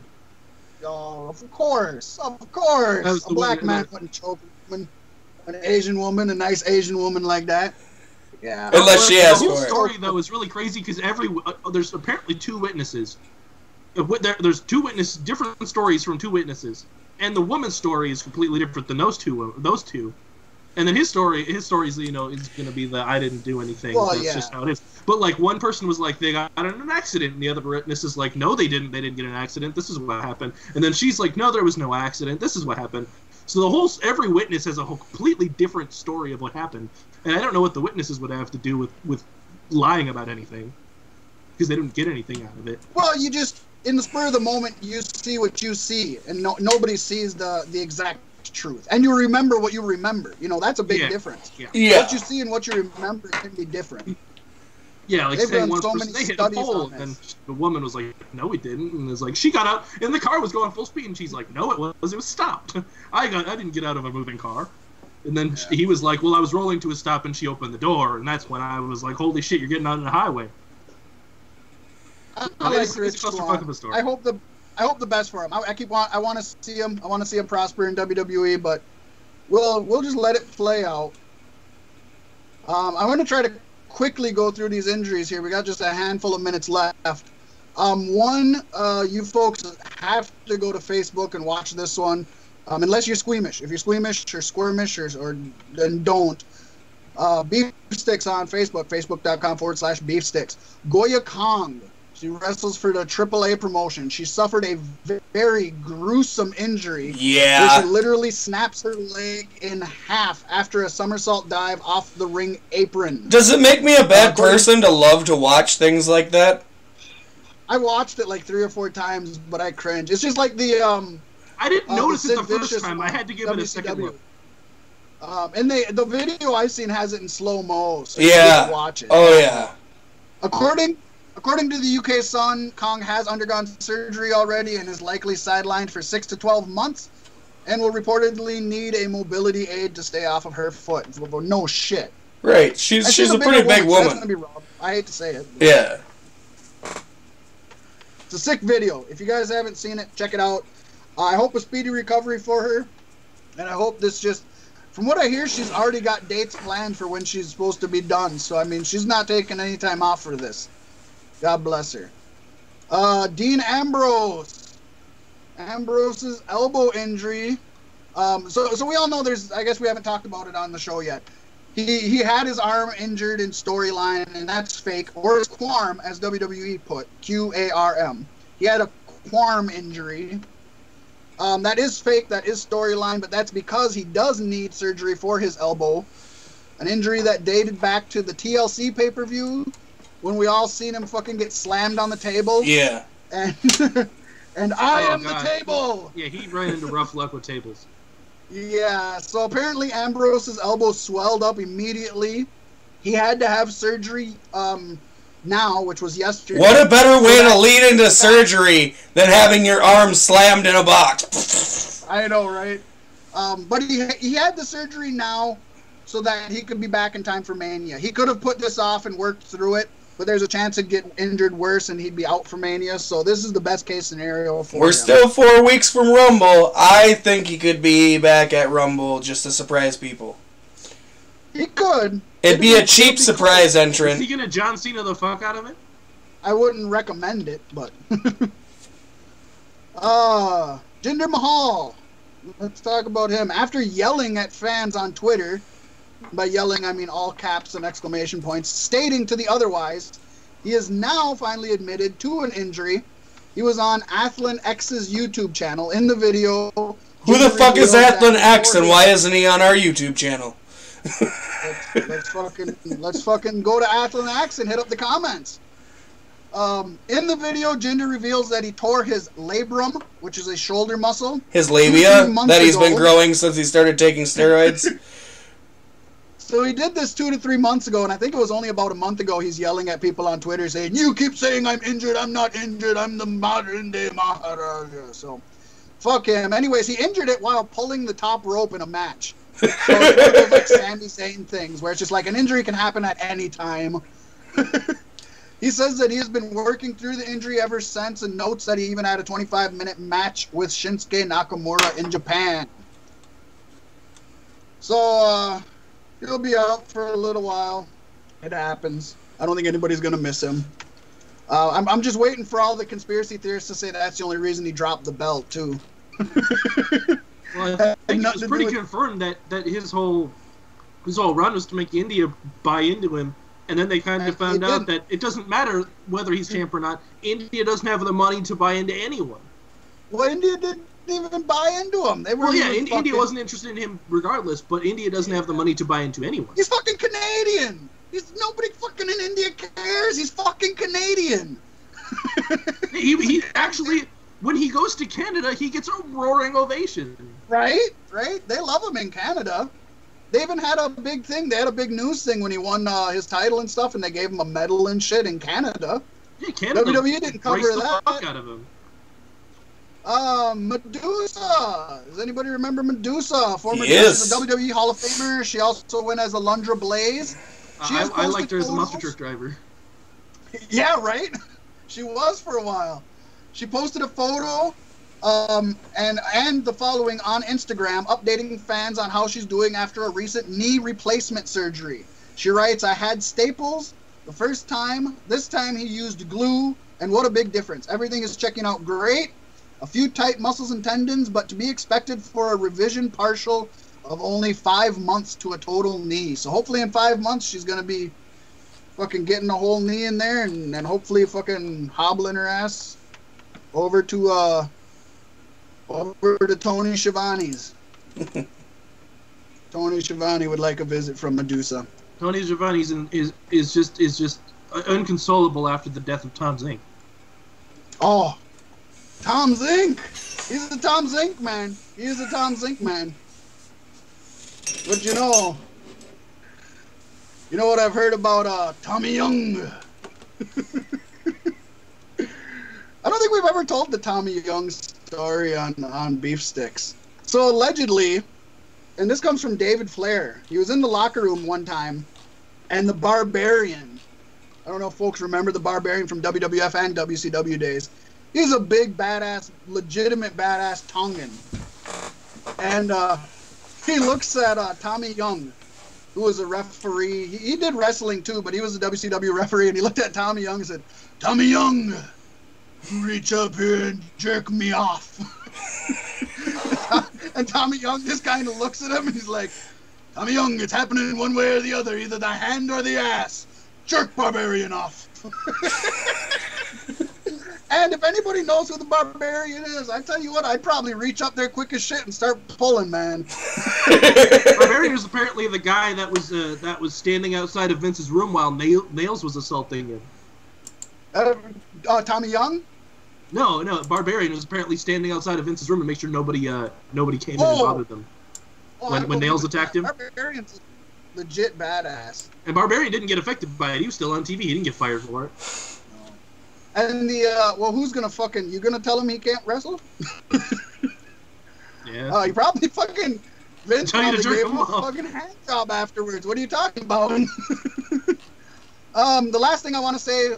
Oh, of course, of course. That was A the black one- man wouldn't choke an Asian woman, a nice Asian woman like that. Yeah. Unless she The asks whole for it. story though is really crazy because there's apparently 2 witnesses. There's different stories from 2 witnesses, and the woman's story is completely different than those two. And then his story is, you know, is going to be the I didn't do anything. Well, That's yeah. just how it is. But like one person was like they got in an accident, and the other witness is like no they didn't get in an accident. This is what happened. And then she's like no there was no accident. This is what happened. So every witness has a whole completely different story of what happened. And I don't know what the witnesses would have to do with lying about anything because they didn't get anything out of it. Well, you just in the spur of the moment you see what you see, and nobody sees the exact truth, and you remember what you remember. You know, that's a big difference. Yeah. What you see and what you remember can be different. Yeah, like They've saying done one so person many they hit the studies pole, on and this. the woman was like, "No, we didn't," and it's like she got out, and the car was going full speed, and she's like, "No, it was stopped. I didn't get out of a moving car." And then he was like, "Well, I was rolling to a stop, and she opened the door, and that's when I was like, holy shit, you're getting out on the highway." I It's like Rich a clusterfuck Swan. of a story. I hope the best for him. I want to see him. I want to see him prosper in WWE, but we'll just let it play out. I'm going to try to quickly go through these injuries here. We got just a handful of minutes left. You folks have to go to Facebook and watch this one, unless you're squeamish. If you're squeamish or squirmish or then don't. Beef Sticks on Facebook, facebook.com/beefsticks. Goya Kong. She wrestles for the AAA promotion. She suffered a very gruesome injury. Yeah. Where she literally snaps her leg in half after a somersault dive off the ring apron. Does it make me a bad person to love to watch things like that? I watched it like 3 or 4 times, but I cringe. It's just like the I didn't notice it the Sid first Vicious time. I had to give it a second WCW. look. And the video I've seen has it in slow mo, so you Yeah. can watch it. Oh, yeah. According to the UK Sun, Kong has undergone surgery already and is likely sidelined for 6 to 12 months, and will reportedly need a mobility aid to stay off of her foot. No shit. Right. She's a pretty bigger big so that's woman. gonna be rough. I hate to say it. Yeah. It's a sick video. If you guys haven't seen it, check it out. I hope a speedy recovery for her, and I hope this just... From what I hear, she's already got dates planned for when she's supposed to be done. So, I mean, she's not taking any time off for this. God bless her. Dean Ambrose. Ambrose's elbow injury. So we all know there's... I guess we haven't talked about it on the show yet. He had his arm injured in storyline, and that's fake. Or his quarm, as WWE put. QARM. He had a quarm injury. That is fake, that is storyline, but that's because he does need surgery for his elbow. An injury that dated back to the TLC pay-per-view, when we all seen him fucking get slammed on the table. Yeah. And I am God. the table! Yeah, he ran into rough luck with tables. Yeah, so apparently Ambrose's elbow swelled up immediately. He had to have surgery now, which was yesterday. What a better way to lead into surgery than having your arm slammed in a box. I know, right? But he had the surgery now so that he could be back in time for Mania. He could have put this off and worked through it, but there's a chance he'd get injured worse and he'd be out for Mania. So this is the best case scenario for him. We're still 4 weeks from Rumble. I think he could be back at Rumble just to surprise people. He could. It'd be a cheap cool. surprise Is entrant. he gonna John Cena the fuck out of it? I wouldn't recommend it, but... Jinder Mahal. Let's talk about him. After yelling at fans on Twitter, by yelling I mean all caps and exclamation points, stating to the otherwise, he is now finally admitted to an injury. He was on Athlon X's YouTube channel. In the video... Who the fuck is Athlon X and why is isn't he on our YouTube channel? let's fucking go to Athlon X and hit up the comments. In the video, Jinder reveals that he tore his labrum, which is a shoulder muscle. His labia that he's been growing since he started taking steroids. So he did this 2 to 3 months ago, and I think it was only about a month ago he's yelling at people on Twitter saying, "You keep saying I'm injured, I'm not injured, I'm the modern day Maharaja." So, fuck him. Anyways, he injured it while pulling the top rope in a match. So it's one of those, like, Sami Zayn things, where it's just like an injury can happen at any time. He says that he has been working through the injury ever since, and notes that he even had a 25-minute match with Shinsuke Nakamura in Japan. So, he'll be out for a little while. It happens. I don't think anybody's going to miss him. I'm just waiting for all the conspiracy theorists to say that's the only reason he dropped the belt, too. Well, I think it was pretty confirmed that his whole run was to make India buy into him. And then they kind of found out that it doesn't matter whether he's champ or not. India doesn't have the money to buy into anyone. Well, India didn't even buy into him. They were India wasn't interested in him regardless, but India doesn't have the money to buy into anyone. He's fucking Canadian. Nobody fucking in India cares. He's fucking Canadian. he actually, when he goes to Canada, he gets a roaring ovation. Right? They love him in Canada. They even had a big thing. They had a big news thing when he won his title and stuff, and they gave him a medal and shit in Canada. Yeah, Canada. WWE didn't cover that. Fuck out of him. Medusa. Does anybody remember Medusa? Former WWE Hall of Famer. She also went as Alundra Blaze. I liked her as a monster truck driver. Yeah, right? She was for a while. She posted a photo and the following on Instagram, updating fans on how she's doing after a recent knee replacement surgery. She writes, "I had staples the first time. This time he used glue, and what a big difference. Everything is checking out great. A few tight muscles and tendons, but to be expected for a revision partial of only 5 months to a total knee." So hopefully in 5 months she's going to be fucking getting a whole knee in there and hopefully fucking hobbling her ass over to Tony Schiavone's. Tony Schiavone would like a visit from Medusa. Tony Schiavone is just inconsolable after the death of Tom Zink. Oh, Tom Zink! He's the Tom Zink man. He is a Tom Zink man. But you know what I've heard about Tommy Young? I don't think we've ever told the Tommy Young story on Beef Sticks. So allegedly, and this comes from David Flair, he was in the locker room one time, and the Barbarian, I don't know if folks remember the Barbarian from WWF and WCW days, he's a big badass, legitimate badass Tongan. And he looks at Tommy Young, who was a referee. He did wrestling too, but he was a WCW referee, and he looked at Tommy Young and said, "Tommy Young, reach up here and jerk me off." And Tommy Young just kind of looks at him and he's like, "Tommy Young, it's happening one way or the other, either the hand or the ass. Jerk Barbarian off." And if anybody knows who the Barbarian is, I tell you what, I'd probably reach up there quick as shit and start pulling, man. Barbarian was apparently the guy that was standing outside of Vince's room while Nails was assaulting him. Tommy Young? No, Barbarian was apparently standing outside of Vince's room to make sure nobody came in and bothered them. When Nails attacked him. Barbarian's legit badass. And Barbarian didn't get affected by it. He was still on TV. He didn't get fired for it. And who's gonna fucking, you gonna tell him he can't wrestle? Yeah. He probably fucking, Vince probably gave him a off. fucking hand job afterwards. What are you talking about? The last thing I want to say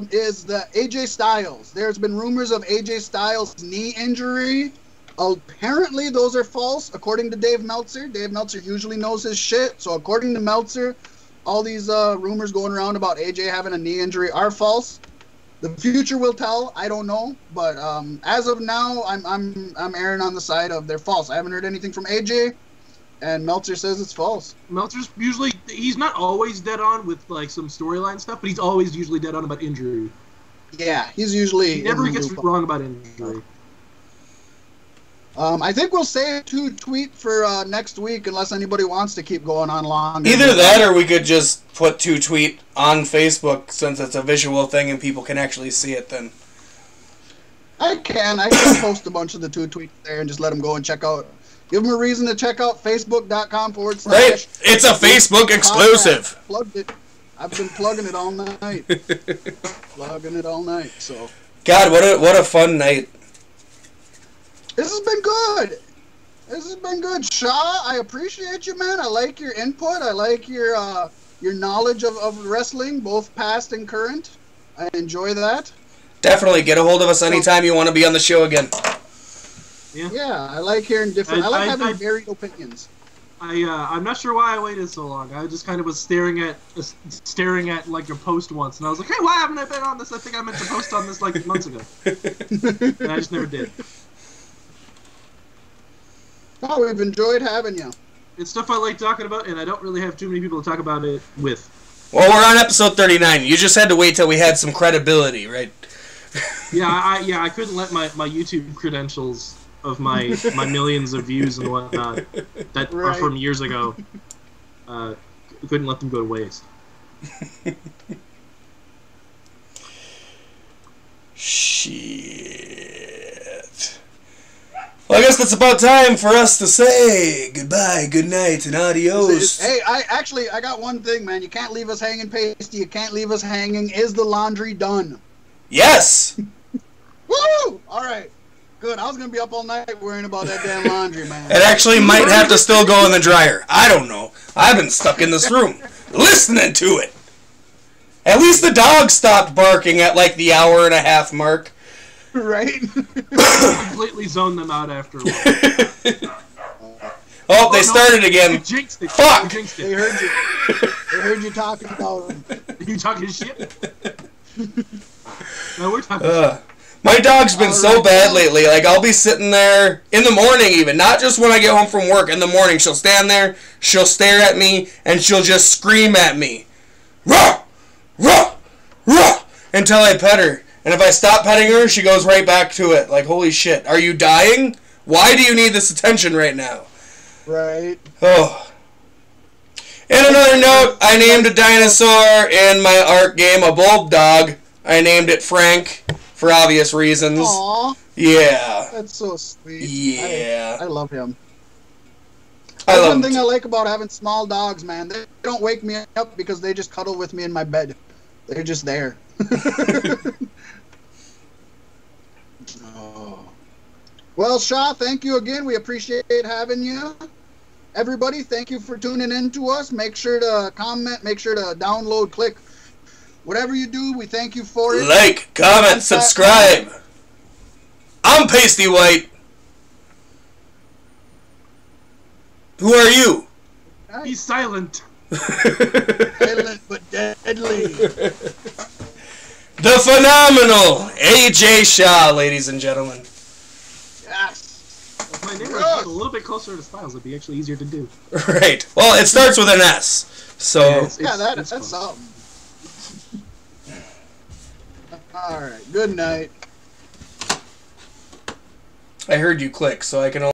is the AJ Styles. There's been rumors of AJ Styles' knee injury. Apparently those are false, according to Dave Meltzer. Dave Meltzer usually knows his shit. So according to Meltzer, all these rumors going around about AJ having a knee injury are false. The future will tell. I don't know, but as of now, I'm erring on the side of they're false. I haven't heard anything from AJ, and Meltzer says it's false. Meltzer's he's not always dead on with like some storyline stuff, but he's always usually dead on about injury. Yeah, he's usually he never gets wrong about injury. I think we'll save 2 tweet for next week unless anybody wants to keep going on longer. Either that or we could just put 2 tweet on Facebook since it's a visual thing and people can actually see it then. I can post a bunch of the 2 tweets there and just let them go and check out. Give them a reason to check out facebook.com/. Right, it's a Facebook exclusive. Plugged it. I've been plugging it all night. Plugging it all night. So. God, what a fun night. This has been good. This has been good, Shaw. I appreciate you, man. I like your input. I like your knowledge of wrestling, both past and current. I enjoy that. Definitely get a hold of us anytime you want to be on the show again. Yeah, I like hearing different. I like having varied opinions. I'm not sure why I waited so long. I just kind of was staring at like a post once, and I was like, "Hey, why haven't I been on this? I think I meant to post on this like months ago." And I just never did. Oh, we've enjoyed having you. It's stuff I like talking about, and I don't really have too many people to talk about it with. Well, we're on episode 39. You just had to wait till we had some credibility, right? I couldn't let my YouTube credentials of my millions of views and whatnot that are from years ago. Couldn't let them go to waste. Shit. Well, I guess that's about time for us to say goodbye, good night, and adios. Hey, I got one thing, man. You can't leave us hanging, Pasty. You can't leave us hanging. Is the laundry done? Yes! Woo! All right. Good. I was going to be up all night worrying about that damn laundry, man. It actually might have to still go in the dryer. I don't know. I've been stuck in this room, listening to it. At least the dog stopped barking at like the hour-and-a-half mark. Right? Completely zoned them out after a while. Oh, they started again. Jinxed it. Fuck! Jinxed it. They heard you. They heard you talking about them. Are you talking shit? No, we're talking shit. My dog's been so bad lately. Like, I'll be sitting there in the morning even. Not just when I get home from work. In the morning, she'll stand there, she'll stare at me, and she'll just scream at me. Ruh! Ruh! Ruh! Until I pet her. And if I stop petting her, she goes right back to it. Like, holy shit. Are you dying? Why do you need this attention right now? Right. Oh. And another note, I named a dinosaur in my art game a bulldog. I named it Frank. For obvious reasons. Aww. Yeah. That's so sweet. Yeah. I love him. I love one him thing too. I like about having small dogs, man. They don't wake me up because they just cuddle with me in my bed. They're just there. Oh. Well, Shaw, thank you again. We appreciate having you. Everybody, thank you for tuning in to us. Make sure to comment. Make sure to download, click. Whatever you do, we thank you for it. Like, comment, subscribe. I'm Pasty White. Who are you? Be silent. Silent but deadly. The phenomenal AJ Shaw, ladies and gentlemen. Yes. If my name was a little bit closer to Styles, it'd be actually easier to do. Right. Well, it starts with an S. So. Yeah, that's something. All right. Good night. I heard you click, so I can only